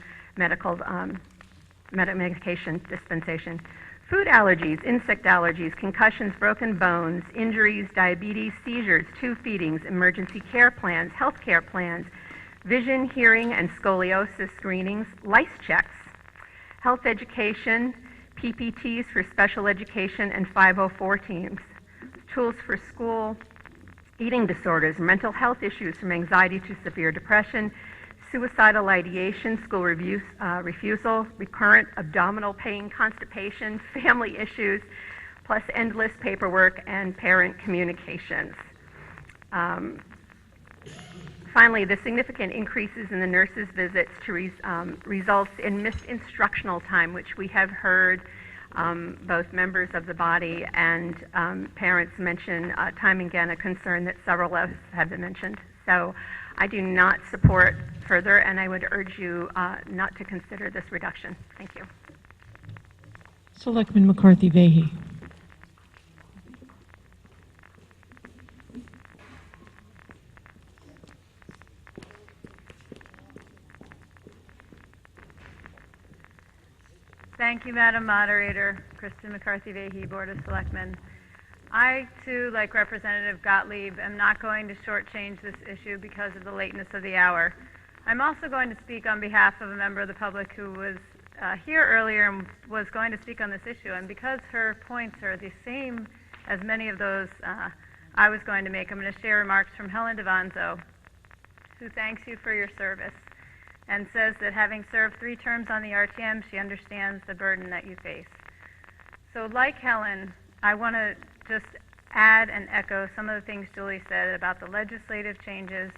medication dispensation. Food allergies, insect allergies, concussions, broken bones, injuries, diabetes, seizures, tube feedings, emergency care plans, health care plans, vision, hearing, and scoliosis screenings, lice checks, health education, PPTs for special education and 504 teams, tools for school, eating disorders, mental health issues from anxiety to severe depression, suicidal ideation, school refusal, recurrent abdominal pain, constipation, family issues, plus endless paperwork and parent communications. Finally, the significant increases in the nurses' visits to results in missed instructional time, which we have heard both members of the body and parents mention time and again, a concern that several of us have mentioned. So I do not support further, and I would urge you not to consider this reduction. Thank you. Selectman McCarthy-Vahey. Thank you, Madam Moderator. Kristen McCarthy-Vahey, Board of Selectmen. I, too, like Representative Gottlieb, am not going to shortchange this issue because of the lateness of the hour. I'm also going to speak on behalf of a member of the public who was here earlier and was going to speak on this issue, and because her points are the same as many of those I was going to make, I'm going to share remarks from Helen DeVonzo, who thanks you for your service and says that having served 3 terms on the RTM, she understands the burden that you face. So like Helen, I want to just add and echo some of the things Julie said about the legislative changes,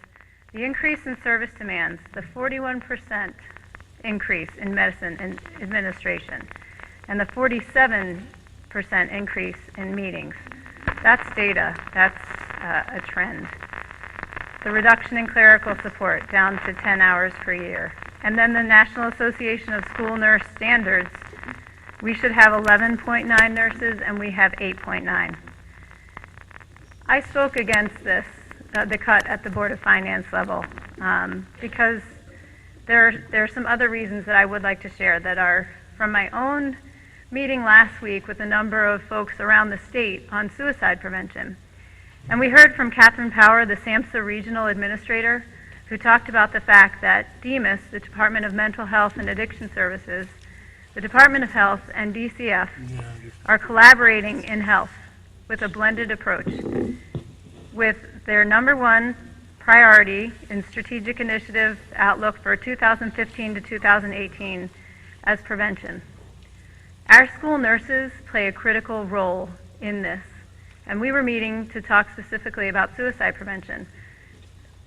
the increase in service demands, the 41% increase in medicine and administration, and the 47% increase in meetings. That's data. That's a trend. The reduction in clerical support down to 10 hours per year. And then the National Association of School Nurse Standards, we should have 11.9 nurses, and we have 8.9. I spoke against this, the cut at the Board of Finance level, because there are some other reasons that I would like to share that are from my own meeting last week with a number of folks around the state on suicide prevention. And we heard from Catherine Power, the SAMHSA regional administrator, who talked about the fact that DEMIS, the Department of Mental Health and Addiction Services, the Department of Health, and DCF are collaborating in health with a blended approach, with their number 1 priority in strategic initiative outlook for 2015 to 2018 as prevention. Our school nurses play a critical role in this, and we were meeting to talk specifically about suicide prevention.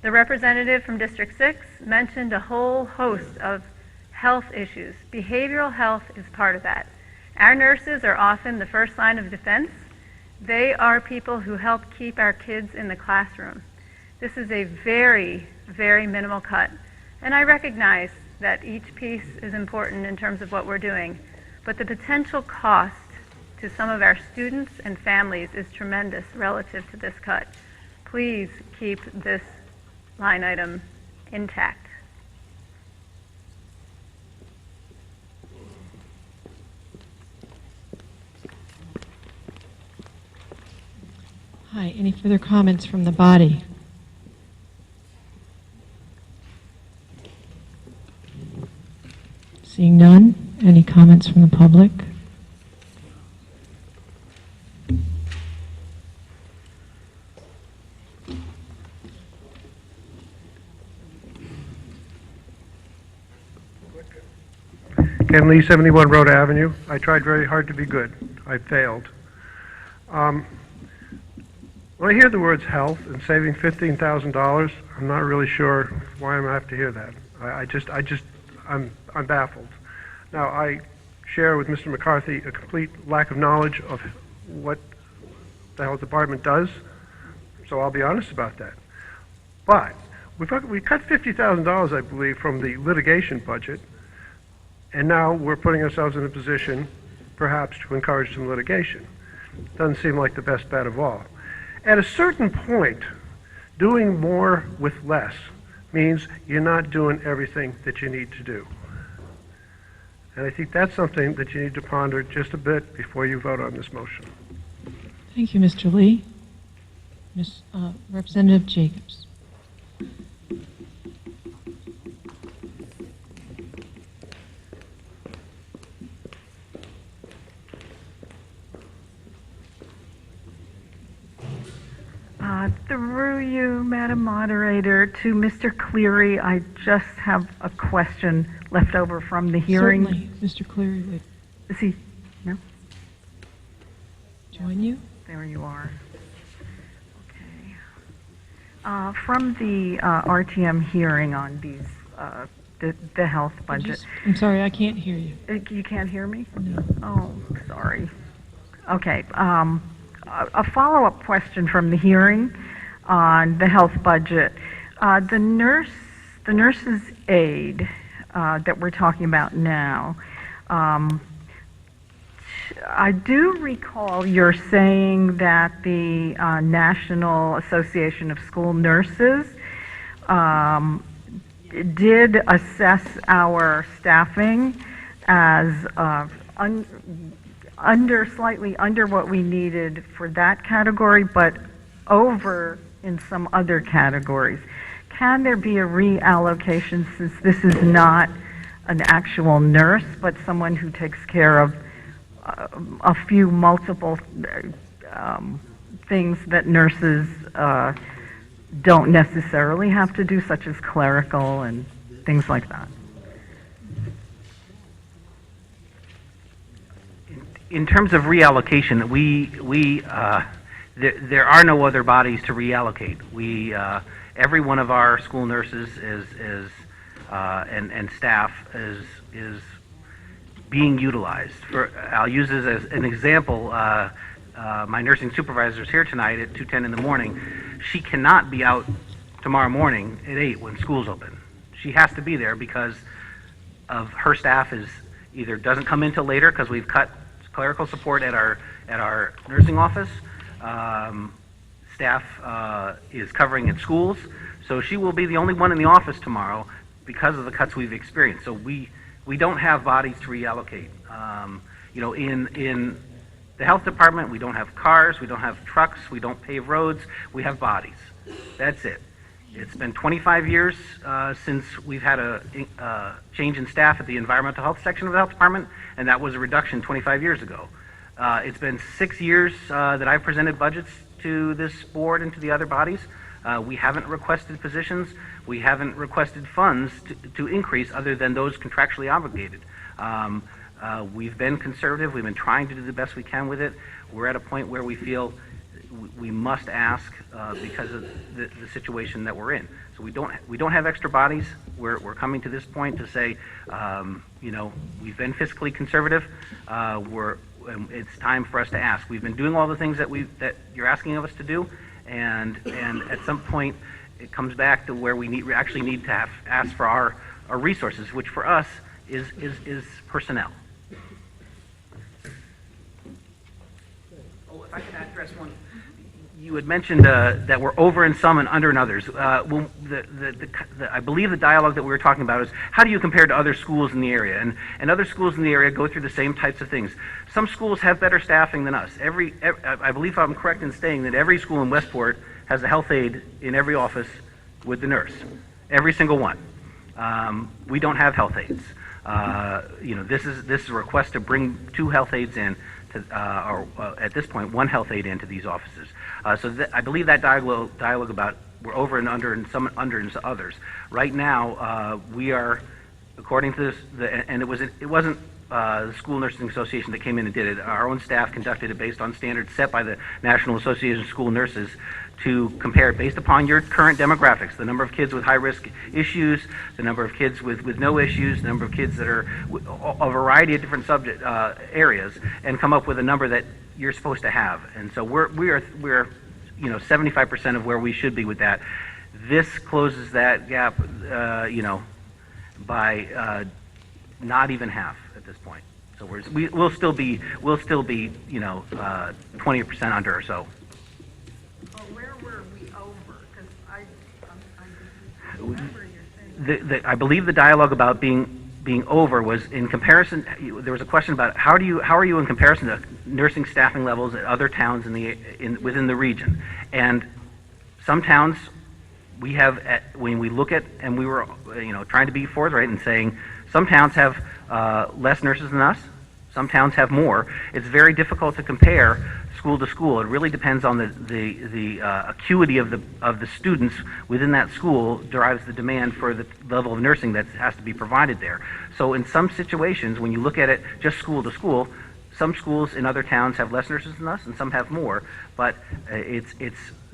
The representative from District 6 mentioned a whole host of health issues. Behavioral health is part of that. Our nurses are often the first line of defense. They are people who help keep our kids in the classroom. This is a very, very minimal cut. And I recognize that each piece is important in terms of what we're doing, but the potential cost to some of our students and families is tremendous relative to this cut. Please keep this line item intact. Hi, any further comments from the body? Seeing none, any comments from the public? Ken Lee, 71 Road Avenue. I tried very hard to be good. I failed. When I hear the words health and saving $15,000, I'm not really sure why I'm going to have to hear that. I'm baffled. Now, I share with Mr. McCarthy a complete lack of knowledge of what the health department does, so I'll be honest about that. But we cut $50,000, I believe, from the litigation budget, and now we're putting ourselves in a position, perhaps, to encourage some litigation. Doesn't seem like the best bet of all. At a certain point, doing more with less means you're not doing everything that you need to do. And I think that's something that you need to ponder just a bit before you vote on this motion. Thank you, Mr. Lee. Representative Jacobs. Through you, Madam Moderator, to Mr. Cleary, I just have a question left over from the hearing. Certainly, Mr. Cleary would. Is he? No? Join you? There you are. Okay. From the RTM hearing on these, the health budget. I'm sorry, I can't hear you. You can't hear me? No. Oh, sorry. Okay. A follow-up question from the hearing on the health budget. The nurse's aid that we're talking about now, I do recall you're saying that the National Association of School Nurses did assess our staffing as slightly under what we needed for that category, but over in some other categories. Can there be a reallocation, since this is not an actual nurse, but someone who takes care of a few multiple things that nurses don't necessarily have to do, such as clerical and things like that? In terms of reallocation, there are no other bodies to reallocate. Every one of our school nurses and staff is being utilized. I'll use this as an example. My nursing supervisor is here tonight at 2:10 in the morning. She cannot be out tomorrow morning at 8 when school's open. She has to be there because of her staff is either doesn't come in till later because we've cut clerical support at our nursing office. Staff is covering at schools, so she will be the only one in the office tomorrow because of the cuts we've experienced. So we don't have bodies to reallocate. In the health department, we don't have cars, we don't have trucks, we don't pave roads, we have bodies. That's it. It's been 25 years since we've had a change in staff at the environmental health section of the health department, and that was a reduction 25 years ago. It's been 6 years that I've presented budgets to this board and to the other bodies. We haven't requested positions. We haven't requested funds to increase other than those contractually obligated. We've been conservative. We've been trying to do the best we can with it. We're at a point where we feel we must ask because of the situation that we're in. So we don't have extra bodies. We're coming to this point to say, we've been fiscally conservative. It's time for us to ask. We've been doing all the things that you're asking of us to do, and at some point it comes back to where we actually need to ask for our resources, which for us is personnel. Oh, if I could address one. You had mentioned that we're over in some and under in others. I believe the dialogue that we were talking about is how do you compare to other schools in the area? And other schools in the area go through the same types of things. Some schools have better staffing than us. I believe I'm correct in saying that every school in Westport has a health aide in every office with the nurse. Every single one. We don't have health aides. This is a request to bring 2 health aides in, or at this point, 1 health aide into these offices. I believe that dialogue about we're over and under and some under and others. Right now, we are, according to this, and it wasn't the School Nursing Association that came in and did it. Our own staff conducted it based on standards set by the National Association of School Nurses to compare it based upon your current demographics, the number of kids with high-risk issues, the number of kids with no issues, the number of kids that are a variety of different subject areas, and come up with a number that you're supposed to have. And so we're 75% of where we should be with that. This closes that gap, by not even half at this point. So we'll still be 20% under or so. Where were we over? Because I remember you're saying. I believe the dialogue about being over was in comparison. There was a question about how are you in comparison to nursing staffing levels at other towns within the region, and some towns we have when we look at, and we were trying to be forthright in saying some towns have less nurses than us. Some towns have more. It's very difficult to compare school to school. It really depends on the acuity of the students within that school derives the demand for the level of nursing that has to be provided there. So in some situations, when you look at it just school to school, some schools in other towns have less nurses than us, and some have more. But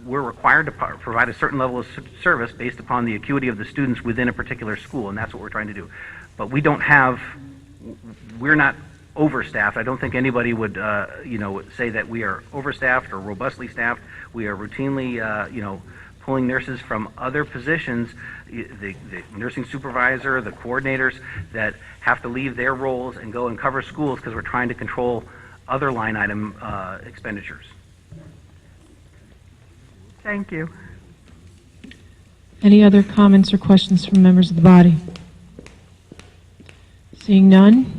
we're required to provide a certain level of service based upon the acuity of the students within a particular school, and that's what we're trying to do. But we're not overstaffed. I don't think anybody would, say that we are overstaffed or robustly staffed. We are routinely, pulling nurses from other positions, the nursing supervisor, the coordinators that have to leave their roles and go and cover schools because we're trying to control other line item expenditures. Thank you. Any other comments or questions from members of the body? Seeing none,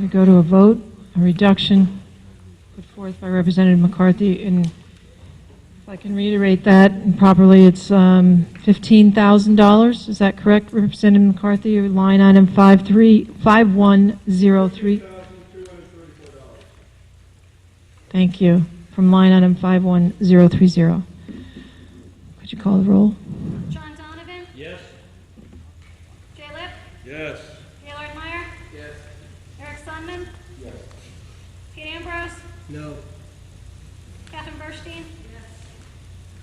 We go to a vote, a reduction put forth by Representative McCarthy, and if I can reiterate that properly, it's $15,000. Is that correct, Representative McCarthy? Or line item 5103. Thank you. From line item 51030. Could you call the roll? John Donovan? Yes. Jay Lip? Yes. Gaylord Meyer? Yes. Eric Sundman? Yes. Pete Ambrose? No. Catherine Burstein? Yes.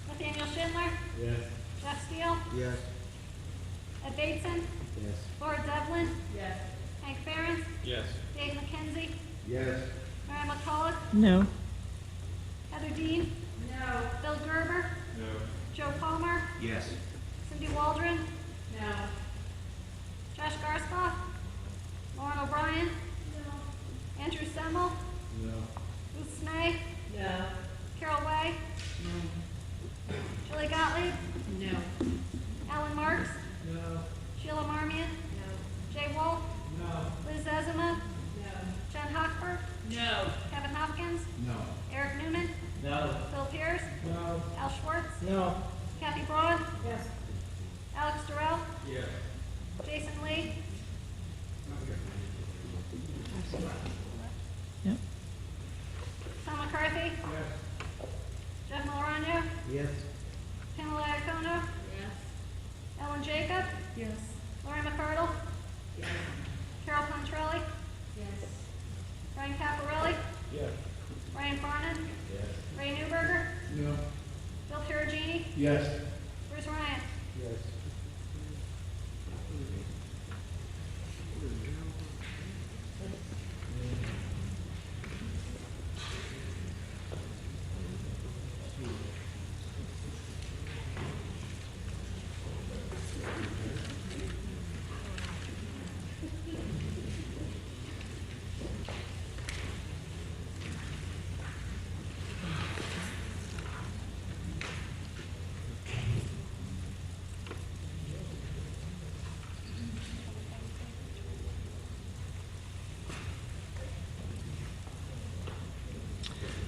Nathaniel Schindler? Yes. Jeff Steele? Yes. Ed Bateson? Yes. Laura Devlin? Yes. Hank Ferentz? Yes. Dave McKenzie? Yes. Mary McCullough? No. Heather Dean? No. Bill Gerber? No. Joe Palmer? Yes. Cindy Waldron? No. Josh Garskoff? Lauren O'Brien? No. Andrew Semmel? No. Ruth Snay? No. Carol Way? No. Julie Gottlieb? No. Alan Marks? No. Sheila Marmion? No. Jay Wolf? No. Liz Ezema? No. Jen Hochberg? No. Kevin Hopkins? No. Eric Newman? No. Phil Pierce? No. Al Schwartz? No. Kathy Braun? Yes. Alex Durrell? Yes. Jason Lee? Yep. Tom McCarthy? Yes. Jeff Malorano? Yes. Pamela Iacono? Yes. Ellen Jacob? Yes. Lori McCardle? Yes. Carol Pontrelli? Yes. Ryan Caparelli? Yes. Ryan Farnan? Yes. Ray Newberger? No. Bill Perugini? Yes. Bruce Ryan? Yes.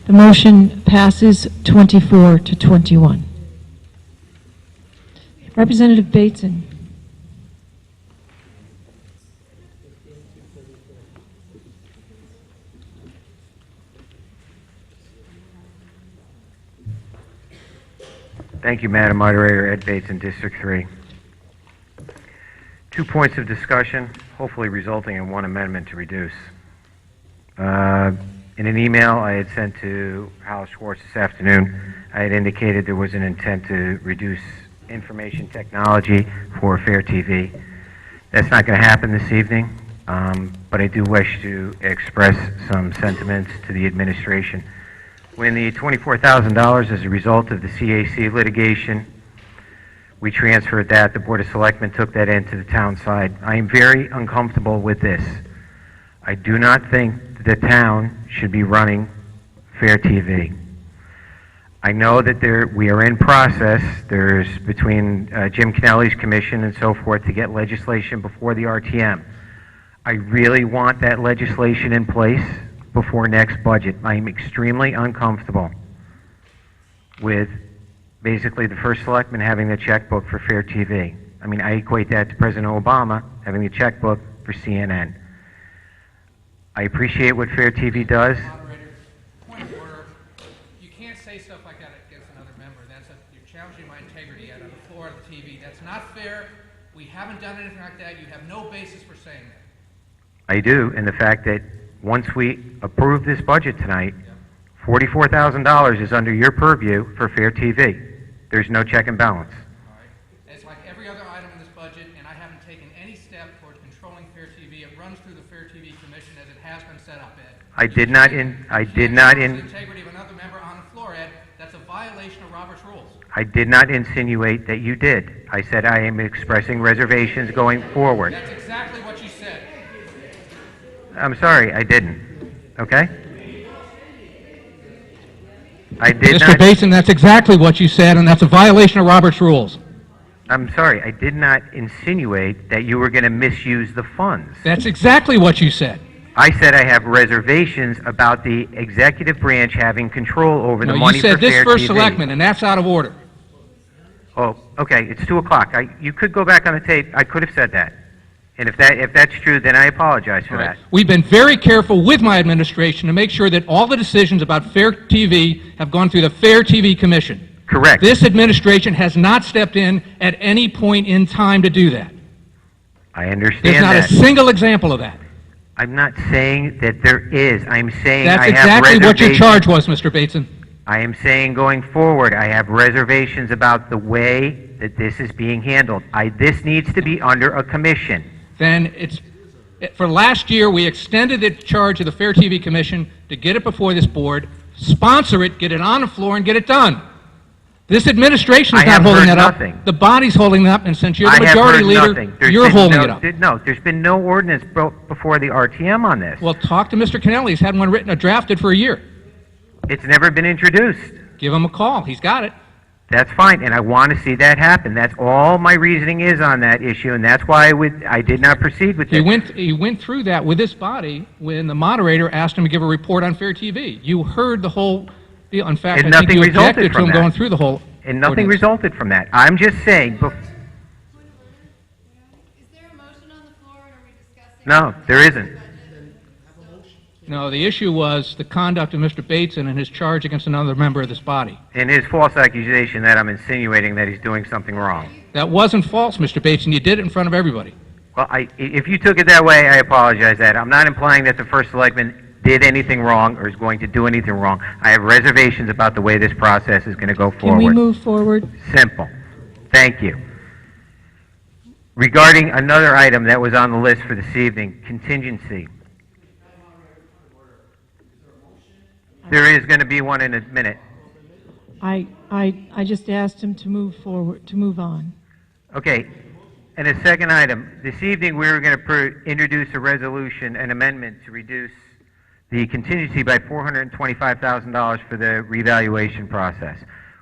The motion passes 24 to 21. Representative Bateson. Thank you, Madam Moderator. Ed Bates in District 3. 2 points of discussion, hopefully resulting in one amendment to reduce. In an email I had sent to Hal Schwartz this afternoon, I had indicated there was an intent to reduce information technology for Fair TV. That's not going to happen this evening, but I do wish to express some sentiments to the administration. When the $24,000 as a result of the CAC litigation, we transferred that, the Board of Selectmen took that into the town side. I am very uncomfortable with this. I do not think the town should be running Fair TV. I know that we are in process, there's between Jim Kennelly's commission and so forth to get legislation before the RTM. I really want that legislation in place before next budget. I am extremely uncomfortable with basically the first selectman having the checkbook for Fair TV. I mean, I equate that to President Obama having the checkbook for CNN. I appreciate what Fair TV does. Moderator, point of order. You can't say stuff like that against another member. You're challenging my integrity out on the floor of the TV. That's not fair. We haven't done anything like that. You have no basis for saying that. I do, and the fact that once we approve this budget tonight, $44,000 is under your purview for Fair TV. There's no check and balance. It's like every other item in this budget, and I haven't taken any step towards controlling Fair TV. It runs through the Fair TV Commission as it has been set up, Ed. I did not the integrity of another member on the floor, Ed. That's a violation of Robert's rules. I did not insinuate that you did. I said I am expressing reservations going forward. That's exactly what you said. I'm sorry, I didn't. Okay? I did Mr. Basin, that's exactly what you said, and that's a violation of Robert's rules. I'm sorry, I did not insinuate that you were going to misuse the funds. That's exactly what you said. I said I have reservations about the executive branch having control over the No, money you for said this Fair first TV. selectman, and that's out of order. Oh, okay, it's 2 o'clock. You could go back on the tape. I could have said that. And if that's true, then I apologize for All right. that. We've been very careful with my administration to make sure that all the decisions about Fair TV have gone through the Fair TV Commission. Correct. This administration has not stepped in at any point in time to do that. I understand There's not that. a single example of that. I'm not saying that there is. I'm saying That's I have exactly what your reservations. charge was, Mr. Bateson. I am saying going forward, I have reservations about the way that this is being handled. This needs to be under a commission. Then for last year, we extended the charge of the Fair TV Commission to get it before this board, sponsor it, get it on the floor, and get it done. This administration is I not have holding heard that up. nothing. The body's holding it up, and since you're the I have majority heard leader, nothing. There's you're been holding no- it up. No, there's been no ordinance before the RTM on this. Well, talk to Mr. Kennelly. He's had one written, drafted for a year. It's never been introduced. Give him a call. He's got it. That's fine, and I want to see that happen. That's all my reasoning is on that issue, and that's why I did not proceed with it. He went through that with this body when the moderator asked him to give a report on Fair TV. You heard the whole deal. In fact, And I think nothing you resulted objected to from him that. going through the whole And nothing ordinance. resulted from that. I'm just saying, no, there isn't. No, the issue was the conduct of Mr. Bateson and his charge against another member of this body. And his false accusation that I'm insinuating that he's doing something wrong. That wasn't false, Mr. Bateson. You did it in front of everybody. Well, if you took it that way, I apologize that. I'm not implying that the first selectman did anything wrong or is going to do anything wrong. I have reservations about the way this process is going to go Can forward. we move forward? Simple. Thank you. Regarding another item that was on the list for this evening, contingency. There is going to be one in a minute. I just asked him to move forward, to move on. Okay. And a second item. This evening we were going to introduce a resolution, an amendment to reduce the contingency by $425,000 for the revaluation process.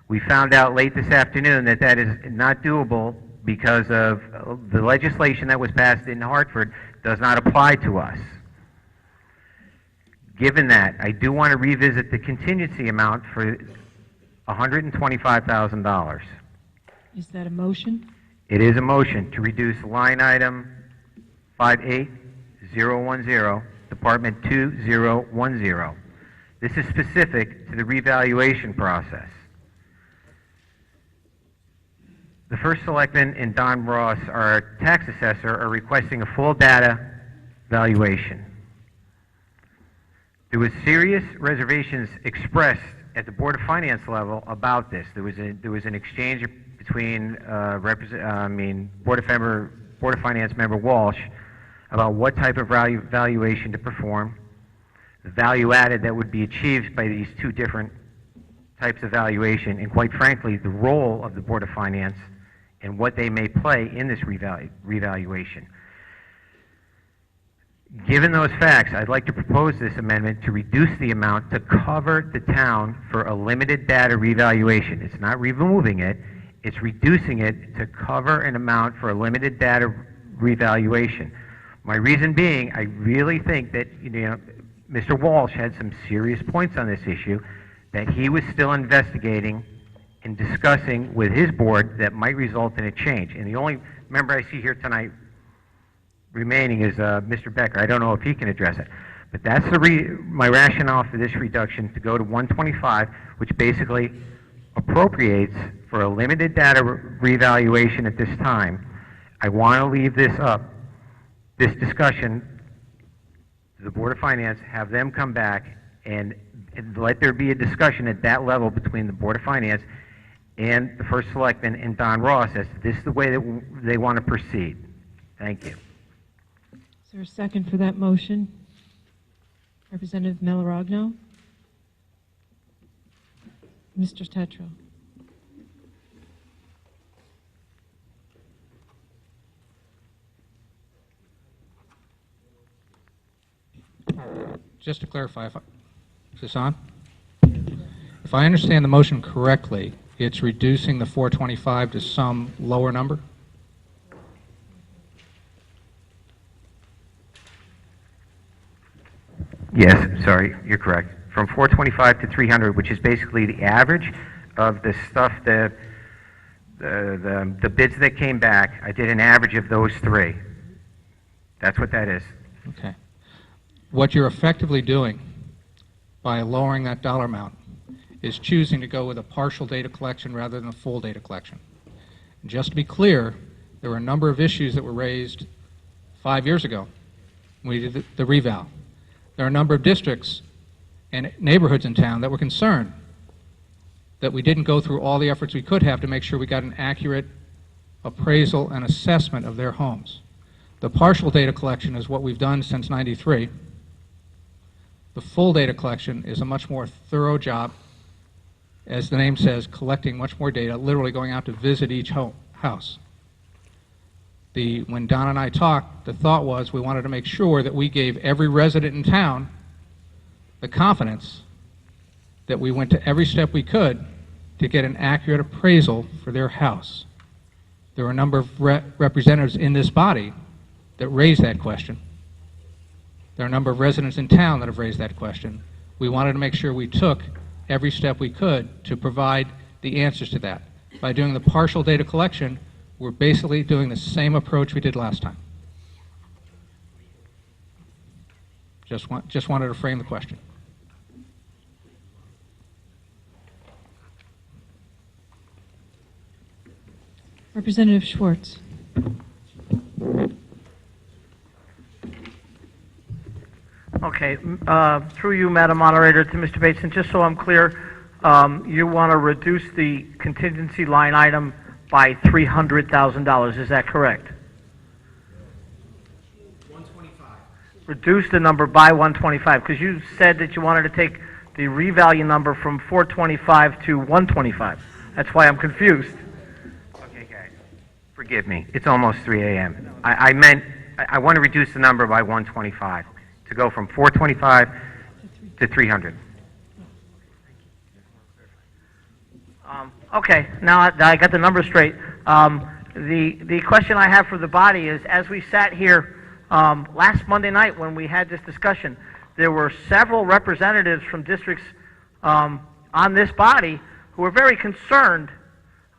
We found out late this afternoon that that is not doable because of the legislation that was passed in Hartford does not apply to us. Given that, I do want to revisit the contingency amount for $125,000. Is that a motion? It is a motion to reduce line item 58010, Department 2010. This is specific to the revaluation process. The first selectman and Don Ross, our tax assessor, are requesting a full data valuation. There was serious reservations expressed at the Board of Finance level about this. There was an exchange between Board of Finance member Walsh about what type of valuation to perform, the value added that would be achieved by these two different types of valuation, and quite frankly, the role of the Board of Finance and what they may play in this revaluation. Given those facts, I'd like to propose this amendment to reduce the amount to cover the town for a limited data revaluation. It's not removing it, it's reducing it to cover an amount for a limited data revaluation. My reason being, I really think that Mr. Walsh had some serious points on this issue that he was still investigating and discussing with his board that might result in a change. And the only member I see here tonight remaining is Mr. Becker. I don't know if he can address it. But that's my rationale for this reduction to go to 125, which basically appropriates for a limited data revaluation at this time. I want to leave this discussion to the Board of Finance, have them come back and let there be a discussion at that level between the Board of Finance and the First Selectman and Don Ross as to this is the way that they want to proceed. Thank you. Is there a second for that motion? Representative Melarogno? Mr. Tetro? Just to clarify, is this on? If I understand the motion correctly, it's reducing the 425 to some lower number? Yes, sorry, you're correct. From 425 to 300, which is basically the average of the stuff, the bids that came back, I did an average of those three. That's what that is. Okay. What you're effectively doing by lowering that dollar amount is choosing to go with a partial data collection rather than a full data collection. And just to be clear, there were a number of issues that were raised 5 years ago when we did the reval. There are a number of districts and neighborhoods in town that were concerned that we didn't go through all the efforts we could have to make sure we got an accurate appraisal and assessment of their homes. The partial data collection is what we've done since '93. The full data collection is a much more thorough job, as the name says, collecting much more data, literally going out to visit each house. When Don and I talked, the thought was we wanted to make sure that we gave every resident in town the confidence that we went to every step we could to get an accurate appraisal for their house. There are a number of representatives in this body that raised that question. There are a number of residents in town that have raised that question. We wanted to make sure we took every step we could to provide the answers to that. By doing the partial data collection, we're basically doing the same approach we did last time. Just wanted to frame the question. Representative Schwartz. Okay, through you, Madam Moderator, to Mr. Bates, and just so I'm clear, you want to reduce the contingency line item by $300,000, is that correct? 125. Reduce the number by 125, because you said that you wanted to take the revalue number from 425 to 125. That's why I'm confused. Okay, guys, forgive me. It's almost 3 a.m. I meant I want to reduce the number by 125 to go from 425 to 300. Okay, now I got the numbers straight. The question I have for the body is, as we sat here last Monday night when we had this discussion, there were several representatives from districts on this body who were very concerned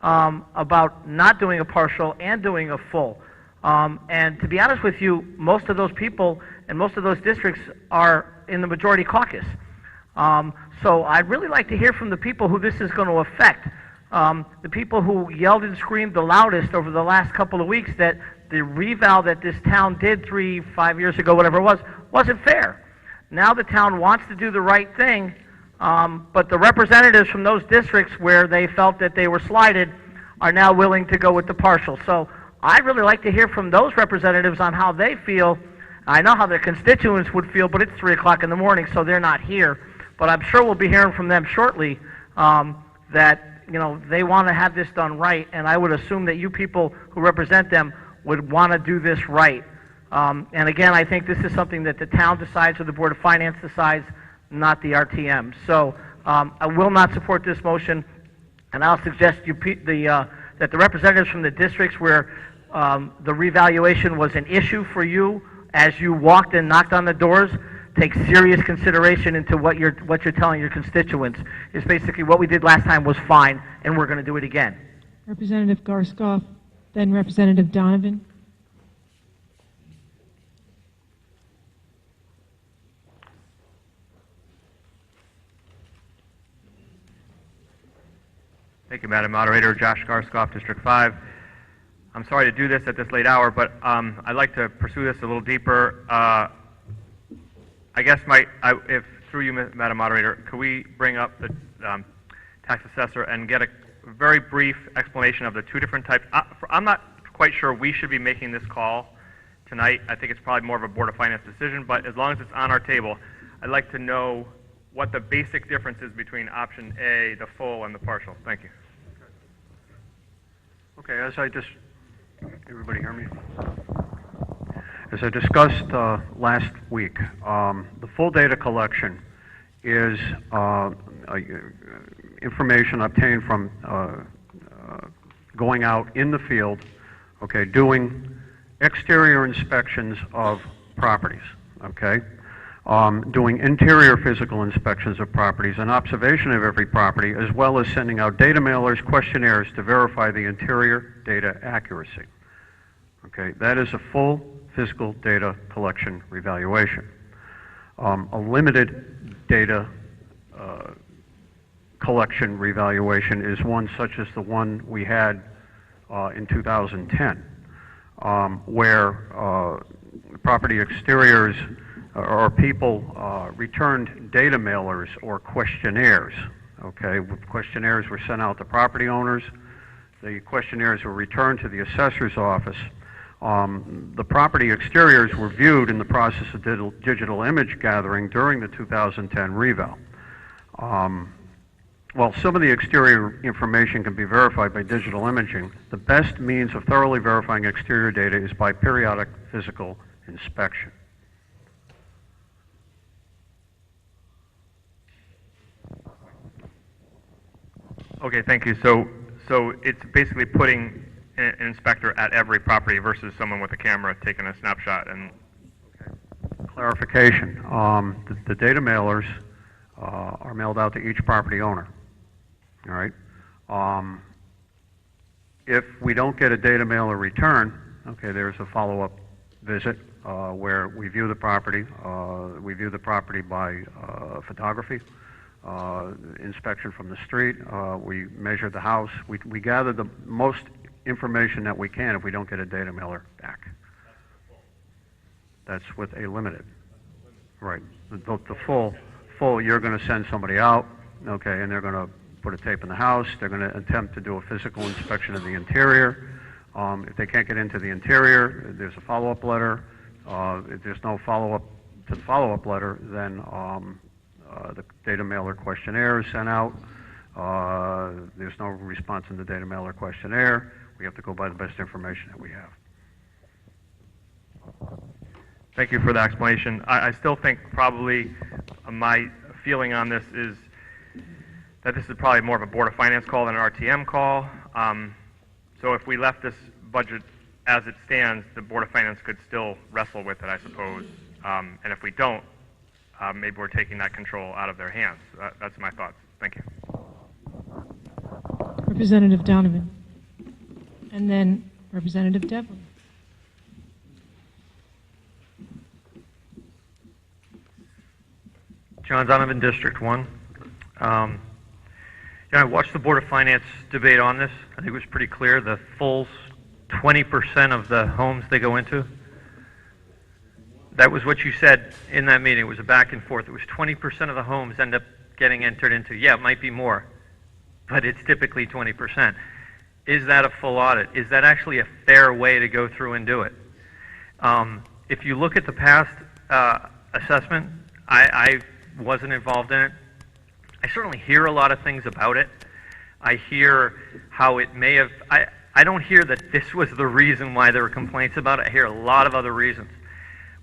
about not doing a partial and doing a full. And to be honest with you, most of those people and most of those districts are in the majority caucus. So I'd really like to hear from the people who this is going to affect. The people who yelled and screamed the loudest over the last couple of weeks that the reval that this town did 5 years ago, whatever it was, wasn't fair. Now the town wants to do the right thing, but the representatives from those districts where they felt that they were slighted are now willing to go with the partial. So I'd really like to hear from those representatives on how they feel. I know how their constituents would feel, but it's 3 o'clock in the morning, so they're not here. But I'm sure we'll be hearing from them shortly that they want to have this done right, and I would assume that you people who represent them would want to do this right. And again, I think this is something that the town decides or the Board of Finance decides, not the RTM. So I will not support this motion, and I'll suggest that the representatives from the districts where the revaluation was an issue for you as you walked and knocked on the doors take serious consideration into what you're telling your constituents. Is basically what we did last time was fine, and we're going to do it again. Representative Garskoff, then Representative Donovan. Thank you, Madam Moderator. Josh Garskoff, District 5. I'm sorry to do this at this late hour, but I'd like to pursue this a little deeper. I guess if through you, Madam Moderator, could we bring up the tax assessor and get a very brief explanation of the two different types? I'm not quite sure we should be making this call tonight. I think it's probably more of a Board of Finance decision, but as long as it's on our table, I'd like to know what the basic difference is between option A, the full, and the partial. Thank you. Okay, everybody hear me? As I discussed last week, the full data collection is information obtained from going out in the field, okay, doing exterior inspections of properties, okay? doing interior physical inspections of properties and observation of every property, as well as sending out data mailers, questionnaires to verify the interior data accuracy. Okay, that is a full physical data collection revaluation. A limited data collection revaluation is one such as the one we had in 2010, where property exteriors or people returned data mailers or questionnaires. Okay, questionnaires were sent out to property owners. The questionnaires were returned to the assessor's office. The property exteriors were viewed in the process of digital image gathering during the 2010 reval. While some of the exterior information can be verified by digital imaging, the best means of thoroughly verifying exterior data is by periodic physical inspection. Okay, thank you. So it's basically putting an inspector at every property versus someone with a camera taking a snapshot. And Clarification, the data mailers are mailed out to each property owner, all right? If we don't get a data mailer return, okay, there's a follow-up visit where we view the property. We view the property by photography, inspection from the street. We measure the house. We gather the most information that we can if we don't get a data mailer back. That's with a limited. Right. The full, you're going to send somebody out, okay, and they're going to put a tape in the house. They're going to attempt to do a physical inspection of the interior. If they can't get into the interior, there's a follow-up letter. If there's no follow-up to the follow-up letter, then the data mailer questionnaire is sent out. There's no response in the data mailer questionnaire. We have to go by the best information that we have. thank you for the explanation. I still think probably my feeling on this is that this is probably more of a Board of Finance call than an RTM call. So if we left this budget as it stands, the Board of Finance could still wrestle with it, I suppose. And if we don't, maybe we're taking that control out of their hands. That's my thoughts. Thank you. Representative Donovan. And then Representative Devlin. John Donovan, District 1. I watched the Board of Finance debate on this. I think it was pretty clear. The full 20% of the homes they go into, that was what you said in that meeting. It was a back and forth. It was 20% of the homes end up getting entered into. Yeah, it might be more, but it's typically 20%. Is that a full audit? Is that actually a fair way to go through and do it? If you look at the past assessment, I wasn't involved in it. I certainly hear a lot of things about it. I hear how it may have, I don't hear that this was the reason why there were complaints about it. I hear a lot of other reasons.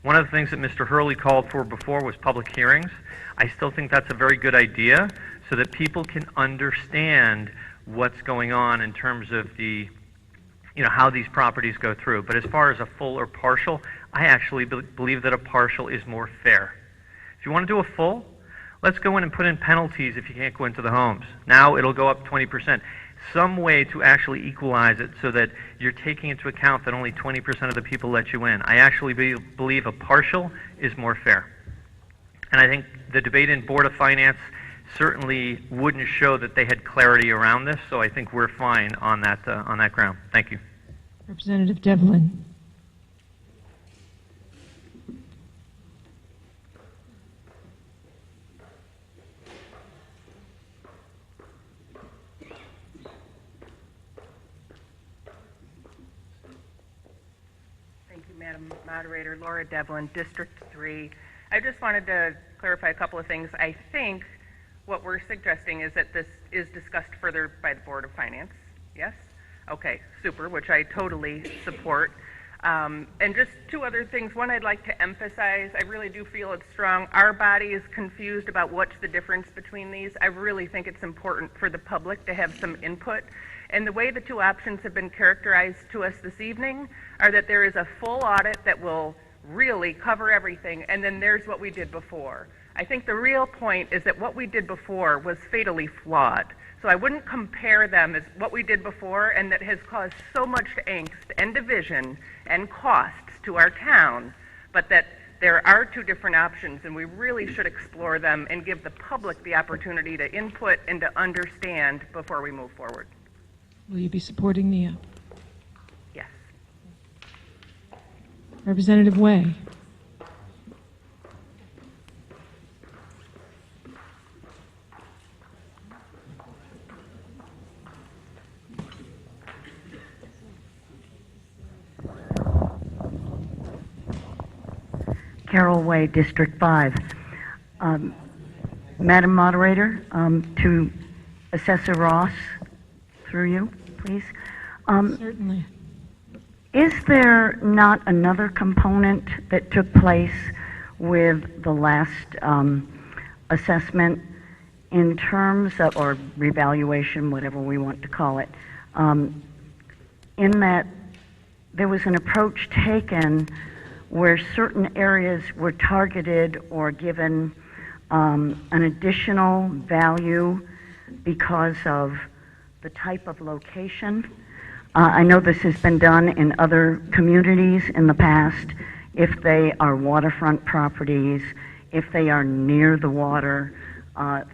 One of the things that Mr. Hurley called for before was public hearings. I still think that's a very good idea so that people can understand what's going on in terms of the, how these properties go through. But as far as a full or partial, I actually believe that a partial is more fair. If you want to do a full, let's go in and put in penalties if you can't go into the homes. Now it'll go up 20%. Some way to actually equalize it so that you're taking into account that only 20% of the people let you in. I actually believe a partial is more fair. And I think the debate in Board of Finance certainly wouldn't show that they had clarity around this, so I think we're fine on that ground. Thank you. Representative Devlin. Madam Moderator, Laura Devlin, District 3. I just wanted to clarify a couple of things. I think what we're suggesting is that this is discussed further by the Board of Finance. Yes? Okay, super, which I totally support. And just two other things. One, I'd like to emphasize, I really do feel it's strong. Our body is confused about what's the difference between these. I really think it's important for the public to have some input. And the way the two options have been characterized to us this evening are that there is a full audit that will really cover everything, and then there's what we did before. I think the real point is that what we did before was fatally flawed. So I wouldn't compare them as what we did before, and that has caused so much angst and division and costs to our town, but that there are two different options, and we really should explore them and give the public the opportunity to input and to understand before we move forward. Will you be supporting the Yes. Representative Way? Carroll Way, District 5. Madam Moderator, to Assessor Ross, through you, please. Certainly. Is there not another component that took place with the last assessment in terms of, or revaluation, whatever we want to call it, in that there was an approach taken where certain areas were targeted or given an additional value because of the type of location? I know this has been done in other communities in the past, if they are waterfront properties, if they are near the water,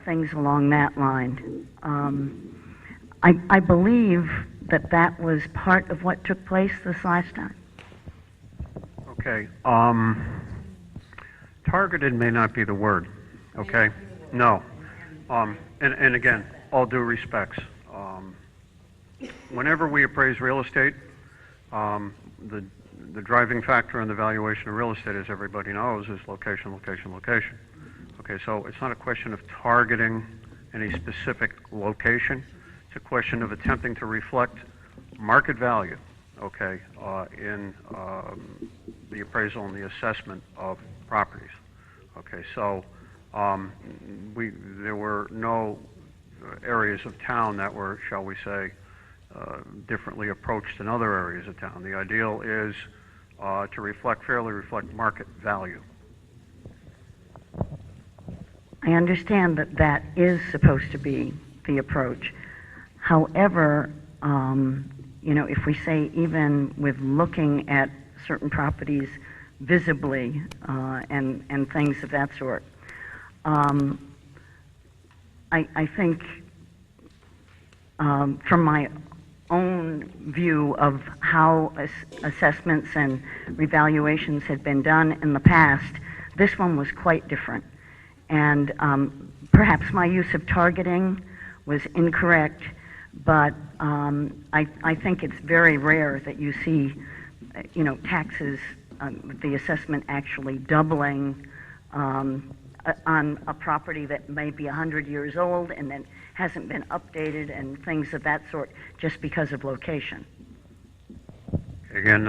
things along that line. I believe that that was part of what took place this last time. Okay. Targeted may not be the word. Okay. No. And again, all due respects. Whenever we appraise real estate, the driving factor in the valuation of real estate, as everybody knows, is location, location, location. Okay, so it's not a question of targeting any specific location. It's a question of attempting to reflect market value, okay, in the appraisal and the assessment of properties. Okay, so there were no areas of town that were, shall we say, differently approached than other areas of town. The ideal is to fairly reflect market value. I understand that that is supposed to be the approach. However, you know, if we say even with looking at certain properties visibly and things of that sort, I think from my own view of how assessments and revaluations had been done in the past, this one was quite different. And perhaps my use of targeting was incorrect, but I think it's very rare that you see, you know, taxes, the assessment actually doubling on a property that may be 100 years old and then hasn't been updated and things of that sort just because of location. Again,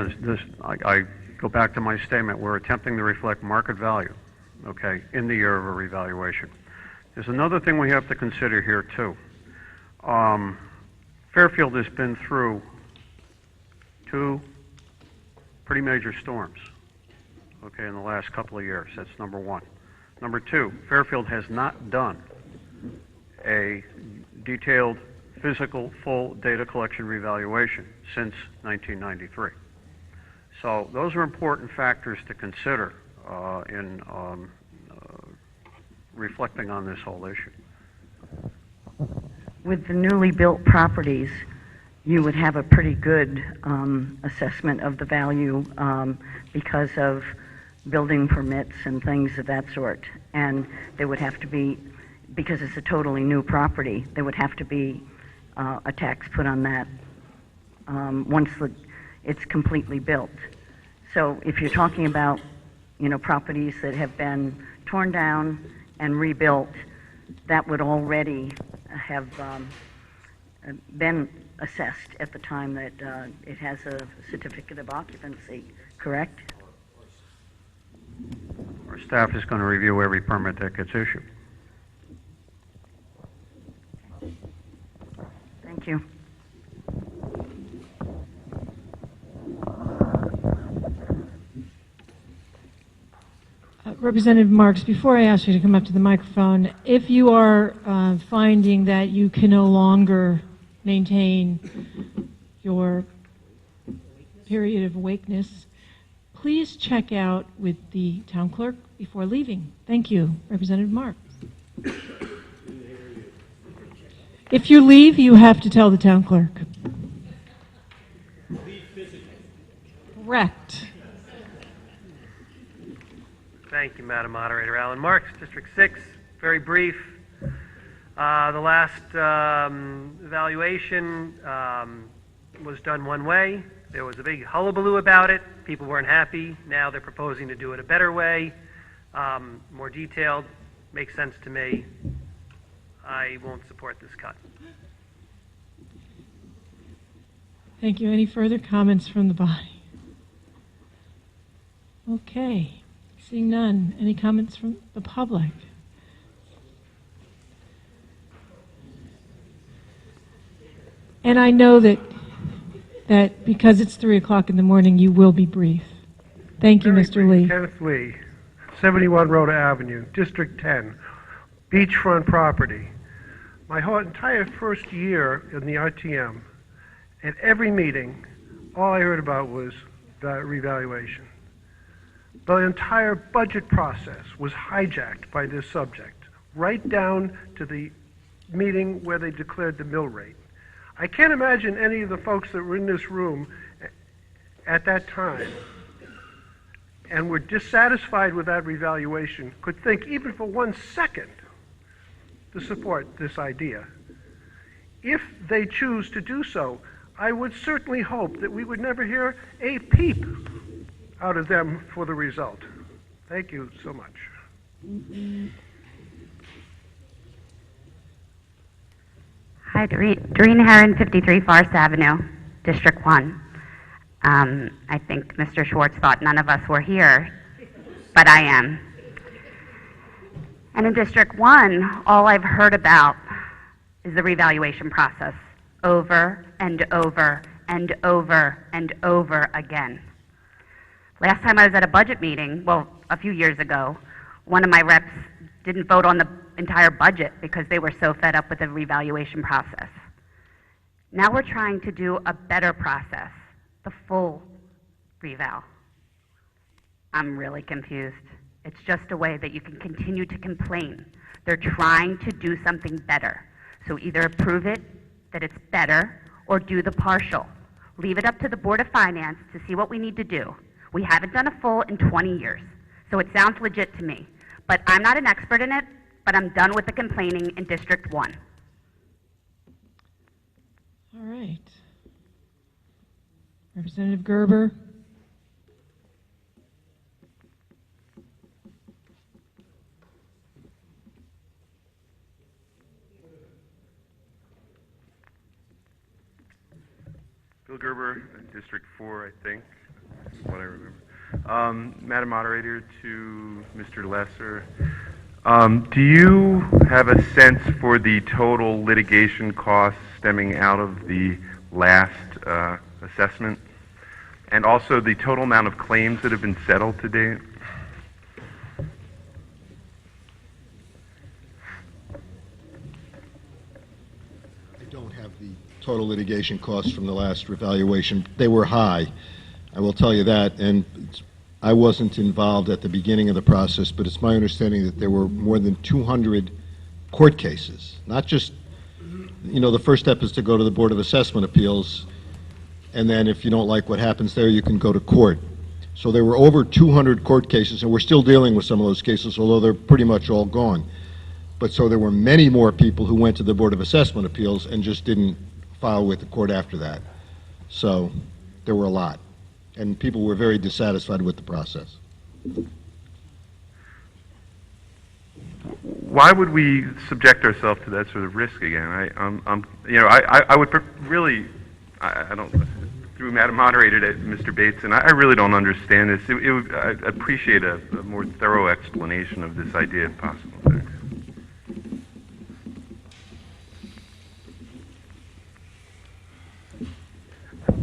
I go back to my statement. We're attempting to reflect market value, okay, in the year of a revaluation. There's another thing we have to consider here, too. Fairfield has been through 2 pretty major storms, okay, in the last couple of years. That's number one. Number two, Fairfield has not done a detailed physical full data collection revaluation since 1993. So those are important factors to consider in reflecting on this whole issue. With the newly built properties, you would have a pretty good assessment of the value because of building permits and things of that sort. And there would have to be, because it's a totally new property, there would have to be a tax put on that once it's completely built. So if you're talking about, you know, properties that have been torn down and rebuilt, that would already have been assessed at the time that it has a certificate of occupancy, correct? Our staff is going to review every permit that gets issued. Thank you. Representative Marks, before I ask you to come up to the microphone, if you are finding that you can no longer maintain your period of awakeness, please check out with the town clerk before leaving. Thank you, Representative Marks. If you leave, you have to tell the town clerk. Leave physically. Correct. Thank you, Madam Moderator. Alan Marks, District 6. Very brief. The last evaluation was done one way. There was a big hullabaloo about it. People weren't happy. Now they're proposing to do it a better way, more detailed. Makes sense to me. I won't support this cut. Thank you. Any further comments from the body? Okay. Seeing none. Any comments from the public? And I know that because it's 3 o'clock in the morning, you will be brief. Thank you, Mr. Lee. Kenneth Lee, 71 Rhoda Avenue, District 10, beachfront property. My whole entire first year in the RTM, at every meeting, all I heard about was the revaluation. The entire budget process was hijacked by this subject, right down to the meeting where they declared the mill rate. I can't imagine any of the folks that were in this room at that time and were dissatisfied with that revaluation could think even for 1 second to support this idea. If they choose to do so, I would certainly hope that we would never hear a peep out of them for the result. Thank you so much. Hi, Doreen Herron, 53 Forest Avenue, District 1. I think Mr. Schwartz thought none of us were here, but I am. And in District 1, all I've heard about is the revaluation process over and over and over and over again. Last time I was at a budget meeting, well, a few years ago, one of my reps didn't vote on the entire budget because they were so fed up with the revaluation process. Now we're trying to do a better process, the full reval. I'm really confused. It's just a way that you can continue to complain. They're trying to do something better. So either approve it, that it's better, or do the partial. Leave it up to the Board of Finance to see what we need to do. We haven't done a full in 20 years, so it sounds legit to me. But I'm not an expert in it, but I'm done with the complaining in District 1. All right. Representative Gerber. Bill Gerber, District 4, I think, is what I remember. Madam Moderator, to Mr. Lesser, do you have a sense for the total litigation costs stemming out of the last assessment, and also the total amount of claims that have been settled to date? I don't have the total litigation costs from the last revaluation. They were high, I will tell you that, and I wasn't involved at the beginning of the process, but it's my understanding that there were more than 200 court cases. Not just, you know, the first step is to go to the Board of Assessment Appeals, and then if you don't like what happens there, you can go to court. So there were over 200 court cases, and we're still dealing with some of those cases, although they're pretty much all gone. But so there were many more people who went to the Board of Assessment Appeals and just didn't file with the court after that. So there were a lot, and people were very dissatisfied with the process. Why would we subject ourselves to that sort of risk again? I would really, I don't, through Madam Moderator to Mr. Bateson, I really don't understand this. I'd appreciate a more thorough explanation of this idea if possible. Thanks.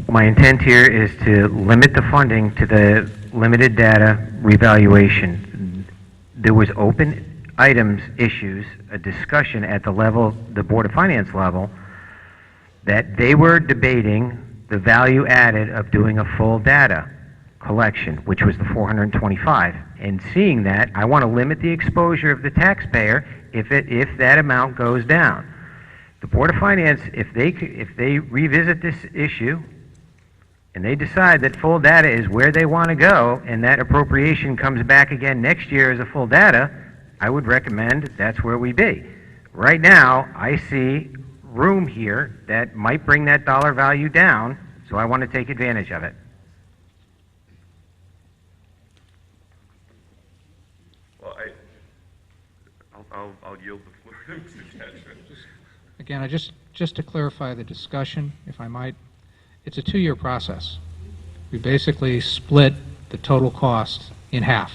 My intent here is to limit the funding to the limited data revaluation. there was open items, issues, a discussion at the level, the Board of Finance level, that they were debating the value added of doing a full data collection, which was the 425. And seeing that, I want to limit the exposure of the taxpayer if that amount goes down. The Board of Finance, if they revisit this issue and they decide that full data is where they want to go, and that appropriation comes back again next year as a full data, I would recommend that's where we be. Right now, I see room here that might bring that dollar value down, so I want to take advantage of it. Well, I'll yield the floor to Mr. Cashman. Again, just to clarify the discussion, if I might, it's a 2-year process. We basically split the total cost in half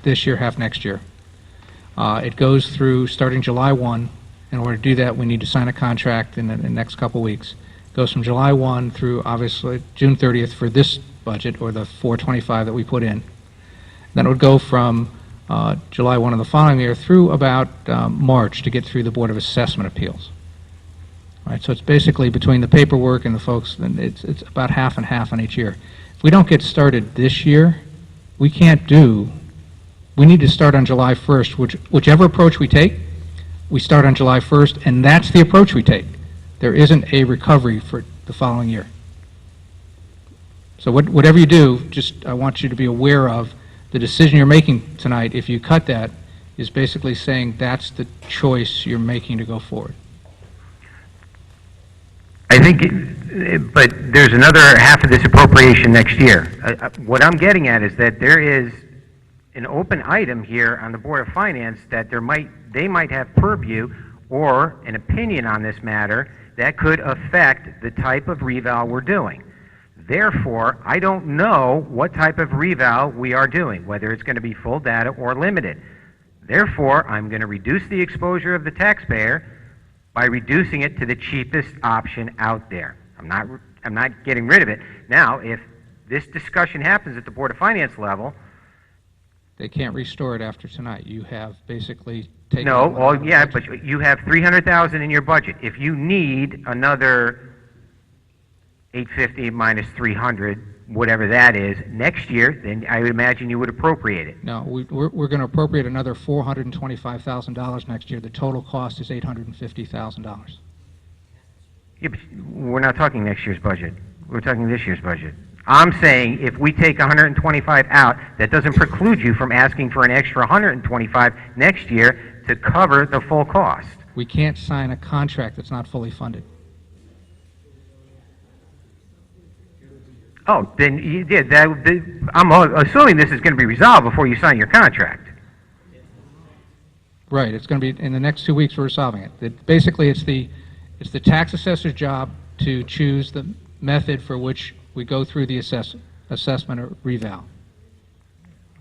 this year, half next year. It goes through starting July 1. In order to do that, we need to sign a contract in the next couple weeks. It goes from July 1 through, obviously, June 30th for this budget, or the 425 that we put in. Then it would go from July 1 of the following year through about March to get through the Board of Assessment Appeals. All right, so it's basically between the paperwork and the folks, and it's about half and half on each year. If we don't get started this year, we need to start on July 1st, whichever approach we take, we start on July 1st, and that's the approach we take. There isn't a recovery for the following year. So whatever you do, I want you to be aware of the decision you're making tonight. If you cut that, is basically saying that's the choice you're making to go forward. I think, but there's another half of this appropriation next year. What I'm getting at is that there is an open item here on the Board of Finance that they might have purview or an opinion on this matter that could affect the type of reval we're doing. Therefore, I don't know what type of reval we are doing, whether it's going to be full data or limited. Therefore, I'm going to reduce the exposure of the taxpayer by reducing it to the cheapest option out there. I'm not getting rid of it. Now, if this discussion happens at the Board of Finance level, They can't restore it after tonight. You have basically taken... No, but you have $300,000 in your budget. If you need another 850 minus 300, whatever that is, next year, then I would imagine you would appropriate it. No, we're going to appropriate another $425,000 next year. The total cost is $850,000. Yeah, but we're not talking next year's budget. We're talking this year's budget. I'm saying if we take 125 out, that doesn't preclude you from asking for an extra 125 next year to cover the full cost. We can't sign a contract that's not fully funded. Oh, then I'm assuming this is going to be resolved before you sign your contract. Right. It's going to be in the next 2 weeks. We're resolving it. Basically, it's the tax assessor's job to choose the method for which we go through the assessment or reval.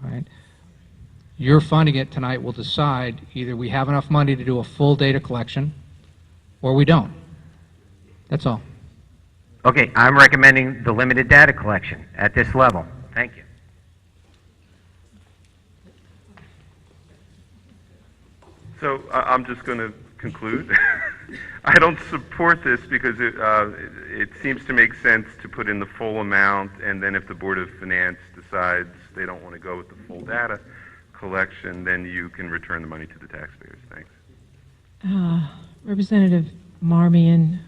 Right. Your funding it tonight will decide either we have enough money to do a full data collection, or we don't. That's all. Okay, I'm recommending the limited data collection at this level. Thank you. So I'm just going to conclude. I don't support this because it seems to make sense to put in the full amount, and then if the Board of Finance decides they don't want to go with the full data collection, then you can return the money to the taxpayers. Thanks. Representative Marmion.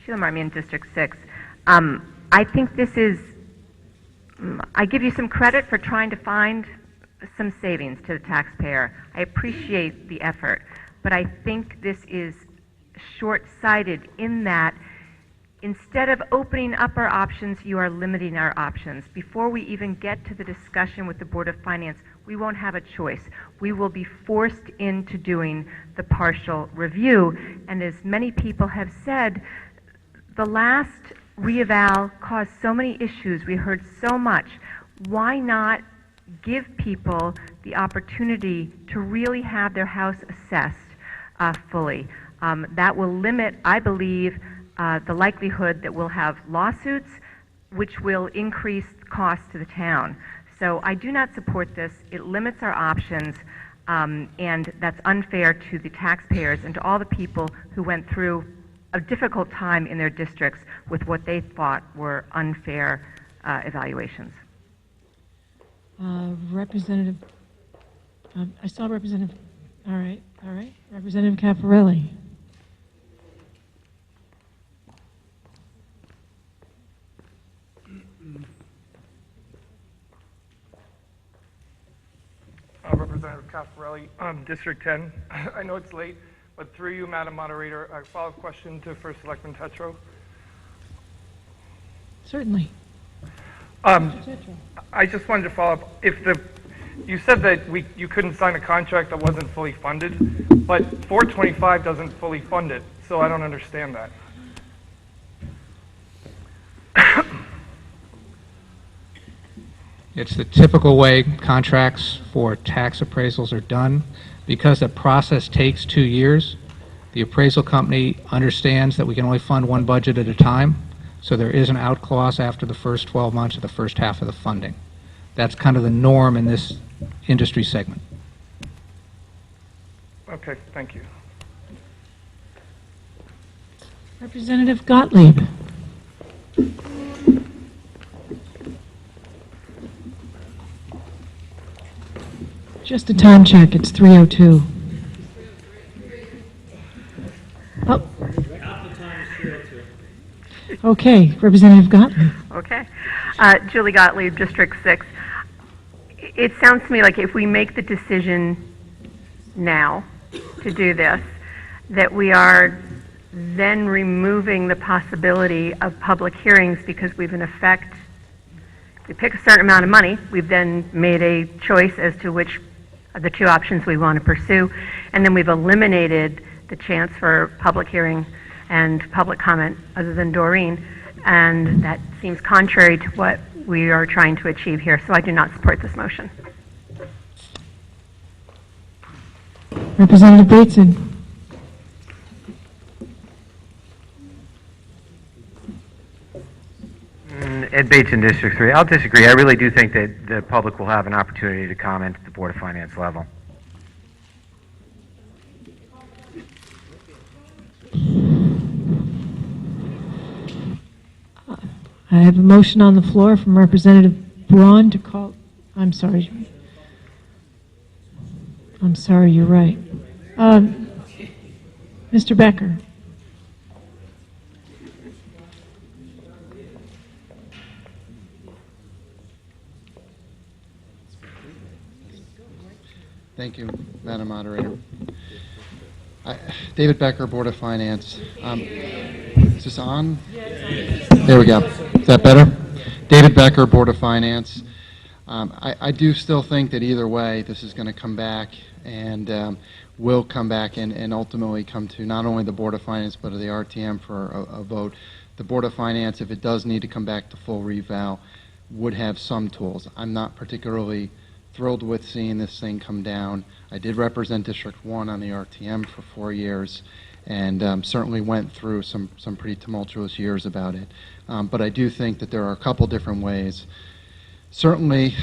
Sheila Marmion, District 6. I think this is, I give you some credit for trying to find some savings to the taxpayer. I appreciate the effort, but I think this is short-sighted in that instead of opening up our options, you are limiting our options. Before we even get to the discussion with the Board of Finance, we won't have a choice. We will be forced into doing the partial review, and as many people have said, the last reeval caused so many issues. We heard so much. Why not give people the opportunity to really have their house assessed fully? That will limit, I believe, the likelihood that we'll have lawsuits, which will increase costs to the town. So I do not support this. It limits our options, and that's unfair to the taxpayers and to all the people who went through a difficult time in their districts with what they thought were unfair evaluations. Representative, I saw Representative, all right, Representative Caffarelli. Representative Caffarelli, District 10. I know it's late, but through you, Madam Moderator, a follow-up question to First Selectman Tetro. Certainly. I just wanted to follow up. You said that you couldn't sign a contract that wasn't fully funded, but 425 doesn't fully fund it, so I don't understand that. It's the typical way contracts for tax appraisals are done. Because the process takes 2 years, the appraisal company understands that we can only fund one budget at a time, so there is an out clause after the first 12 months of the first half of the funding. That's kind of the norm in this industry segment. Okay, thank you. Representative Gottlieb. Just a time check, it's 3:02. Oh. Okay, Representative Gottlieb. Okay. Julie Gottlieb, District 6. It sounds to me like if we make the decision now to do this, that we are then removing the possibility of public hearings because we've in effect, we pick a certain amount of money, we've then made a choice as to which of the two options we want to pursue, and then we've eliminated the chance for public hearing and public comment other than Doreen, and that seems contrary to what we are trying to achieve here, so I do not support this motion. Representative Bateson. Ed Bates in District 3. I'll disagree. I really do think that the public will have an opportunity to comment at the Board of Finance level. I have a motion on the floor from Representative Braun to call, I'm sorry, you're right. Mr. Becker. Thank you, Madam Moderator. David Becker, Board of Finance. Is this on? There we go. Is that better? David Becker, Board of Finance. I do still think that either way, this is going to come back and will come back and ultimately come to not only the Board of Finance but to the RTM for a vote. The Board of Finance, if it does need to come back to full reval, would have some tools. I'm not particularly thrilled with seeing this thing come down. I did represent District 1 on the RTM for 4 years and certainly went through some pretty tumultuous years about it. But I do think that there are a couple different ways. Certainly,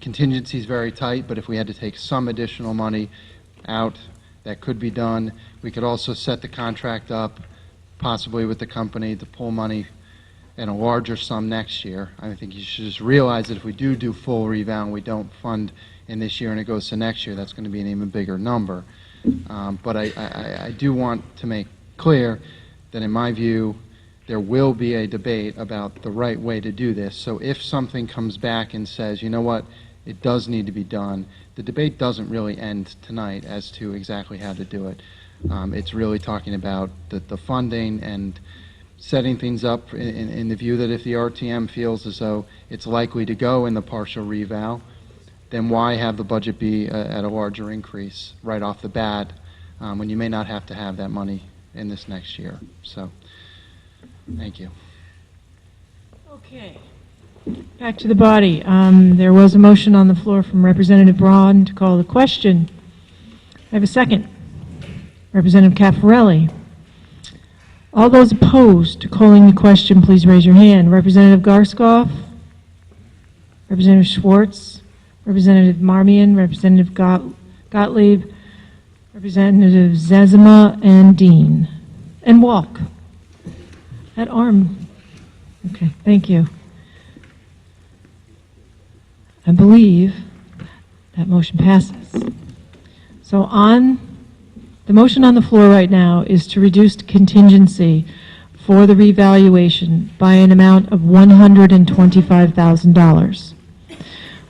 contingency is very tight, but if we had to take some additional money out, that could be done. We could also set the contract up, possibly with the company, to pull money in a larger sum next year. I think you should just realize that if we do full reval and we don't fund in this year and it goes to next year, that's going to be an even bigger number. But I do want to make clear that in my view, there will be a debate about the right way to do this. So if something comes back and says, you know what, it does need to be done, the debate doesn't really end tonight as to exactly how to do it. It's really talking about the funding and setting things up in the view that if the RTM feels as though it's likely to go in the partial reval, then why have the budget be at a larger increase right off the bat when you may not have to have that money in this next year. So, thank you. Okay. Back to the body. There was a motion on the floor from Representative Braun to call the question. I have a second. Representative Caffarelli. All those opposed to calling the question, please raise your hand. Representative Garskoff? Representative Schwartz? Representative Marmion? Representative Gottlieb? Representative Zezima and Dean? And Walk? That arm. Okay, thank you. I believe that motion passes. So the motion on the floor right now is to reduce contingency for the revaluation by an amount of $125,000.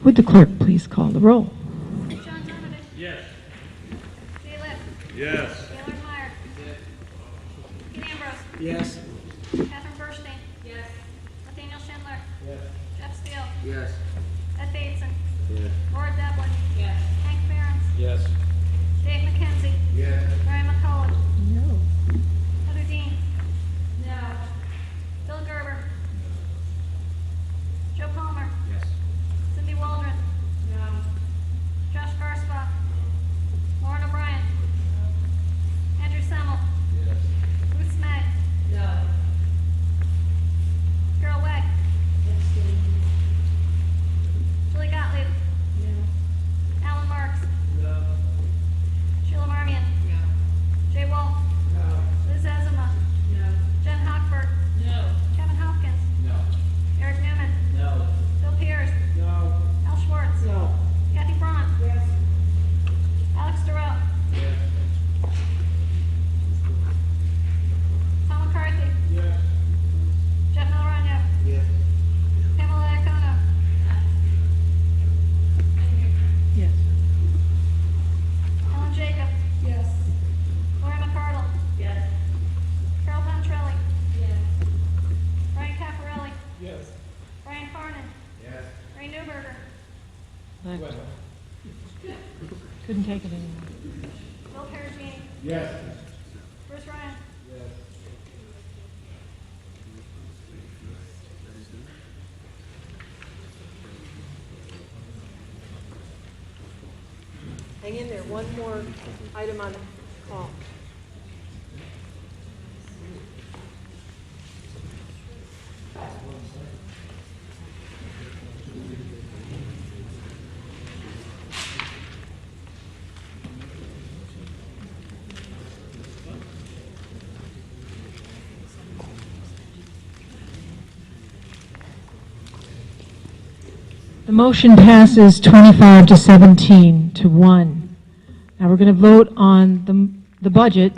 Would the clerk please call the roll? Yes. Yes. Gaylord Meyer. Pete Ambrose. Yes. Catherine Burstein. Yes. Nathaniel Schindler. Yes. Jeff Steele. Yes. Ed Davidson. Yes. Laura Devlin. Yes. Hank Barons. Yes. Dave McKenzie. Yes. Brian McCullough. No. Heather Dean. No. Bill Gerber. Joe Palmer. Yes. Cindy Waldron. No. Josh Garsbach. Lauren O'Brien. Andrew Semmel. Yes. Ruth Smag. No. Carol Weck. Julie Gottlieb. No. Alan Marks. No. Sheila Marmion. No. Jay Wolf. No. Liz Ezema. No. Jen Hochberg. No. Kevin Hopkins. No. Eric Newman. No. Bill Pierce. No. Al Schwartz. No. Kathy Braun. Yes. Alex Durrell. Yes. Tom McCarthy. Yes. Jeff Malrano. Yes. Pamela Iacono. Yes. Ellen Jacob. Yes. Lauren McCardle. Yes. Carol Pontrelli. Yes. Brian Caffarelli. Yes. Brian Farnan. Yes. Ray Newberger. Couldn't take it anymore. Bill Perugini. Yes. Bruce Ryan. Yes. Hang in there, one more item on the call. The motion passes 25 to 17 to 1. Now we're going to vote on the budget.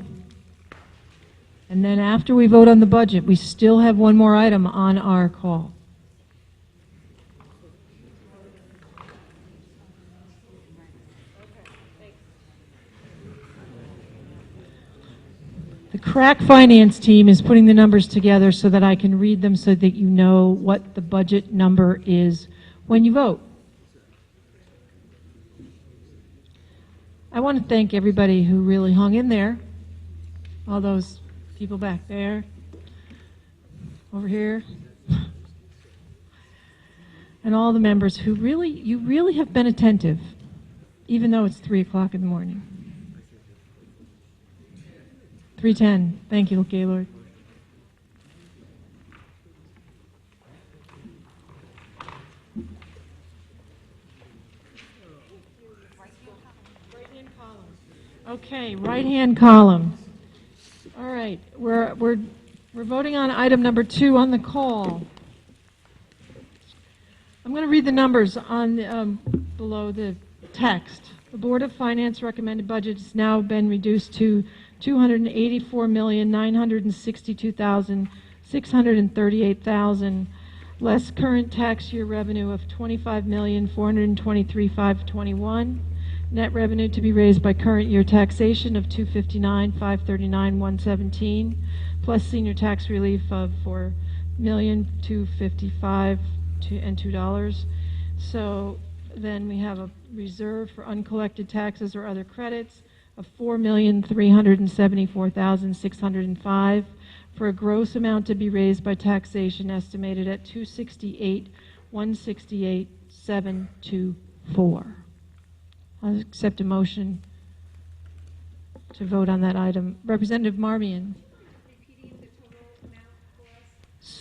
And then after we vote on the budget, we still have one more item on our call. The crack finance team is putting the numbers together so that I can read them so that you know what the budget number is when you vote. I want to thank everybody who really hung in there. All those people back there, over here, and all the members who you really have been attentive, even though it's 3 o'clock in the morning. 3:10. Thank you, Gaylord. Okay, right-hand column. All right, we're voting on item number 2 on the call. I'm going to read the numbers on below the text. The Board of Finance recommended budget has now been reduced to $284,962,638,000, less current tax year revenue of $25,423,521. Net revenue to be raised by current year taxation of $259,539,117, plus senior tax relief of $4,255,000 and $2. So then we have a reserve for uncollected taxes or other credits of $4,374,605, for a gross amount to be raised by taxation estimated at $268,168,724. I'll accept a motion to vote on that item. Representative Marmion.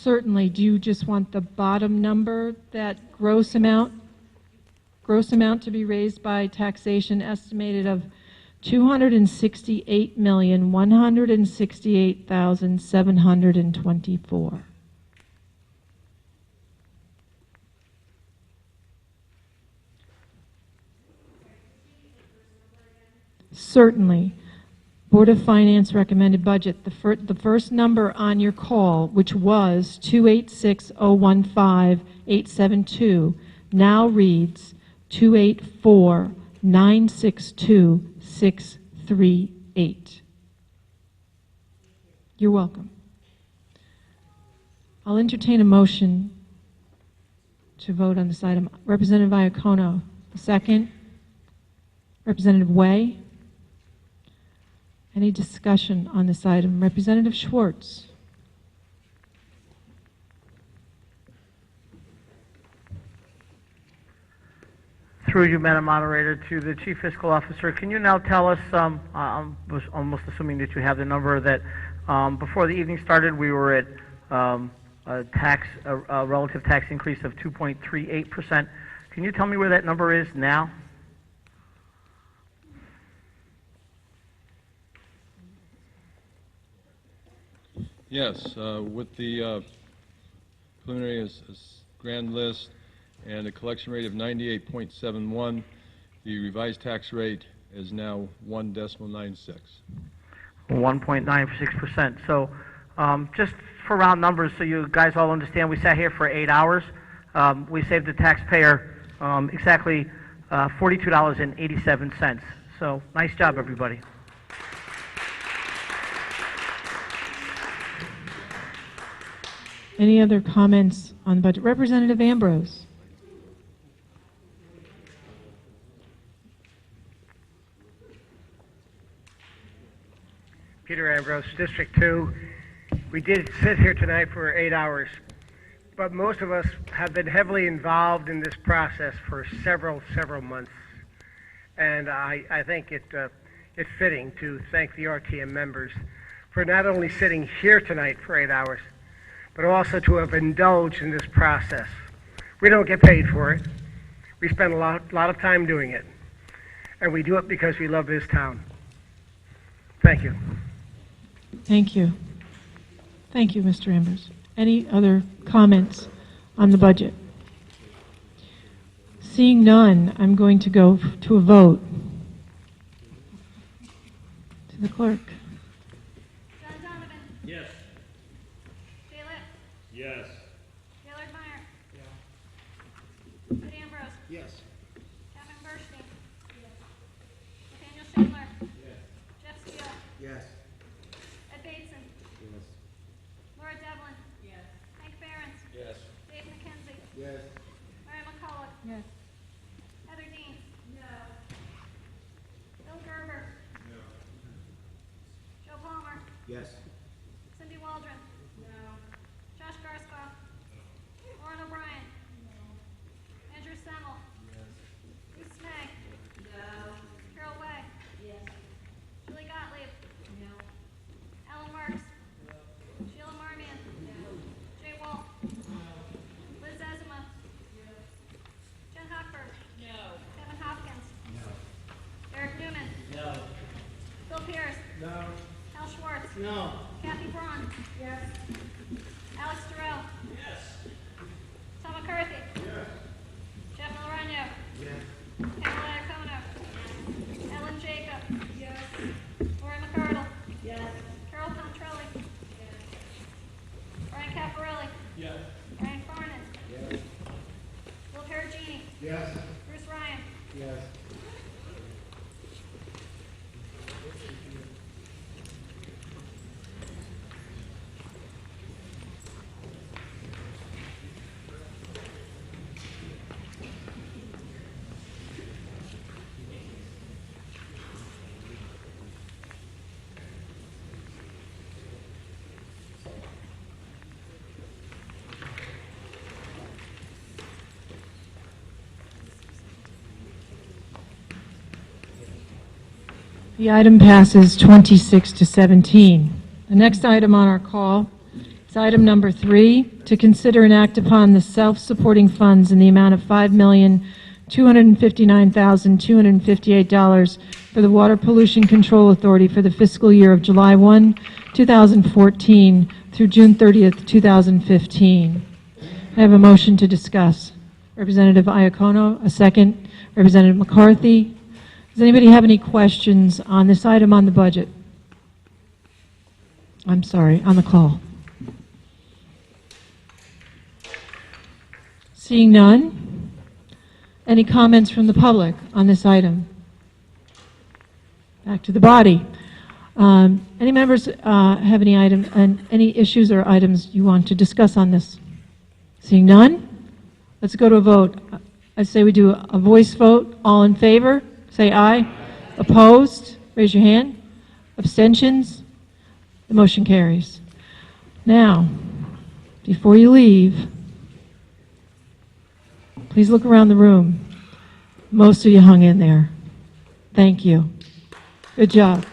Certainly. Do you just want the bottom number, that gross amount to be raised by taxation estimated of $268,168,724? Certainly. Board of Finance recommended budget. The first number on your call, which was 286,015,872, now reads 284,962,638. You're welcome. I'll entertain a motion to vote on this item. Representative Iacono, a second. Representative Way. Any discussion on this item? Representative Schwartz. Through you, Madam Moderator, to the Chief Fiscal Officer, can you now tell us, I was almost assuming that you have the number, that before the evening started we were at a relative tax increase of 2.38%. Can you tell me where that number is now? Yes, with the preliminary grand list and a collection rate of 98.71, the revised tax rate is now 1.96. 1.96%. So just for round numbers, so you guys all understand, we sat here for 8 hours. We saved the taxpayer exactly $42.87. So nice job, everybody. Any other comments on the budget? Representative Ambrose. Peter Ambrose, District 2. We did sit here tonight for 8 hours, but most of us have been heavily involved in this process for several months. And I think it's fitting to thank the RTM members for not only sitting here tonight for 8 hours, but also to have indulged in this process. We don't get paid for it. We spend a lot of time doing it. And we do it because we love this town. Thank you. Thank you. Thank you, Mr. Ambrose. Any other comments on the budget? Seeing none, I'm going to go to a vote. To the clerk. Yes. Yes. Gaylord Meyer. Yeah. Ed Ambrose. Yes. Catherine Burstein. Yes. Nathaniel Schindler. Yes. Jeff Steele. Yes. Ed Bateson. Yes. Laura Devlin. Yes. Hank Behrens. Yes. Dave McKenzie. Yes. Mary McCullough. Yes. Heather Dean. No. Bill Gerber. No. Joe Palmer. Yes. Cindy Waldron. No. Josh Garskoff. Lauren O'Brien. No. Andrew Semmel. Yes. Ruth Snag. No. Carol Way. Yes. Julie Gottlieb. No. Alan Marks. No. Sheila Marmion. No. Jay Wolf. No. Liz Ezema. No. Jen Hockberg. No. Kevin Hopkins. No. Eric Newman. No. Bill Pierce. No. Hal Schwartz. No. Kathy Braun. Yes. Alex Terrell. Yes. Tom McCarthy. Yes. Jeff Milrano. Yes. Pamela Iacono. Ellen Jacob. Yes. Lori McCardle. Yes. Carol Pontrelli. Yes. Brian Caparelli. Yes. Brian Farnan. Yes. Will Perugini. Yes. Bruce Ryan. Yes. The item passes 26 to 17. The next item on our call is item number 3, to consider and act upon the self-supporting funds in the amount of $5,259,258 for the Water Pollution Control Authority for the fiscal year of July 1, 2014 through June 30th, 2015. I have a motion to discuss. Representative Iacono, a second. Representative McCarthy. Does anybody have any questions on this item on the budget? I'm sorry, on the call. Seeing none, any comments from the public on this item? Back to the body. Any members have any any issues or items you want to discuss on this? Seeing none, let's go to a vote. I say we do a voice vote. All in favor, say aye. Opposed, raise your hand. Abstentions, the motion carries. Now, before you leave, please look around the room. Most of you hung in there. Thank you. Good job.